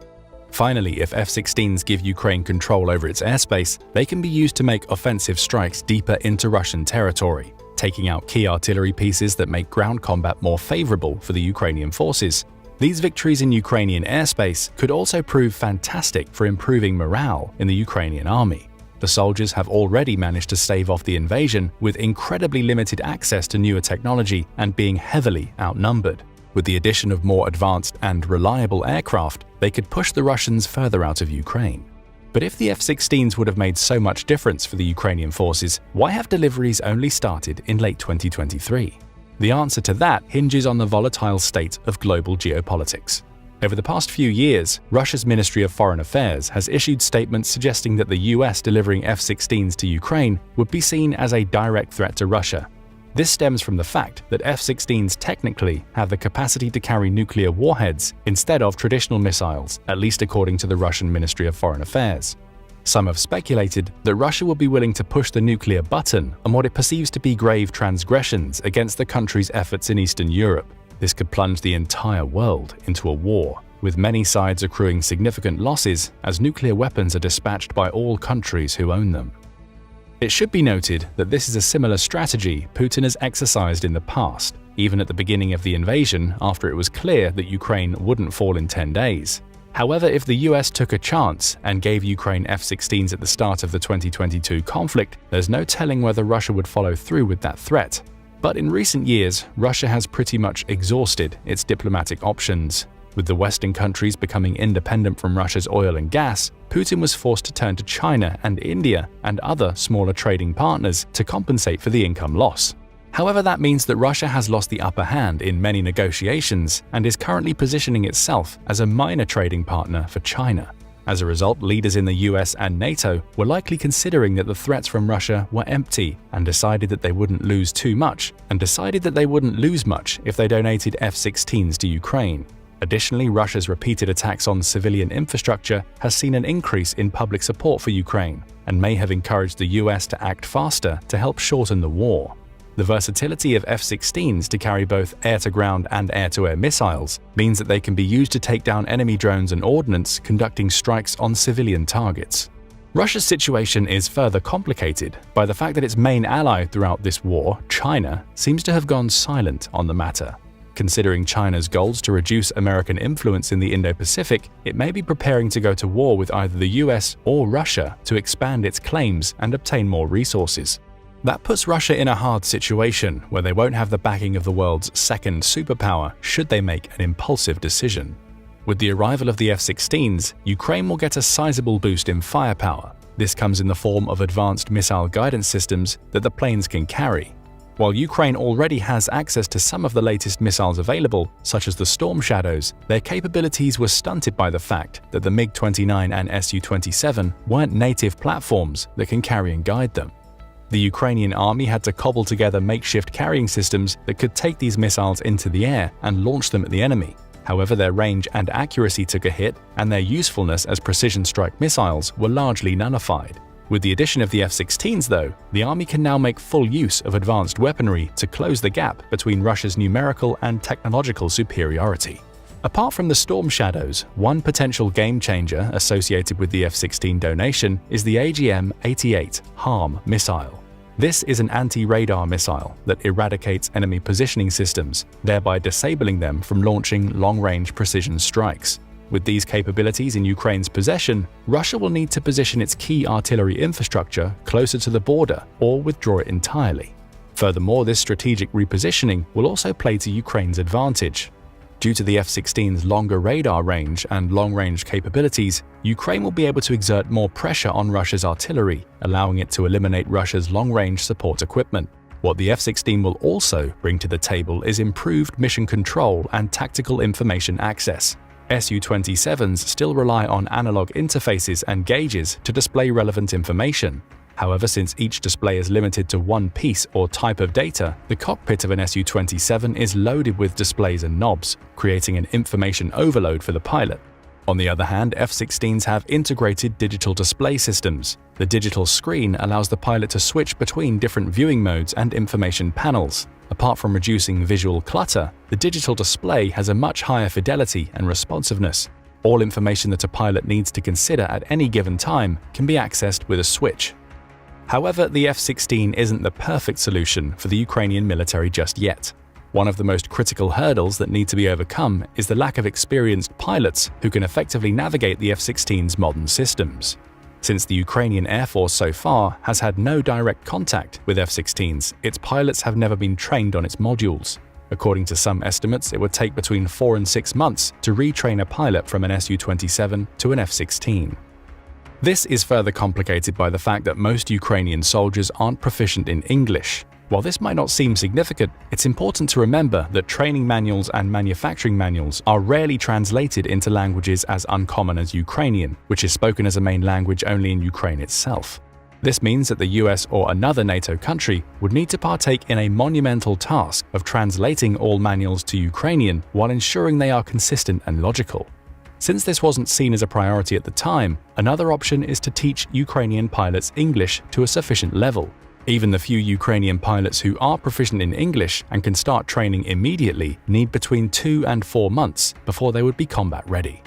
Finally, if F-16s give Ukraine control over its airspace, they can be used to make offensive strikes deeper into Russian territory, taking out key artillery pieces that make ground combat more favorable for the Ukrainian forces. These victories in Ukrainian airspace could also prove fantastic for improving morale in the Ukrainian army. The soldiers have already managed to stave off the invasion with incredibly limited access to newer technology and being heavily outnumbered. With the addition of more advanced and reliable aircraft, they could push the Russians further out of Ukraine. But if the F-16s would have made so much difference for the Ukrainian forces, why have deliveries only started in late 2023? The answer to that hinges on the volatile state of global geopolitics. Over the past few years, Russia's Ministry of Foreign Affairs has issued statements suggesting that the US delivering F-16s to Ukraine would be seen as a direct threat to Russia. This stems from the fact that F-16s technically have the capacity to carry nuclear warheads instead of traditional missiles, at least according to the Russian Ministry of Foreign Affairs. Some have speculated that Russia would be willing to push the nuclear button on what it perceives to be grave transgressions against the country's efforts in Eastern Europe. This could plunge the entire world into a war, with many sides accruing significant losses as nuclear weapons are dispatched by all countries who own them. It should be noted that this is a similar strategy Putin has exercised in the past, even at the beginning of the invasion after it was clear that Ukraine wouldn't fall in 10 days. However, if the US took a chance and gave Ukraine F-16s at the start of the 2022 conflict, there's no telling whether Russia would follow through with that threat. But in recent years, Russia has pretty much exhausted its diplomatic options. With the Western countries becoming independent from Russia's oil and gas, Putin was forced to turn to China and India and other smaller trading partners to compensate for the income loss. However, that means that Russia has lost the upper hand in many negotiations and is currently positioning itself as a minor trading partner for China. As a result, leaders in the US and NATO were likely considering that the threats from Russia were empty and decided that they wouldn't lose too much if they donated F-16s to Ukraine. Additionally, Russia's repeated attacks on civilian infrastructure has seen an increase in public support for Ukraine and may have encouraged the US to act faster to help shorten the war. The versatility of F-16s to carry both air-to-ground and air-to-air missiles means that they can be used to take down enemy drones and ordnance conducting strikes on civilian targets. Russia's situation is further complicated by the fact that its main ally throughout this war, China, seems to have gone silent on the matter. Considering China's goals to reduce American influence in the Indo-Pacific, it may be preparing to go to war with either the US or Russia to expand its claims and obtain more resources. That puts Russia in a hard situation where they won't have the backing of the world's second superpower should they make an impulsive decision. With the arrival of the F-16s, Ukraine will get a sizable boost in firepower. This comes in the form of advanced missile guidance systems that the planes can carry. While Ukraine already has access to some of the latest missiles available, such as the Storm Shadows, their capabilities were stunted by the fact that the MiG-29 and Su-27 weren't native platforms that can carry and guide them. The Ukrainian army had to cobble together makeshift carrying systems that could take these missiles into the air and launch them at the enemy. However, their range and accuracy took a hit, and their usefulness as precision strike missiles were largely nullified. With the addition of the F-16s, though, the army can now make full use of advanced weaponry to close the gap between Russia's numerical and technological superiority. Apart from the Storm Shadows, one potential game-changer associated with the F-16 donation is the AGM-88 HARM missile. This is an anti-radar missile that eradicates enemy positioning systems, thereby disabling them from launching long-range precision strikes. With these capabilities in Ukraine's possession, Russia will need to position its key artillery infrastructure closer to the border or withdraw it entirely. Furthermore, this strategic repositioning will also play to Ukraine's advantage. Due to the F-16's longer radar range and long-range capabilities, Ukraine will be able to exert more pressure on Russia's artillery, allowing it to eliminate Russia's long-range support equipment. What the F-16 will also bring to the table is improved mission control and tactical information access. Su-27s still rely on analog interfaces and gauges to display relevant information. However, since each display is limited to one piece or type of data, the cockpit of an Su-27 is loaded with displays and knobs, creating an information overload for the pilot. On the other hand, F-16s have integrated digital display systems. The digital screen allows the pilot to switch between different viewing modes and information panels. Apart from reducing visual clutter, the digital display has a much higher fidelity and responsiveness. All information that a pilot needs to consider at any given time can be accessed with a switch. However, the F-16 isn't the perfect solution for the Ukrainian military just yet. One of the most critical hurdles that need to be overcome is the lack of experienced pilots who can effectively navigate the F-16's modern systems. Since the Ukrainian Airforce so far has had no direct contact with F-16s, its pilots have never been trained on its modules. According to some estimates, it would take between 4 and 6 months to retrain a pilot from an Su-27 to an F-16. This is further complicated by the fact that most Ukrainian soldiers aren't proficient in English. While this might not seem significant, it's important to remember that training manuals and manufacturing manuals are rarely translated into languages as uncommon as Ukrainian, which is spoken as a main language only in Ukraine itself. This means that the US or another NATO country would need to partake in a monumental task of translating all manuals to Ukrainian while ensuring they are consistent and logical. Since this wasn't seen as a priority at the time, another option is to teach Ukrainian pilots English to a sufficient level. Even the few Ukrainian pilots who are proficient in English and can start training immediately need between 2 and 4 months before they would be combat ready.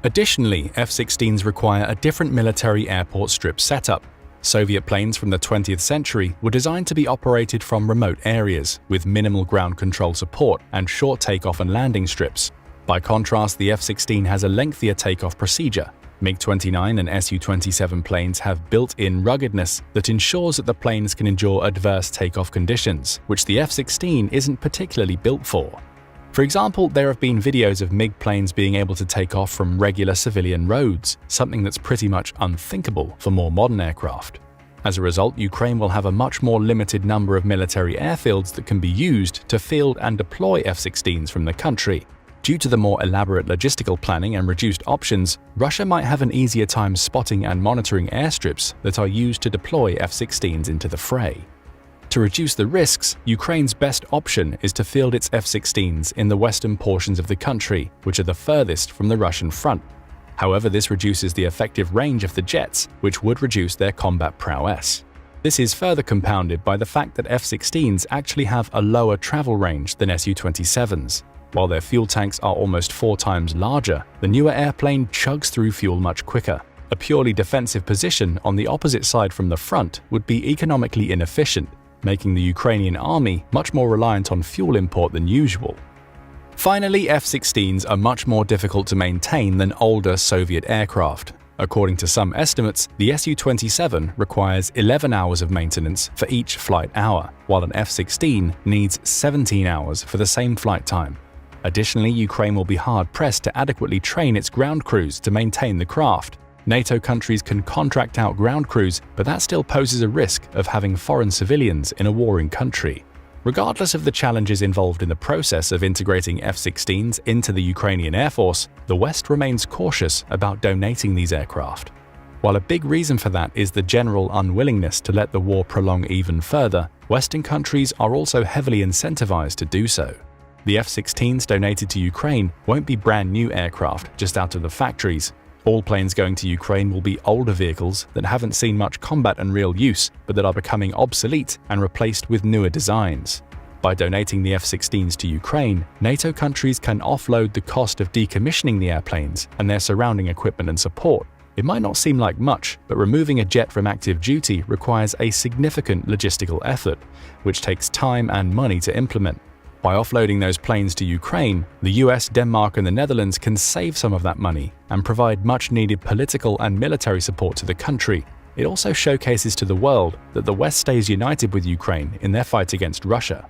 Additionally, F-16s require a different military airport strip setup. Soviet planes from the 20th century were designed to be operated from remote areas with minimal ground control support and short takeoff and landing strips. By contrast, the F-16 has a lengthier takeoff procedure. MiG-29 and Su-27 planes have built-in ruggedness that ensures that the planes can endure adverse takeoff conditions, which the F-16 isn't particularly built for. For example, there have been videos of MiG planes being able to take off from regular civilian roads, something that's pretty much unthinkable for more modern aircraft. As a result, Ukraine will have a much more limited number of military airfields that can be used to field and deploy F-16s from the country. Due to the more elaborate logistical planning and reduced options, Russia might have an easier time spotting and monitoring airstrips that are used to deploy F-16s into the fray. To reduce the risks, Ukraine's best option is to field its F-16s in the western portions of the country, which are the furthest from the Russian front. However, this reduces the effective range of the jets, which would reduce their combat prowess. This is further compounded by the fact that F-16s actually have a lower travel range than Su-27s. While their fuel tanks are almost 4 times larger, the newer airplane chugs through fuel much quicker. A purely defensive position on the opposite side from the front would be economically inefficient, making the Ukrainian army much more reliant on fuel import than usual. Finally, F-16s are much more difficult to maintain than older Soviet aircraft. According to some estimates, the Su-27 requires 11 hours of maintenance for each flight hour, while an F-16 needs 17 hours for the same flight time. Additionally, Ukraine will be hard-pressed to adequately train its ground crews to maintain the craft. NATO countries can contract out ground crews, but that still poses a risk of having foreign civilians in a warring country. Regardless of the challenges involved in the process of integrating F-16s into the Ukrainian Air Force, the West remains cautious about donating these aircraft. While a big reason for that is the general unwillingness to let the war prolong even further, Western countries are also heavily incentivized to do so. The F-16s donated to Ukraine won't be brand new aircraft just out of the factories. All planes going to Ukraine will be older vehicles that haven't seen much combat and real use, but that are becoming obsolete and replaced with newer designs. By donating the F-16s to Ukraine, NATO countries can offload the cost of decommissioning the airplanes and their surrounding equipment and support. It might not seem like much, but removing a jet from active duty requires a significant logistical effort, which takes time and money to implement. By offloading those planes to Ukraine, the US, Denmark, and the Netherlands can save some of that money and provide much-needed political and military support to the country. It also showcases to the world that the West stays united with Ukraine in their fight against Russia.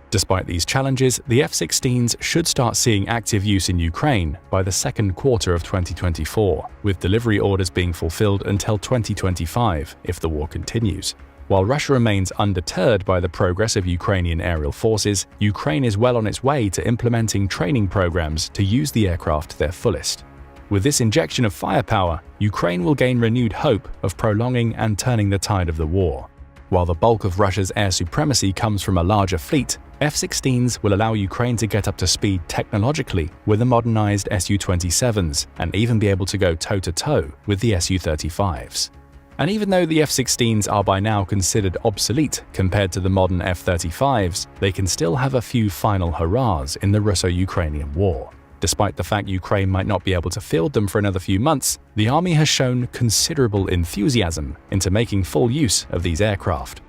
Despite these challenges, the F-16s should start seeing active use in Ukraine by the second quarter of 2024, with delivery orders being fulfilled until 2025 if the war continues. While Russia remains undeterred by the progress of Ukrainian aerial forces, Ukraine is well on its way to implementing training programs to use the aircraft to their fullest. With this injection of firepower, Ukraine will gain renewed hope of prolonging and turning the tide of the war. While the bulk of Russia's air supremacy comes from a larger fleet, F-16s will allow Ukraine to get up to speed technologically with the modernized Su-27s and even be able to go toe-to-toe with the Su-35s. And even though the F-16s are by now considered obsolete compared to the modern F-35s, they can still have a few final hurrahs in the Russo-Ukrainian war. Despite the fact Ukraine might not be able to field them for another few months, the army has shown considerable enthusiasm into making full use of these aircraft.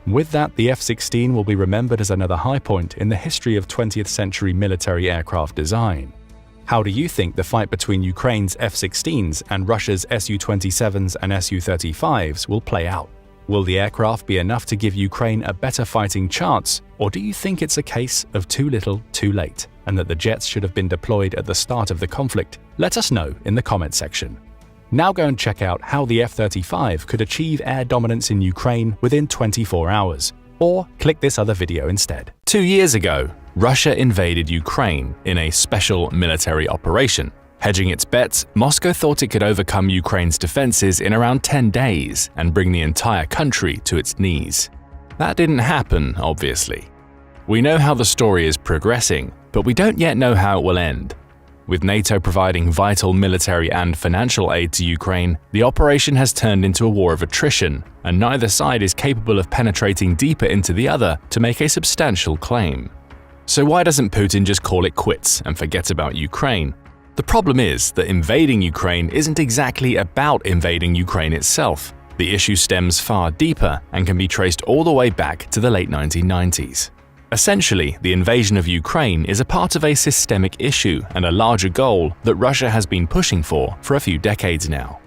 With that, the F-16 will be remembered as another high point in the history of 20th century military aircraft design. How do you think the fight between Ukraine's F-16s and Russia's Su-27s and Su-35s will play out? Will the aircraft be enough to give Ukraine a better fighting chance, or do you think it's a case of too little, too late, and that the jets should have been deployed at the start of the conflict? Let us know in the comment section. Now go and check out how the F-35 could achieve air dominance in Ukraine within 24 hours. or click this other video instead. 2 years ago, Russia invaded Ukraine in a special military operation. Hedging its bets, Moscow thought it could overcome Ukraine's defenses in around 10 days and bring the entire country to its knees. That didn't happen, obviously. We know how the story is progressing, but we don't yet know how it will end. With NATO providing vital military and financial aid to Ukraine, the operation has turned into a war of attrition, and neither side is capable of penetrating deeper into the other to make a substantial claim. So why doesn't Putin just call it quits and forget about Ukraine? The problem is that invading Ukraine isn't exactly about invading Ukraine itself. The issue stems far deeper and can be traced all the way back to the late 1990s. Essentially, the invasion of Ukraine is a part of a systemic issue and a larger goal that Russia has been pushing for a few decades now.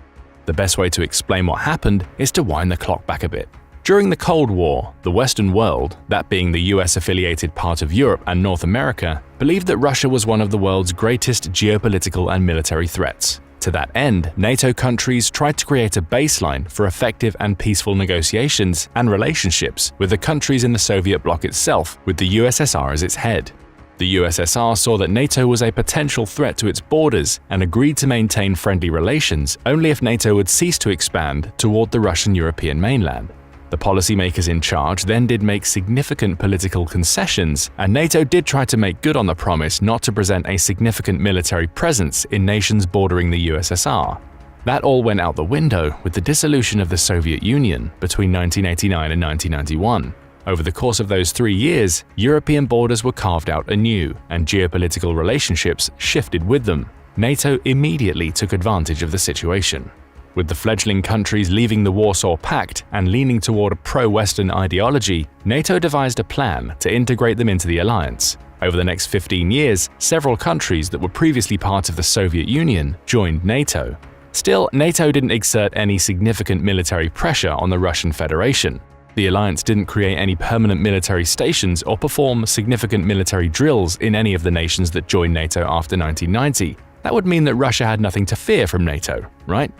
The best way to explain what happened is to wind the clock back a bit. During the Cold War, the Western world, that being the US-affiliated part of Europe and North America, believed that Russia was one of the world's greatest geopolitical and military threats. To that end, NATO countries tried to create a baseline for effective and peaceful negotiations and relationships with the countries in the Soviet bloc itself, with the USSR as its head. The USSR saw that NATO was a potential threat to its borders and agreed to maintain friendly relations only if NATO would cease to expand toward the Russian European mainland. The policymakers in charge then did make significant political concessions, and NATO did try to make good on the promise not to present a significant military presence in nations bordering the USSR. That all went out the window with the dissolution of the Soviet Union between 1989 and 1991. Over the course of those 3 years, European borders were carved out anew, and geopolitical relationships shifted with them. NATO immediately took advantage of the situation. With the fledgling countries leaving the Warsaw Pact and leaning toward a pro-Western ideology, NATO devised a plan to integrate them into the alliance. Over the next 15 years, several countries that were previously part of the Soviet Union joined NATO. Still, NATO didn't exert any significant military pressure on the Russian Federation. The alliance didn't create any permanent military stations or perform significant military drills in any of the nations that joined NATO after 1990. That would mean that Russia had nothing to fear from NATO, right?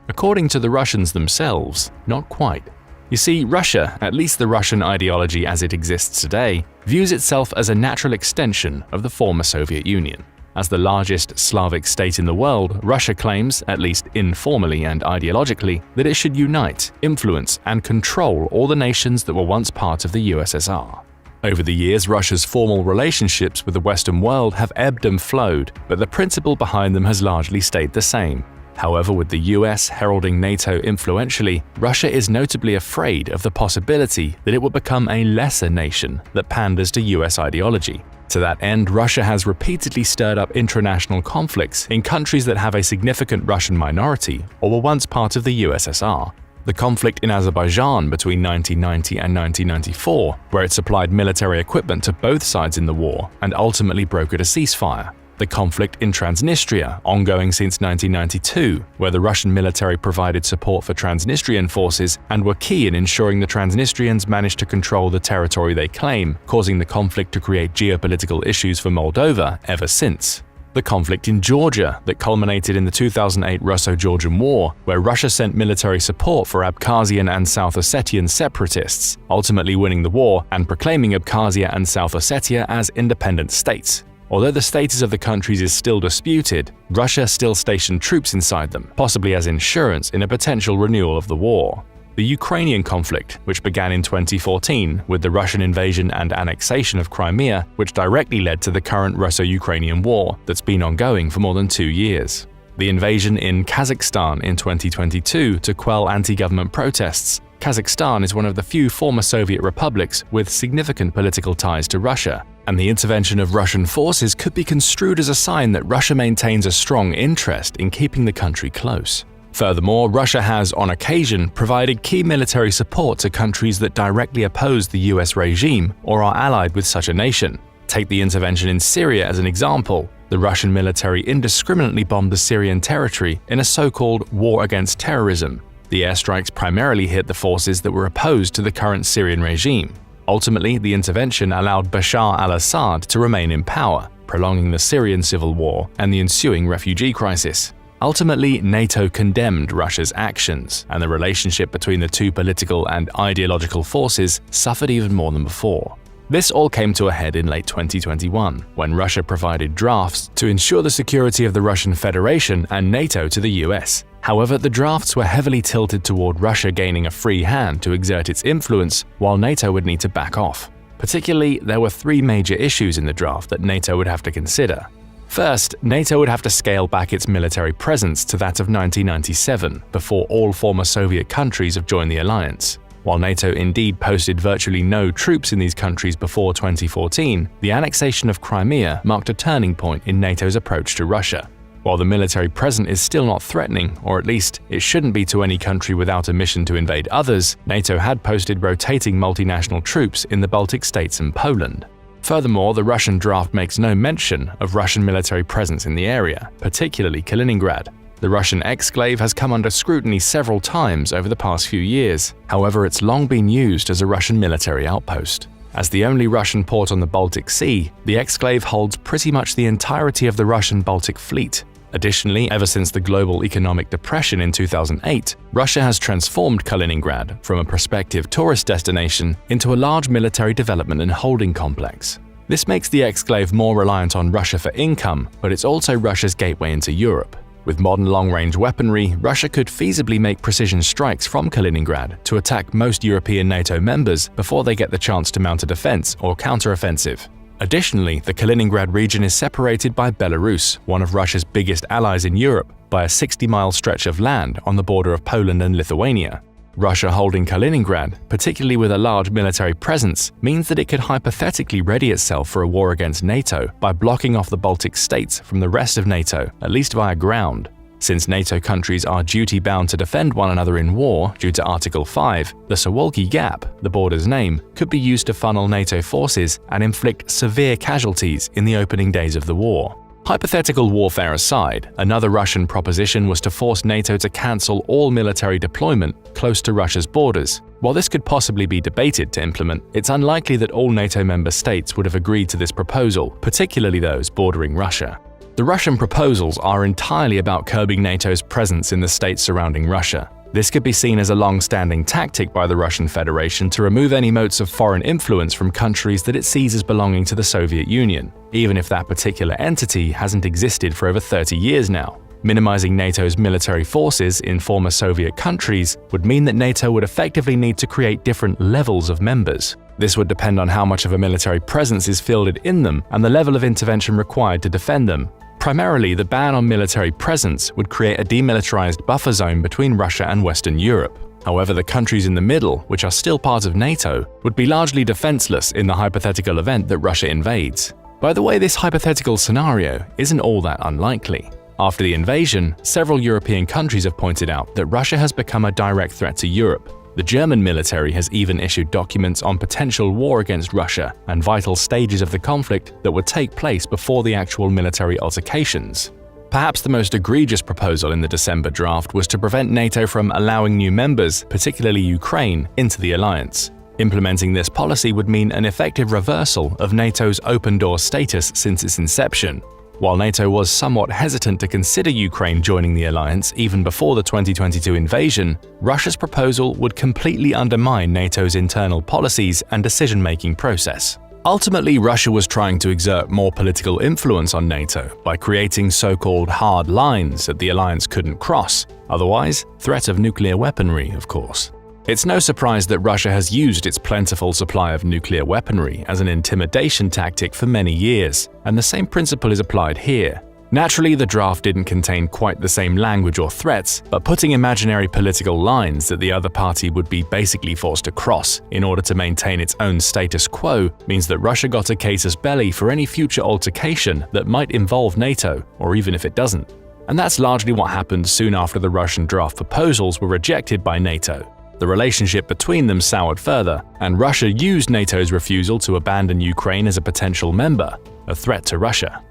According to the Russians themselves, not quite. You see, Russia, at least the Russian ideology as it exists today, views itself as a natural extension of the former Soviet Union. As the largest Slavic state in the world, Russia claims, at least informally and ideologically, that it should unite, influence, and control all the nations that were once part of the USSR. Over the years, Russia's formal relationships with the Western world have ebbed and flowed, but the principle behind them has largely stayed the same. However, with the US heralding NATO influentially, Russia is notably afraid of the possibility that it will become a lesser nation that panders to US ideology. To that end, Russia has repeatedly stirred up international conflicts in countries that have a significant Russian minority or were once part of the USSR. The conflict in Azerbaijan between 1990 and 1994, where it supplied military equipment to both sides in the war and ultimately brokered a ceasefire. The conflict in Transnistria, ongoing since 1992, where the Russian military provided support for Transnistrian forces and were key in ensuring the Transnistrians managed to control the territory they claim, causing the conflict to create geopolitical issues for Moldova ever since. The conflict in Georgia that culminated in the 2008 Russo-Georgian War, where Russia sent military support for Abkhazian and South Ossetian separatists, ultimately winning the war and proclaiming Abkhazia and South Ossetia as independent states. Although the status of the countries is still disputed, Russia still stationed troops inside them, possibly as insurance in a potential renewal of the war. The Ukrainian conflict, which began in 2014 with the Russian invasion and annexation of Crimea, which directly led to the current Russo-Ukrainian war that's been ongoing for more than 2 years. The invasion in Kazakhstan in 2022 to quell anti-government protests. Kazakhstan is one of the few former Soviet republics with significant political ties to Russia, and the intervention of Russian forces could be construed as a sign that Russia maintains a strong interest in keeping the country close. Furthermore, Russia has, on occasion, provided key military support to countries that directly oppose the US regime or are allied with such a nation. Take the intervention in Syria as an example. The Russian military indiscriminately bombed the Syrian territory in a so-called war against terrorism. The airstrikes primarily hit the forces that were opposed to the current Syrian regime. Ultimately, the intervention allowed Bashar al-Assad to remain in power, prolonging the Syrian civil war and the ensuing refugee crisis. Ultimately, NATO condemned Russia's actions, and the relationship between the two political and ideological forces suffered even more than before. This all came to a head in late 2021, when Russia provided drafts to ensure the security of the Russian Federation and NATO to the US. However, the drafts were heavily tilted toward Russia gaining a free hand to exert its influence, while NATO would need to back off. Particularly, there were three major issues in the draft that NATO would have to consider. First, NATO would have to scale back its military presence to that of 1997, before all former Soviet countries have joined the alliance. While NATO indeed posted virtually no troops in these countries before 2014, the annexation of Crimea marked a turning point in NATO's approach to Russia. While the military presence is still not threatening, or at least it shouldn't be to any country without a mission to invade others, NATO had posted rotating multinational troops in the Baltic states and Poland. Furthermore, the Russian draft makes no mention of Russian military presence in the area, particularly Kaliningrad. The Russian exclave has come under scrutiny several times over the past few years. However, it's long been used as a Russian military outpost. As the only Russian port on the Baltic Sea, the exclave holds pretty much the entirety of the Russian Baltic fleet. Additionally, ever since the global economic depression in 2008, Russia has transformed Kaliningrad from a prospective tourist destination into a large military development and holding complex. This makes the exclave more reliant on Russia for income, but it's also Russia's gateway into Europe. With modern long-range weaponry, Russia could feasibly make precision strikes from Kaliningrad to attack most European NATO members before they get the chance to mount a defense or counteroffensive. Additionally, the Kaliningrad region is separated by Belarus, one of Russia's biggest allies in Europe, by a 60-mile stretch of land on the border of Poland and Lithuania. Russia holding Kaliningrad, particularly with a large military presence, means that it could hypothetically ready itself for a war against NATO by blocking off the Baltic states from the rest of NATO, at least via ground. Since NATO countries are duty-bound to defend one another in war due to Article 5, the Suwalki Gap, the border's name, could be used to funnel NATO forces and inflict severe casualties in the opening days of the war. Hypothetical warfare aside, another Russian proposition was to force NATO to cancel all military deployment close to Russia's borders. While this could possibly be debated to implement, it's unlikely that all NATO member states would have agreed to this proposal, particularly those bordering Russia. The Russian proposals are entirely about curbing NATO's presence in the states surrounding Russia. This could be seen as a long-standing tactic by the Russian Federation to remove any motes of foreign influence from countries that it sees as belonging to the Soviet Union, even if that particular entity hasn't existed for over 30 years now. Minimizing NATO's military forces in former Soviet countries would mean that NATO would effectively need to create different levels of members. This would depend on how much of a military presence is fielded in them and the level of intervention required to defend them. Primarily, the ban on military presence would create a demilitarized buffer zone between Russia and Western Europe. However, the countries in the middle, which are still part of NATO, would be largely defenseless in the hypothetical event that Russia invades. By the way, this hypothetical scenario isn't all that unlikely. After the invasion, several European countries have pointed out that Russia has become a direct threat to Europe. The German military has even issued documents on potential war against Russia and vital stages of the conflict that would take place before the actual military altercations. Perhaps the most egregious proposal in the December draft was to prevent NATO from allowing new members, particularly Ukraine, into the alliance. Implementing this policy would mean an effective reversal of NATO's open-door status since its inception. While NATO was somewhat hesitant to consider Ukraine joining the alliance even before the 2022 invasion, Russia's proposal would completely undermine NATO's internal policies and decision-making process. Ultimately, Russia was trying to exert more political influence on NATO by creating so-called hard lines that the alliance couldn't cross, otherwise, threat of nuclear weaponry, of course. It's no surprise that Russia has used its plentiful supply of nuclear weaponry as an intimidation tactic for many years, and the same principle is applied here. Naturally, the draft didn't contain quite the same language or threats, but putting imaginary political lines that the other party would be basically forced to cross in order to maintain its own status quo means that Russia got a casus belli for any future altercation that might involve NATO, or even if it doesn't. And that's largely what happened soon after the Russian draft proposals were rejected by NATO. The relationship between them soured further, and Russia used NATO's refusal to abandon Ukraine as a potential member, a threat to Russia.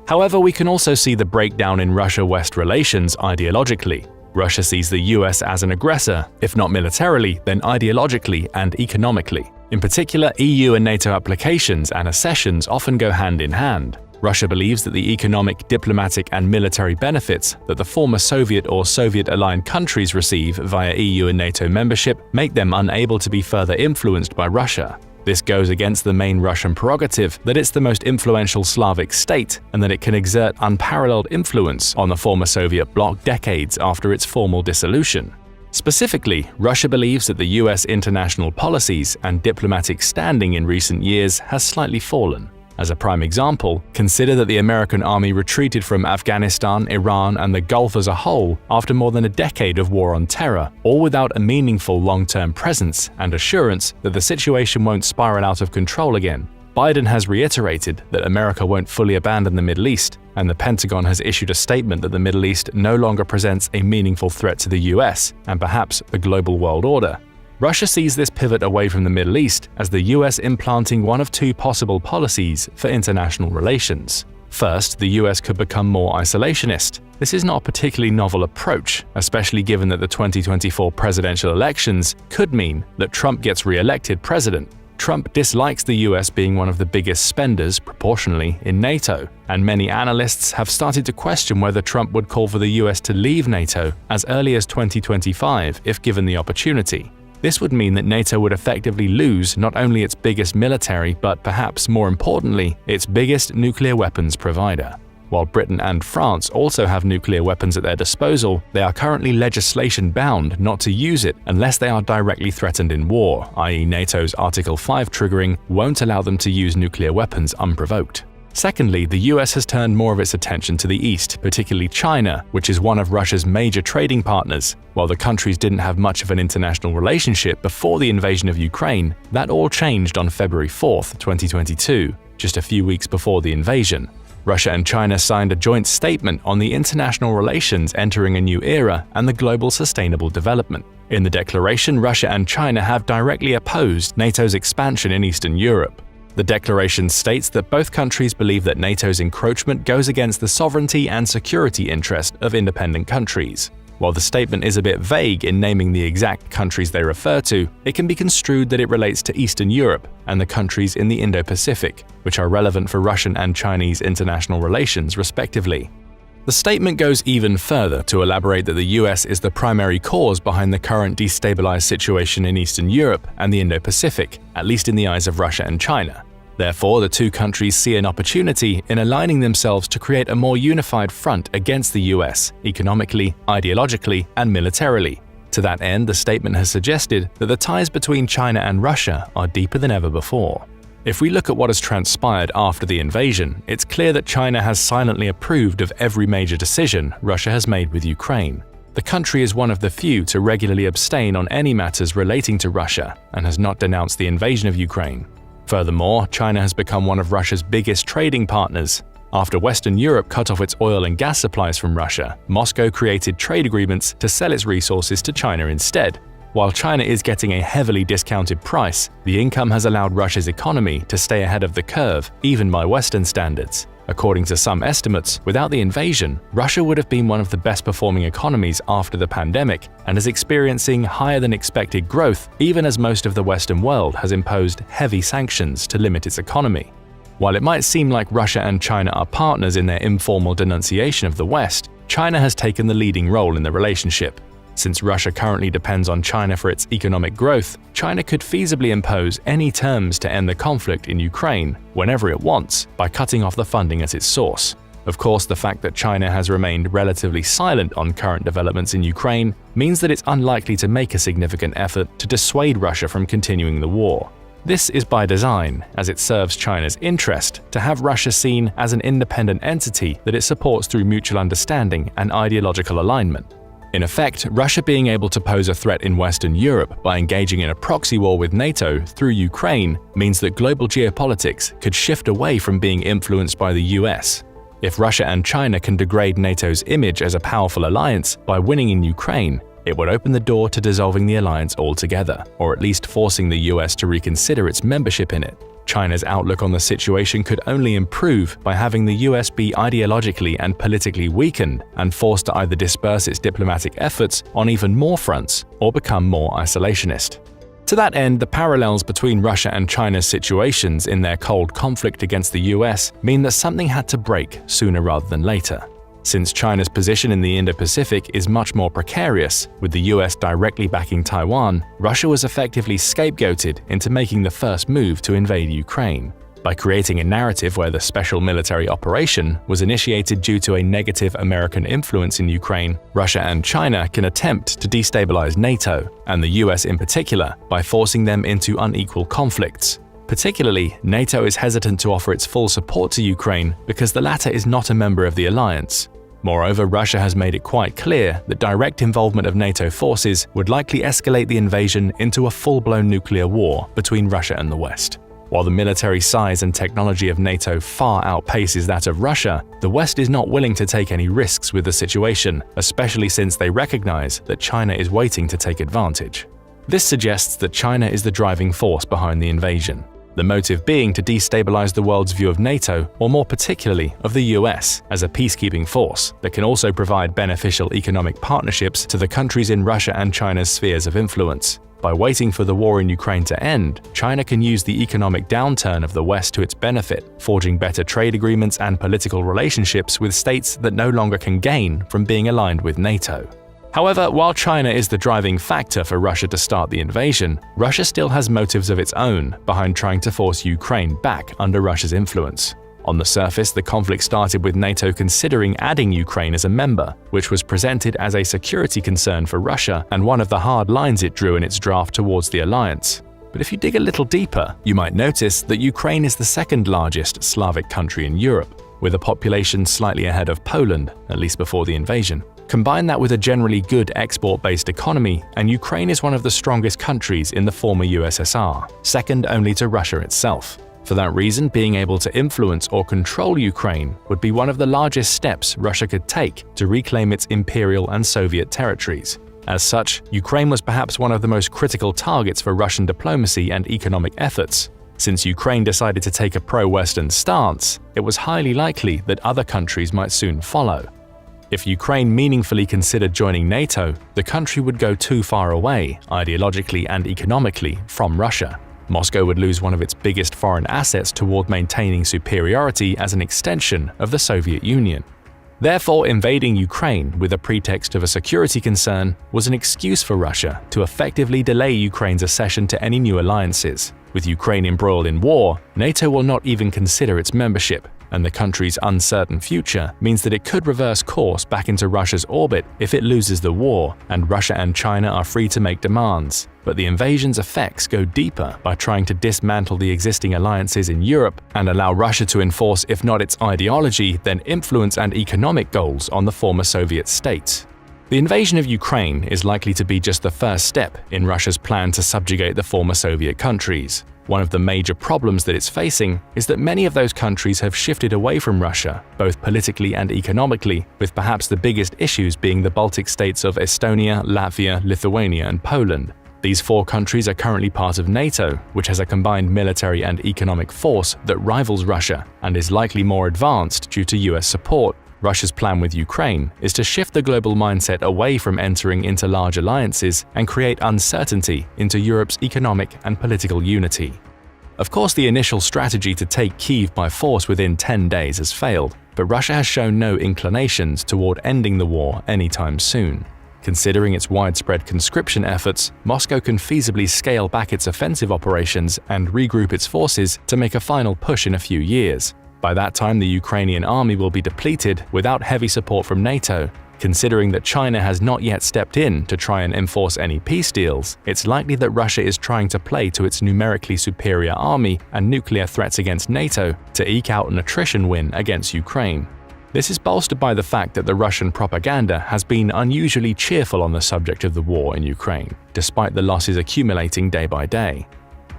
However, we can also see the breakdown in Russia-West relations ideologically. Russia sees the US as an aggressor, if not militarily, then ideologically and economically. In particular, EU and NATO applications and accessions often go hand in hand. Russia believes that the economic, diplomatic, and military benefits that the former Soviet or Soviet-aligned countries receive via EU and NATO membership make them unable to be further influenced by Russia. This goes against the main Russian prerogative that it's the most influential Slavic state and that it can exert unparalleled influence on the former Soviet bloc decades after its formal dissolution. Specifically, Russia believes that the US international policies and diplomatic standing in recent years has slightly fallen. As a prime example, consider that the American army retreated from Afghanistan, Iran, and the Gulf as a whole after more than a decade of war on terror, all without a meaningful long-term presence and assurance that the situation won't spiral out of control again. Biden has reiterated that America won't fully abandon the Middle East, and the Pentagon has issued a statement that the Middle East no longer presents a meaningful threat to the US and perhaps the global world order. Russia sees this pivot away from the Middle East as the US implanting one of two possible policies for international relations. First, the US could become more isolationist. This is not a particularly novel approach, especially given that the 2024 presidential elections could mean that Trump gets re-elected president. Trump dislikes the US being one of the biggest spenders, proportionally, in NATO, and many analysts have started to question whether Trump would call for the US to leave NATO as early as 2025 if given the opportunity. This would mean that NATO would effectively lose not only its biggest military but perhaps more importantly, its biggest nuclear weapons provider. While Britain and France also have nuclear weapons at their disposal, they are currently legislation-bound not to use it unless they are directly threatened in war, i.e. NATO's Article 5 triggering won't allow them to use nuclear weapons unprovoked. Secondly, the US has turned more of its attention to the East, particularly China, which is one of Russia's major trading partners. While the countries didn't have much of an international relationship before the invasion of Ukraine, that all changed on February 4, 2022, just a few weeks before the invasion. Russia and China signed a joint statement on the international relations entering a new era and the global sustainable development. In the declaration, Russia and China have directly opposed NATO's expansion in Eastern Europe. The declaration states that both countries believe that NATO's encroachment goes against the sovereignty and security interest of independent countries. While the statement is a bit vague in naming the exact countries they refer to, it can be construed that it relates to Eastern Europe and the countries in the Indo-Pacific, which are relevant for Russian and Chinese international relations respectively. The statement goes even further to elaborate that the US is the primary cause behind the current destabilized situation in Eastern Europe and the Indo-Pacific, at least in the eyes of Russia and China. Therefore, the two countries see an opportunity in aligning themselves to create a more unified front against the US, economically, ideologically, and militarily. To that end, the statement has suggested that the ties between China and Russia are deeper than ever before. If we look at what has transpired after the invasion, it's clear that China has silently approved of every major decision Russia has made with Ukraine. The country is one of the few to regularly abstain on any matters relating to Russia and has not denounced the invasion of Ukraine. Furthermore, China has become one of Russia's biggest trading partners. After Western Europe cut off its oil and gas supplies from Russia, Moscow created trade agreements to sell its resources to China instead. While China is getting a heavily discounted price, the income has allowed Russia's economy to stay ahead of the curve, even by Western standards. According to some estimates, without the invasion, Russia would have been one of the best-performing economies after the pandemic and is experiencing higher-than-expected growth even as most of the Western world has imposed heavy sanctions to limit its economy. While it might seem like Russia and China are partners in their informal denunciation of the West, China has taken the leading role in the relationship. Since Russia currently depends on China for its economic growth, China could feasibly impose any terms to end the conflict in Ukraine whenever it wants by cutting off the funding at its source. Of course, the fact that China has remained relatively silent on current developments in Ukraine means that it's unlikely to make a significant effort to dissuade Russia from continuing the war. This is by design, as it serves China's interest to have Russia seen as an independent entity that it supports through mutual understanding and ideological alignment. In effect, Russia being able to pose a threat in Western Europe by engaging in a proxy war with NATO through Ukraine means that global geopolitics could shift away from being influenced by the US. If Russia and China can degrade NATO's image as a powerful alliance by winning in Ukraine, it would open the door to dissolving the alliance altogether, or at least forcing the US to reconsider its membership in it. China's outlook on the situation could only improve by having the US be ideologically and politically weakened and forced to either disperse its diplomatic efforts on even more fronts or become more isolationist. To that end, the parallels between Russia and China's situations in their cold conflict against the US mean that something had to break sooner rather than later. Since China's position in the Indo-Pacific is much more precarious, with the US directly backing Taiwan, Russia was effectively scapegoated into making the first move to invade Ukraine. By creating a narrative where the special military operation was initiated due to a negative American influence in Ukraine, Russia and China can attempt to destabilize NATO, and the US in particular, by forcing them into unequal conflicts. Particularly, NATO is hesitant to offer its full support to Ukraine because the latter is not a member of the alliance. Moreover, Russia has made it quite clear that direct involvement of NATO forces would likely escalate the invasion into a full-blown nuclear war between Russia and the West. While the military size and technology of NATO far outpaces that of Russia, the West is not willing to take any risks with the situation, especially since they recognize that China is waiting to take advantage. This suggests that China is the driving force behind the invasion, the motive being to destabilize the world's view of NATO, or more particularly of the US, as a peacekeeping force that can also provide beneficial economic partnerships to the countries in Russia and China's spheres of influence. By waiting for the war in Ukraine to end, China can use the economic downturn of the West to its benefit, forging better trade agreements and political relationships with states that no longer can gain from being aligned with NATO. However, while China is the driving factor for Russia to start the invasion, Russia still has motives of its own behind trying to force Ukraine back under Russia's influence. On the surface, the conflict started with NATO considering adding Ukraine as a member, which was presented as a security concern for Russia and one of the hard lines it drew in its draft towards the alliance. But if you dig a little deeper, you might notice that Ukraine is the second largest Slavic country in Europe, with a population slightly ahead of Poland, at least before the invasion. Combine that with a generally good export-based economy, and Ukraine is one of the strongest countries in the former USSR, second only to Russia itself. For that reason, being able to influence or control Ukraine would be one of the largest steps Russia could take to reclaim its imperial and Soviet territories. As such, Ukraine was perhaps one of the most critical targets for Russian diplomacy and economic efforts. Since Ukraine decided to take a pro-Western stance, it was highly likely that other countries might soon follow. If Ukraine meaningfully considered joining NATO, the country would go too far away, ideologically and economically, from Russia. Moscow would lose one of its biggest foreign assets toward maintaining superiority as an extension of the Soviet Union. Therefore, invading Ukraine with a pretext of a security concern was an excuse for Russia to effectively delay Ukraine's accession to any new alliances. With Ukraine embroiled in war, NATO will not even consider its membership, and the country's uncertain future means that it could reverse course back into Russia's orbit if it loses the war, and Russia and China are free to make demands. But the invasion's effects go deeper by trying to dismantle the existing alliances in Europe and allow Russia to enforce, if not its ideology, then influence and economic goals on the former Soviet states. The invasion of Ukraine is likely to be just the first step in Russia's plan to subjugate the former Soviet countries. One of the major problems that it's facing is that many of those countries have shifted away from Russia, both politically and economically, with perhaps the biggest issues being the Baltic states of Estonia, Latvia, Lithuania, and Poland. These four countries are currently part of NATO, which has a combined military and economic force that rivals Russia and is likely more advanced due to US support. Russia's plan with Ukraine is to shift the global mindset away from entering into large alliances and create uncertainty into Europe's economic and political unity. Of course, the initial strategy to take Kyiv by force within 10 days has failed, but Russia has shown no inclinations toward ending the war anytime soon. Considering its widespread conscription efforts, Moscow can feasibly scale back its offensive operations and regroup its forces to make a final push in a few years. By that time, the Ukrainian army will be depleted without heavy support from NATO. Considering that China has not yet stepped in to try and enforce any peace deals, it's likely that Russia is trying to play to its numerically superior army and nuclear threats against NATO to eke out an attrition win against Ukraine. This is bolstered by the fact that the Russian propaganda has been unusually cheerful on the subject of the war in Ukraine, despite the losses accumulating day by day.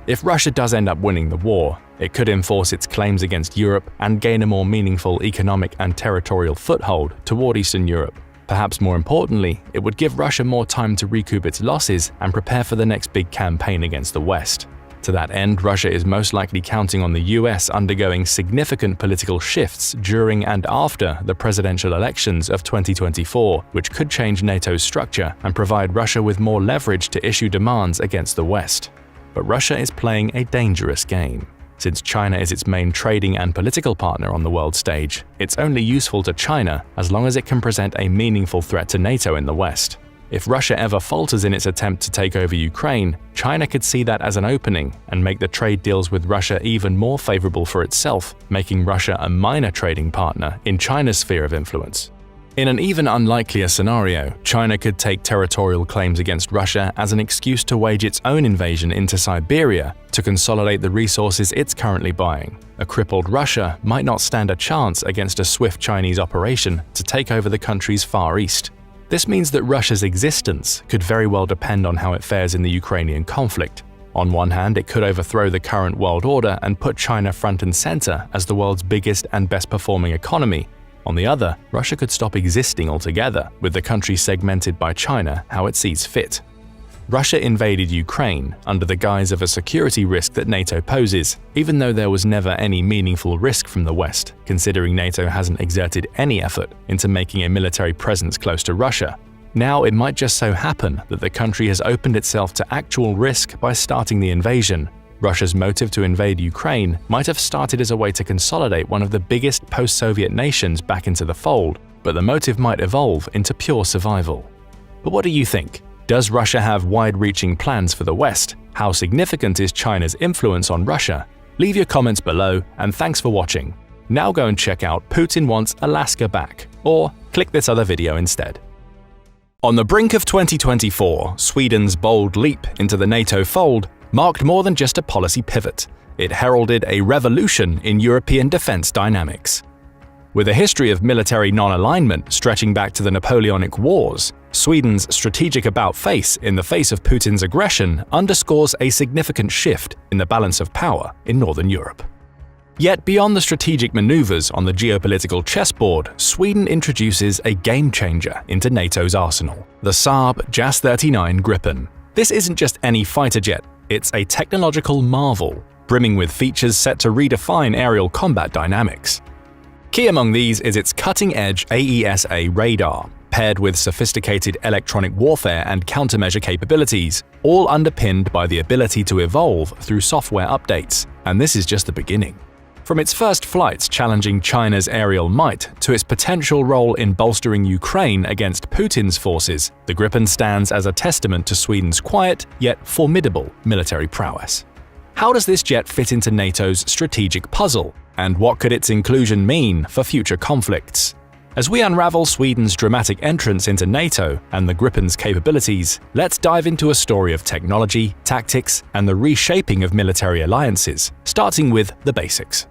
If Russia does end up winning the war, it could enforce its claims against Europe and gain a more meaningful economic and territorial foothold toward Eastern Europe. Perhaps more importantly, it would give Russia more time to recoup its losses and prepare for the next big campaign against the West. To that end, Russia is most likely counting on the US undergoing significant political shifts during and after the presidential elections of 2024, which could change NATO's structure and provide Russia with more leverage to issue demands against the West. But Russia is playing a dangerous game. Since China is its main trading and political partner on the world stage, it's only useful to China as long as it can present a meaningful threat to NATO in the West. If Russia ever falters in its attempt to take over Ukraine, China could see that as an opening and make the trade deals with Russia even more favorable for itself, making Russia a minor trading partner in China's sphere of influence. In an even unlikelier scenario, China could take territorial claims against Russia as an excuse to wage its own invasion into Siberia to consolidate the resources it's currently buying. A crippled Russia might not stand a chance against a swift Chinese operation to take over the country's Far East. This means that Russia's existence could very well depend on how it fares in the Ukrainian conflict. On one hand, it could overthrow the current world order and put China front and center as the world's biggest and best-performing economy. On the other, Russia could stop existing altogether, with the country segmented by China how it sees fit. Russia invaded Ukraine under the guise of a security risk that NATO poses, even though there was never any meaningful risk from the West, considering NATO hasn't exerted any effort into making a military presence close to Russia. Now it might just so happen that the country has opened itself to actual risk by starting the invasion. Russia's motive to invade Ukraine might have started as a way to consolidate one of the biggest post-Soviet nations back into the fold, but the motive might evolve into pure survival. But what do you think? Does Russia have wide-reaching plans for the West? How significant is China's influence on Russia? Leave your comments below, and thanks for watching. Now go and check out Putin Wants Alaska Back, or click this other video instead. On the brink of 2024, Sweden's bold leap into the NATO fold marked more than just a policy pivot. It heralded a revolution in European defense dynamics. With a history of military non-alignment stretching back to the Napoleonic Wars, Sweden's strategic about-face in the face of Putin's aggression underscores a significant shift in the balance of power in Northern Europe. Yet beyond the strategic maneuvers on the geopolitical chessboard, Sweden introduces a game-changer into NATO's arsenal, the Saab JAS-39 Gripen. This isn't just any fighter jet, it's a technological marvel, brimming with features set to redefine aerial combat dynamics. Key among these is its cutting-edge AESA radar, paired with sophisticated electronic warfare and countermeasure capabilities, all underpinned by the ability to evolve through software updates, and this is just the beginning. From its first flights challenging China's aerial might to its potential role in bolstering Ukraine against Putin's forces, the Gripen stands as a testament to Sweden's quiet yet formidable military prowess. How does this jet fit into NATO's strategic puzzle? And what could its inclusion mean for future conflicts? As we unravel Sweden's dramatic entrance into NATO and the Gripen's capabilities, let's dive into a story of technology, tactics, and the reshaping of military alliances, starting with the basics.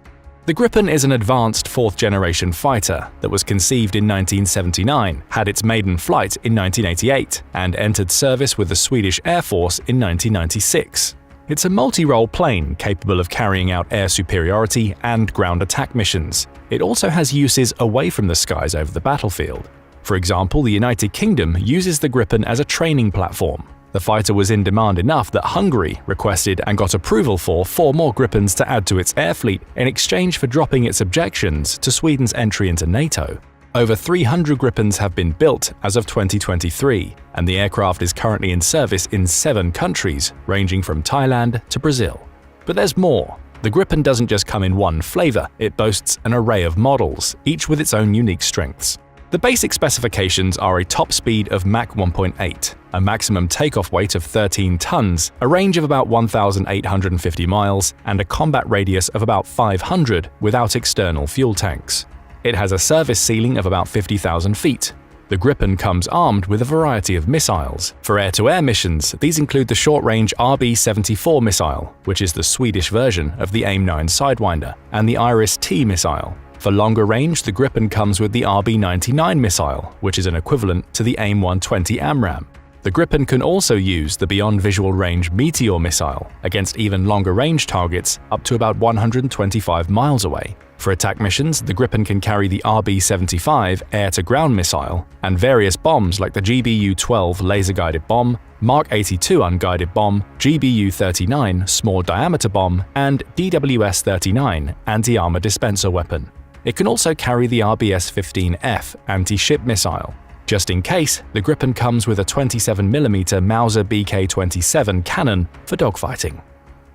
The Gripen is an advanced fourth-generation fighter that was conceived in 1979, had its maiden flight in 1988, and entered service with the Swedish Airforce in 1996. It's a multi-role plane capable of carrying out air superiority and ground attack missions. It also has uses away from the skies over the battlefield. For example, the United Kingdom uses the Gripen as a training platform. The fighter was in demand enough that Hungary requested and got approval for 4 more Gripens to add to its air fleet in exchange for dropping its objections to Sweden's entry into NATO. Over 300 Gripens have been built as of 2023, and the aircraft is currently in service in 7 countries, ranging from Thailand to Brazil. But there's more. The Gripen doesn't just come in one flavor, it boasts an array of models, each with its own unique strengths. The basic specifications are a top speed of Mach 1.8, a maximum takeoff weight of 13 tons, a range of about 1,850 miles, and a combat radius of about 500 without external fuel tanks. It has a service ceiling of about 50,000 feet. The Gripen comes armed with a variety of missiles. For air-to-air missions, these include the short-range RB-74 missile, which is the Swedish version of the AIM-9 Sidewinder, and the Iris-T missile. For longer range, the Gripen comes with the RB-99 missile, which is an equivalent to the AIM-120 AMRAAM. The Gripen can also use the Beyond Visual Range Meteor missile against even longer range targets up to about 125 miles away. For attack missions, the Gripen can carry the RB-75 air-to-ground missile and various bombs like the GBU-12 laser-guided bomb, Mark 82 unguided bomb, GBU-39 small diameter bomb, and DWS-39 anti-armor dispenser weapon. It can also carry the RBS-15F anti-ship missile. Just in case, the Gripen comes with a 27mm Mauser BK-27 cannon for dogfighting.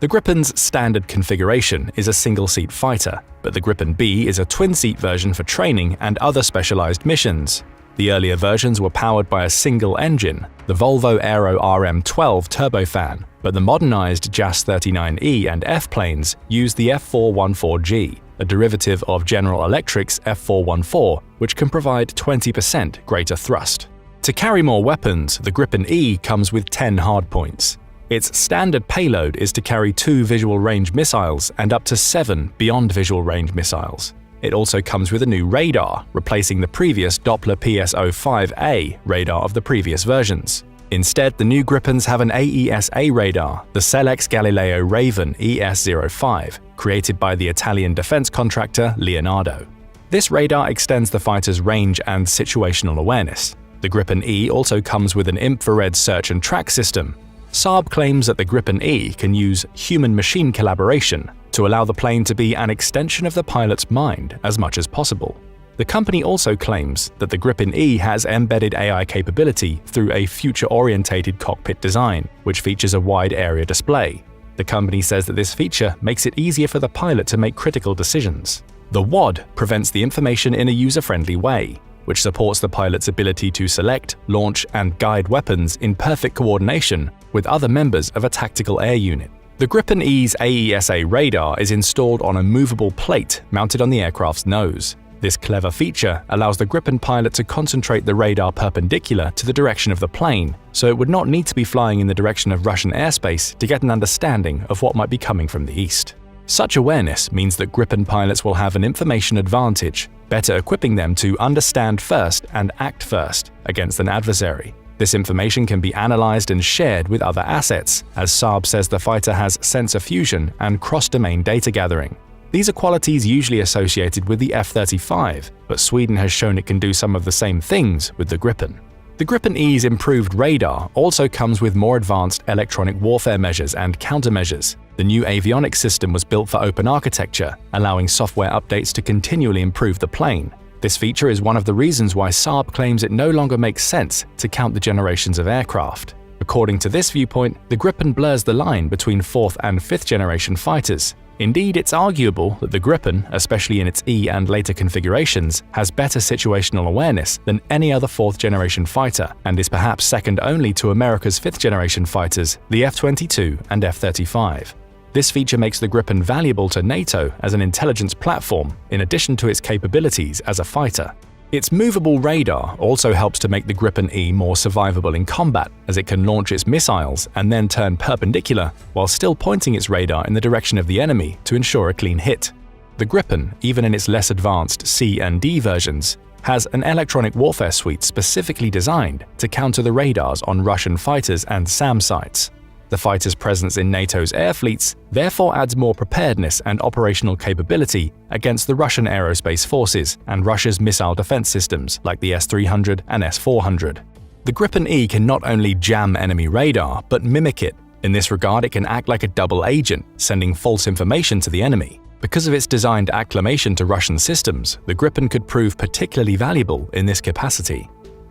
The Gripen's standard configuration is a single-seat fighter, but the Gripen B is a twin-seat version for training and other specialized missions. The earlier versions were powered by a single engine, the Volvo Aero RM12 turbofan, but the modernized JAS-39E and F planes use the F414G, a derivative of General Electric's F414, which can provide 20% greater thrust. To carry more weapons, the Gripen E comes with 10 hardpoints. Its standard payload is to carry 2 visual range missiles and up to 7 beyond visual range missiles. It also comes with a new radar, replacing the previous Doppler PSO-5A radar of the previous versions. Instead, the new Gripens have an AESA radar, the Selex Galileo Raven ES-05, created by the Italian defense contractor Leonardo. This radar extends the fighter's range and situational awareness. The Gripen E also comes with an infrared search and track system. Saab claims that the Gripen E can use human-machine collaboration to allow the plane to be an extension of the pilot's mind as much as possible. The company also claims that the Gripen E has embedded AI capability through a future-orientated cockpit design, which features a wide-area display. The company says that this feature makes it easier for the pilot to make critical decisions. The WAD presents the information in a user-friendly way, which supports the pilot's ability to select, launch, and guide weapons in perfect coordination with other members of a tactical air unit. The Gripen E's AESA radar is installed on a movable plate mounted on the aircraft's nose. This clever feature allows the Gripen pilot to concentrate the radar perpendicular to the direction of the plane, so it would not need to be flying in the direction of Russian airspace to get an understanding of what might be coming from the east. Such awareness means that Gripen pilots will have an information advantage, better equipping them to understand first and act first against an adversary. This information can be analyzed and shared with other assets, as Saab says the fighter has sensor fusion and cross-domain data gathering. These are qualities usually associated with the F-35, but Sweden has shown it can do some of the same things with the Gripen. The Gripen E's improved radar also comes with more advanced electronic warfare measures and countermeasures. The new avionics system was built for open architecture, allowing software updates to continually improve the plane. This feature is one of the reasons why Saab claims it no longer makes sense to count the generations of aircraft. According to this viewpoint, the Gripen blurs the line between 4th and 5th generation fighters. Indeed, it's arguable that the Gripen, especially in its E and later configurations, has better situational awareness than any other 4th generation fighter and is perhaps second only to America's 5th generation fighters, the F-22 and F-35. This feature makes the Gripen valuable to NATO as an intelligence platform in addition to its capabilities as a fighter. Its movable radar also helps to make the Gripen E more survivable in combat, as it can launch its missiles and then turn perpendicular while still pointing its radar in the direction of the enemy to ensure a clean hit. The Gripen, even in its less advanced C and D versions, has an electronic warfare suite specifically designed to counter the radars on Russian fighters and SAM sites. The fighter's presence in NATO's air fleets therefore adds more preparedness and operational capability against the Russian aerospace forces and Russia's missile defense systems like the S-300 and S-400. The Gripen E can not only jam enemy radar, but mimic it. In this regard, it can act like a double agent, sending false information to the enemy. Because of its designed acclimation to Russian systems, the Gripen could prove particularly valuable in this capacity.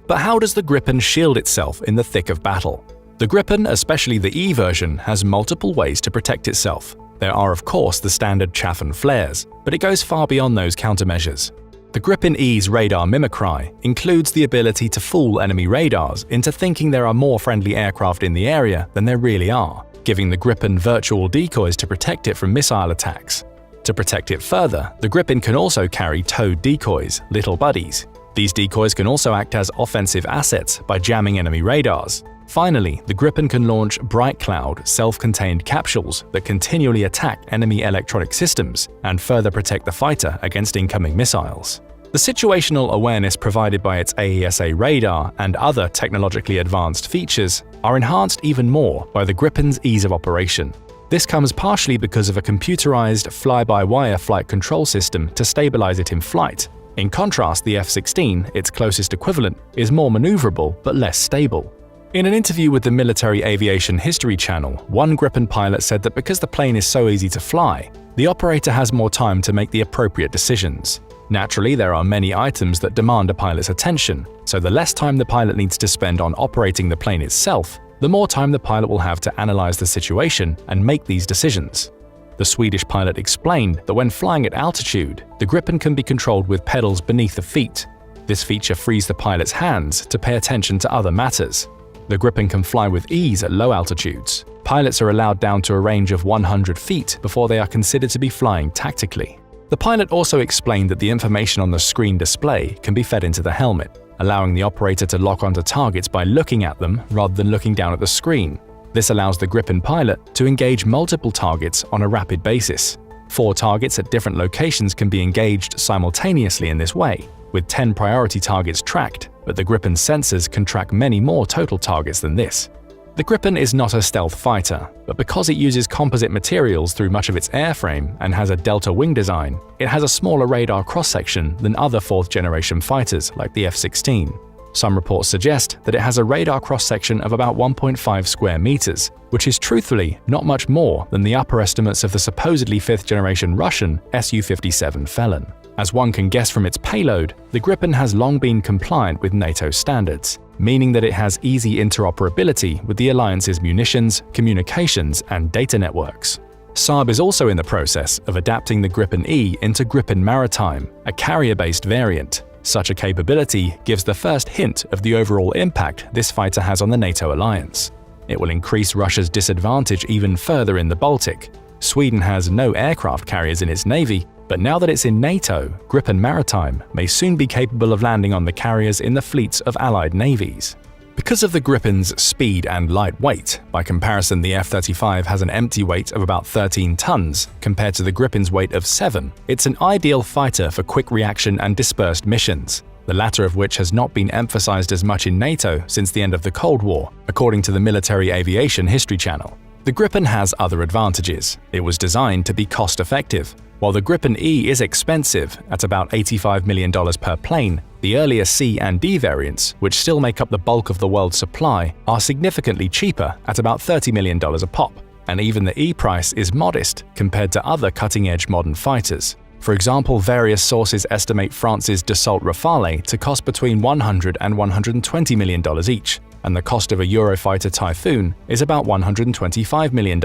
But how does the Gripen shield itself in the thick of battle? The Gripen, especially the E version, has multiple ways to protect itself. There are of course the standard chaff and flares, but it goes far beyond those countermeasures. The Gripen E's radar mimicry includes the ability to fool enemy radars into thinking there are more friendly aircraft in the area than there really are, giving the Gripen virtual decoys to protect it from missile attacks. To protect it further, the Gripen can also carry towed decoys, little buddies. These decoys can also act as offensive assets by jamming enemy radars. Finally, the Gripen can launch Bright Cloud self-contained capsules that continually attack enemy electronic systems and further protect the fighter against incoming missiles. The situational awareness provided by its AESA radar and other technologically advanced features are enhanced even more by the Gripen's ease of operation. This comes partially because of a computerized fly-by-wire flight control system to stabilize it in flight. In contrast, the F-16, its closest equivalent, is more maneuverable but less stable. In an interview with the Military Aviation History Channel, one Gripen pilot said that because the plane is so easy to fly, the operator has more time to make the appropriate decisions. Naturally, there are many items that demand a pilot's attention, so the less time the pilot needs to spend on operating the plane itself, the more time the pilot will have to analyze the situation and make these decisions. The Swedish pilot explained that when flying at altitude, the Gripen can be controlled with pedals beneath the feet. This feature frees the pilot's hands to pay attention to other matters. The Gripen can fly with ease at low altitudes. Pilots are allowed down to a range of 100 feet before they are considered to be flying tactically. The pilot also explained that the information on the screen display can be fed into the helmet, allowing the operator to lock onto targets by looking at them rather than looking down at the screen. This allows the Gripen pilot to engage multiple targets on a rapid basis. 4 targets at different locations can be engaged simultaneously in this way, with 10 priority targets tracked, but the Gripen's sensors can track many more total targets than this. The Gripen is not a stealth fighter, but because it uses composite materials through much of its airframe and has a delta wing design, it has a smaller radar cross-section than other 4th-generation fighters like the F-16. Some reports suggest that it has a radar cross-section of about 1.5 square meters, which is truthfully not much more than the upper estimates of the supposedly 5th-generation Russian Su-57 Felon. As one can guess from its payload, the Gripen has long been compliant with NATO standards, meaning that it has easy interoperability with the alliance's munitions, communications, and data networks. Saab is also in the process of adapting the Gripen-E into Gripen Maritime, a carrier-based variant. Such a capability gives the first hint of the overall impact this fighter has on the NATO alliance. It will increase Russia's disadvantage even further in the Baltic. Sweden has no aircraft carriers in its navy, but now that it's in NATO, Gripen Maritime may soon be capable of landing on the carriers in the fleets of allied navies. Because of the Gripen's speed and light weight, by comparison the F-35 has an empty weight of about 13 tons compared to the Gripen's weight of 7, it's an ideal fighter for quick reaction and dispersed missions, the latter of which has not been emphasized as much in NATO since the end of the Cold War, according to the Military Aviation History Channel. The Gripen has other advantages. It was designed to be cost-effective. While the Gripen-E is expensive, at about $85 million per plane, the earlier C and D variants, which still make up the bulk of the world's supply, are significantly cheaper at about $30 million a pop, and even the E price is modest compared to other cutting-edge modern fighters. For example, various sources estimate France's Dassault Rafale to cost between $100 and $120 million each, and the cost of a Eurofighter Typhoon is about $125 million.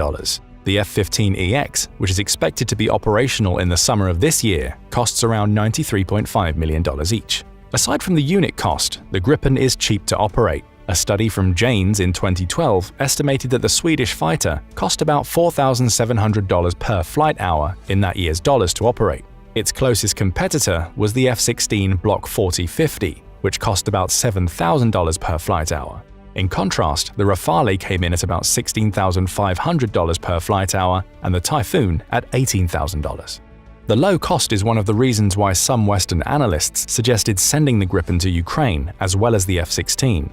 The F-15EX, which is expected to be operational in the summer of this year, costs around $93.5 million each. Aside from the unit cost, the Gripen is cheap to operate. A study from Janes in 2012 estimated that the Swedish fighter cost about $4,700 per flight hour in that year's dollars to operate. Its closest competitor was the F-16 Block 4050, which cost about $7,000 per flight hour. In contrast, the Rafale came in at about $16,500 per flight hour and the Typhoon at $18,000. The low cost is one of the reasons why some Western analysts suggested sending the Gripen to Ukraine as well as the F-16.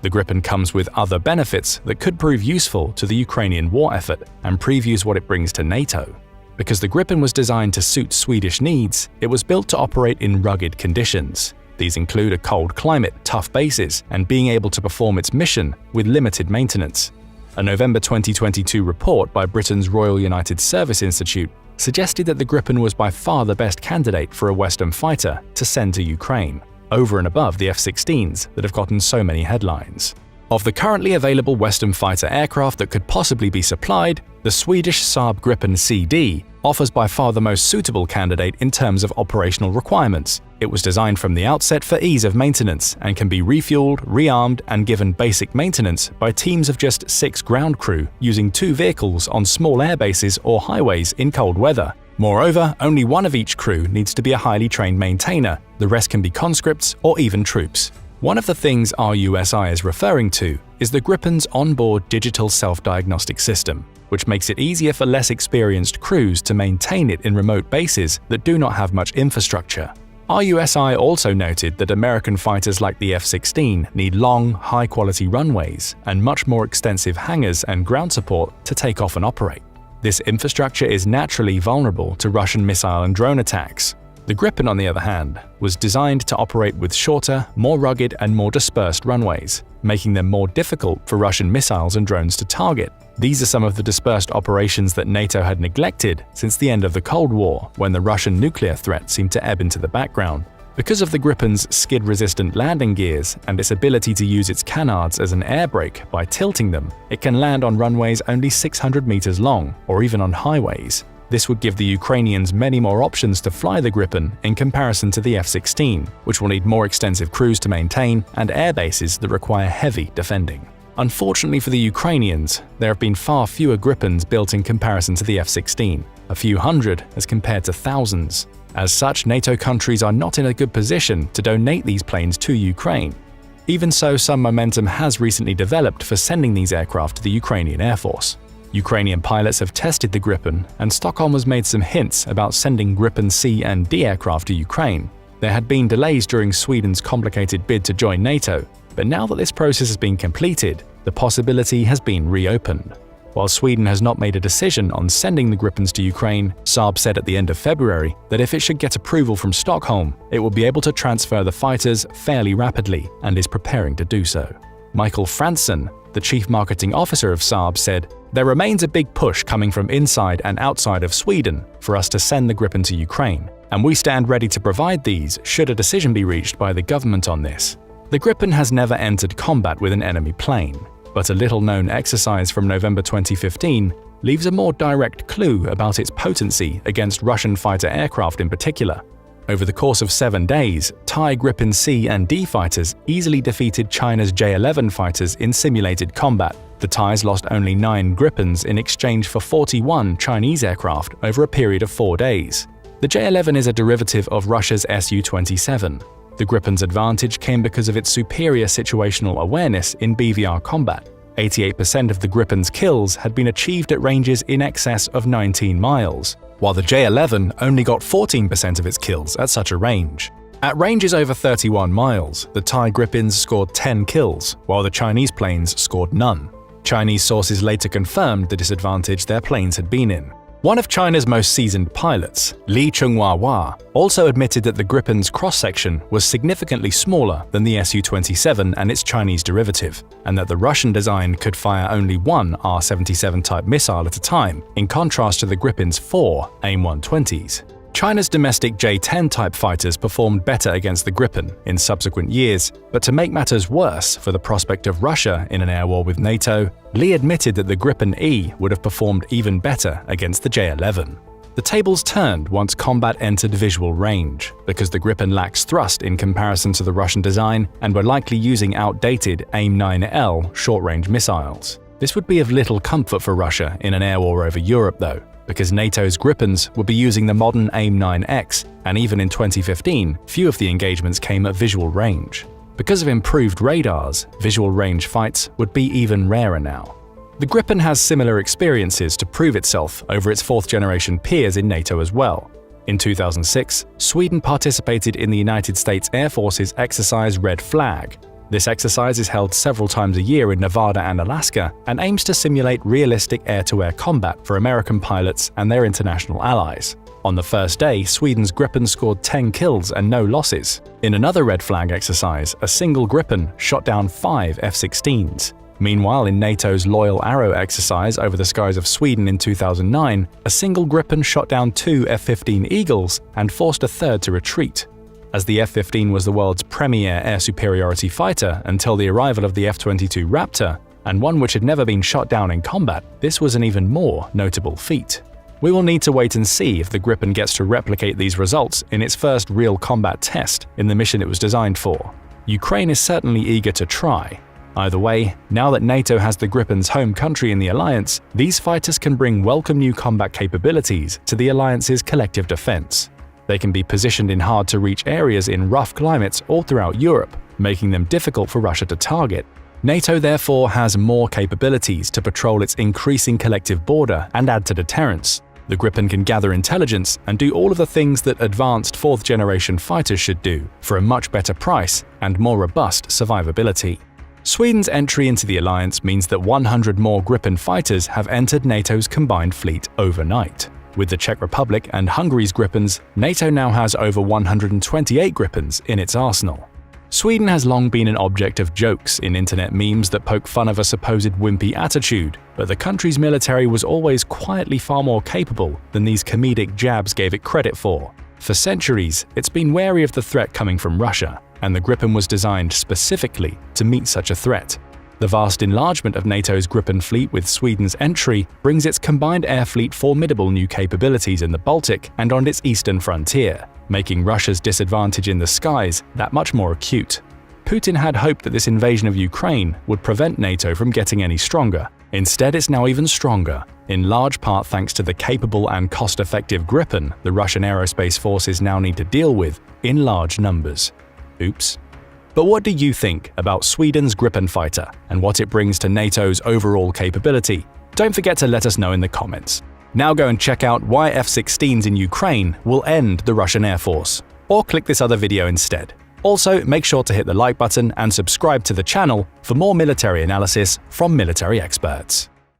The Gripen comes with other benefits that could prove useful to the Ukrainian war effort and previews what it brings to NATO. Because the Gripen was designed to suit Swedish needs, it was built to operate in rugged conditions. These include a cold climate, tough bases, and being able to perform its mission with limited maintenance. A November 2022 report by Britain's Royal United Service Institute suggested that the Gripen was by far the best candidate for a Western fighter to send to Ukraine, over and above the F-16s that have gotten so many headlines. Of the currently available Western fighter aircraft that could possibly be supplied, the Swedish Saab Gripen CD offers by far the most suitable candidate in terms of operational requirements. It was designed from the outset for ease of maintenance and can be refueled, rearmed, and given basic maintenance by teams of just 6 ground crew using 2 vehicles on small airbases or highways in cold weather. Moreover, only one of each crew needs to be a highly trained maintainer, the rest can be conscripts or even troops. One of the things RUSI is referring to is the Gripen's onboard digital self-diagnostic system, which makes it easier for less experienced crews to maintain it in remote bases that do not have much infrastructure. RUSI also noted that American fighters like the F-16 need long, high-quality runways and much more extensive hangars and ground support to take off and operate. This infrastructure is naturally vulnerable to Russian missile and drone attacks. The Gripen, on the other hand, was designed to operate with shorter, more rugged and more dispersed runways, making them more difficult for Russian missiles and drones to target. These are some of the dispersed operations that NATO had neglected since the end of the Cold War, when the Russian nuclear threat seemed to ebb into the background. Because of the Gripen's skid-resistant landing gears and its ability to use its canards as an air brake by tilting them, it can land on runways only 600 meters long, or even on highways. This would give the Ukrainians many more options to fly the Gripen in comparison to the F-16, which will need more extensive crews to maintain and air bases that require heavy defending. Unfortunately for the Ukrainians, there have been far fewer Gripens built in comparison to the F-16, a few hundred as compared to thousands. As such, NATO countries are not in a good position to donate these planes to Ukraine. Even so, some momentum has recently developed for sending these aircraft to the Ukrainian Air Force. Ukrainian pilots have tested the Gripen, and Stockholm has made some hints about sending Gripen C and D aircraft to Ukraine. There had been delays during Sweden's complicated bid to join NATO, but now that this process has been completed, the possibility has been reopened. While Sweden has not made a decision on sending the Gripens to Ukraine, Saab said at the end of February that if it should get approval from Stockholm, it will be able to transfer the fighters fairly rapidly and is preparing to do so. Michael Fransson, the chief marketing officer of Saab, said, "There remains a big push coming from inside and outside of Sweden for us to send the Gripen to Ukraine, and we stand ready to provide these should a decision be reached by the government on this." The Gripen has never entered combat with an enemy plane, but a little-known exercise from November 2015 leaves a more direct clue about its potency against Russian fighter aircraft in particular. Over the course of 7 days, Thai Gripen C and D fighters easily defeated China's J-11 fighters in simulated combat. The Thais lost only 9 Gripens in exchange for 41 Chinese aircraft over a period of 4 days. The J-11 is a derivative of Russia's Su-27. The Gripen's advantage came because of its superior situational awareness in BVR combat. 88% of the Gripen's kills had been achieved at ranges in excess of 19 miles, while the J-11 only got 14% of its kills at such a range. At ranges over 31 miles, the Thai Gripens scored 10 kills, while the Chinese planes scored none. Chinese sources later confirmed the disadvantage their planes had been in. One of China's most seasoned pilots, Li Chunghua, also admitted that the Gripen's cross-section was significantly smaller than the Su-27 and its Chinese derivative, and that the Russian design could fire only one R-77 type missile at a time, in contrast to the Gripen's 4 AIM-120s. China's domestic J-10 type fighters performed better against the Gripen in subsequent years, but to make matters worse for the prospect of Russia in an air war with NATO, Li admitted that the Gripen E would have performed even better against the J-11. The tables turned once combat entered visual range, because the Gripen lacks thrust in comparison to the Russian design and were likely using outdated AIM-9L short-range missiles. This would be of little comfort for Russia in an air war over Europe, though, because NATO's Gripens would be using the modern AIM-9X, and even in 2015, few of the engagements came at visual range. Because of improved radars, visual range fights would be even rarer now. The Gripen has similar experiences to prove itself over its fourth-generation peers in NATO as well. In 2006, Sweden participated in the United States Air Force's exercise Red Flag. This exercise is held several times a year in Nevada and Alaska and aims to simulate realistic air-to-air combat for American pilots and their international allies. On the first day, Sweden's Gripen scored 10 kills and no losses. In another Red Flag exercise, a single Gripen shot down 5 F-16s. Meanwhile, in NATO's Loyal Arrow exercise over the skies of Sweden in 2009, a single Gripen shot down 2 F-15 Eagles and forced a third to retreat. As the F-15 was the world's premier air superiority fighter until the arrival of the F-22 Raptor, and one which had never been shot down in combat, this was an even more notable feat. We will need to wait and see if the Gripen gets to replicate these results in its first real combat test in the mission it was designed for. Ukraine is certainly eager to try. Either way, now that NATO has the Gripen's home country in the alliance, these fighters can bring welcome new combat capabilities to the alliance's collective defense. They can be positioned in hard-to-reach areas in rough climates all throughout Europe, making them difficult for Russia to target. NATO therefore has more capabilities to patrol its increasing collective border and add to deterrence. The Gripen can gather intelligence and do all of the things that advanced 4th-generation fighters should do for a much better price and more robust survivability. Sweden's entry into the alliance means that 100 more Gripen fighters have entered NATO's combined fleet overnight. With the Czech Republic and Hungary's Gripens, NATO now has over 128 Gripens in its arsenal. Sweden has long been an object of jokes in internet memes that poke fun of a supposed wimpy attitude, but the country's military was always quietly far more capable than these comedic jabs gave it credit for. For centuries, it's been wary of the threat coming from Russia, and the Gripen was designed specifically to meet such a threat. The vast enlargement of NATO's Gripen fleet with Sweden's entry brings its combined air fleet formidable new capabilities in the Baltic and on its eastern frontier, making Russia's disadvantage in the skies that much more acute. Putin had hoped that this invasion of Ukraine would prevent NATO from getting any stronger. Instead, it's now even stronger, in large part thanks to the capable and cost-effective Gripen the Russian aerospace forces now need to deal with in large numbers. Oops. But what do you think about Sweden's Gripen fighter and what it brings to NATO's overall capability? Don't forget to let us know in the comments. Now go and check out why F-16s in Ukraine will end the Russian Air Force, or click this other video instead. Also, make sure to hit the like button and subscribe to the channel for more military analysis from military experts.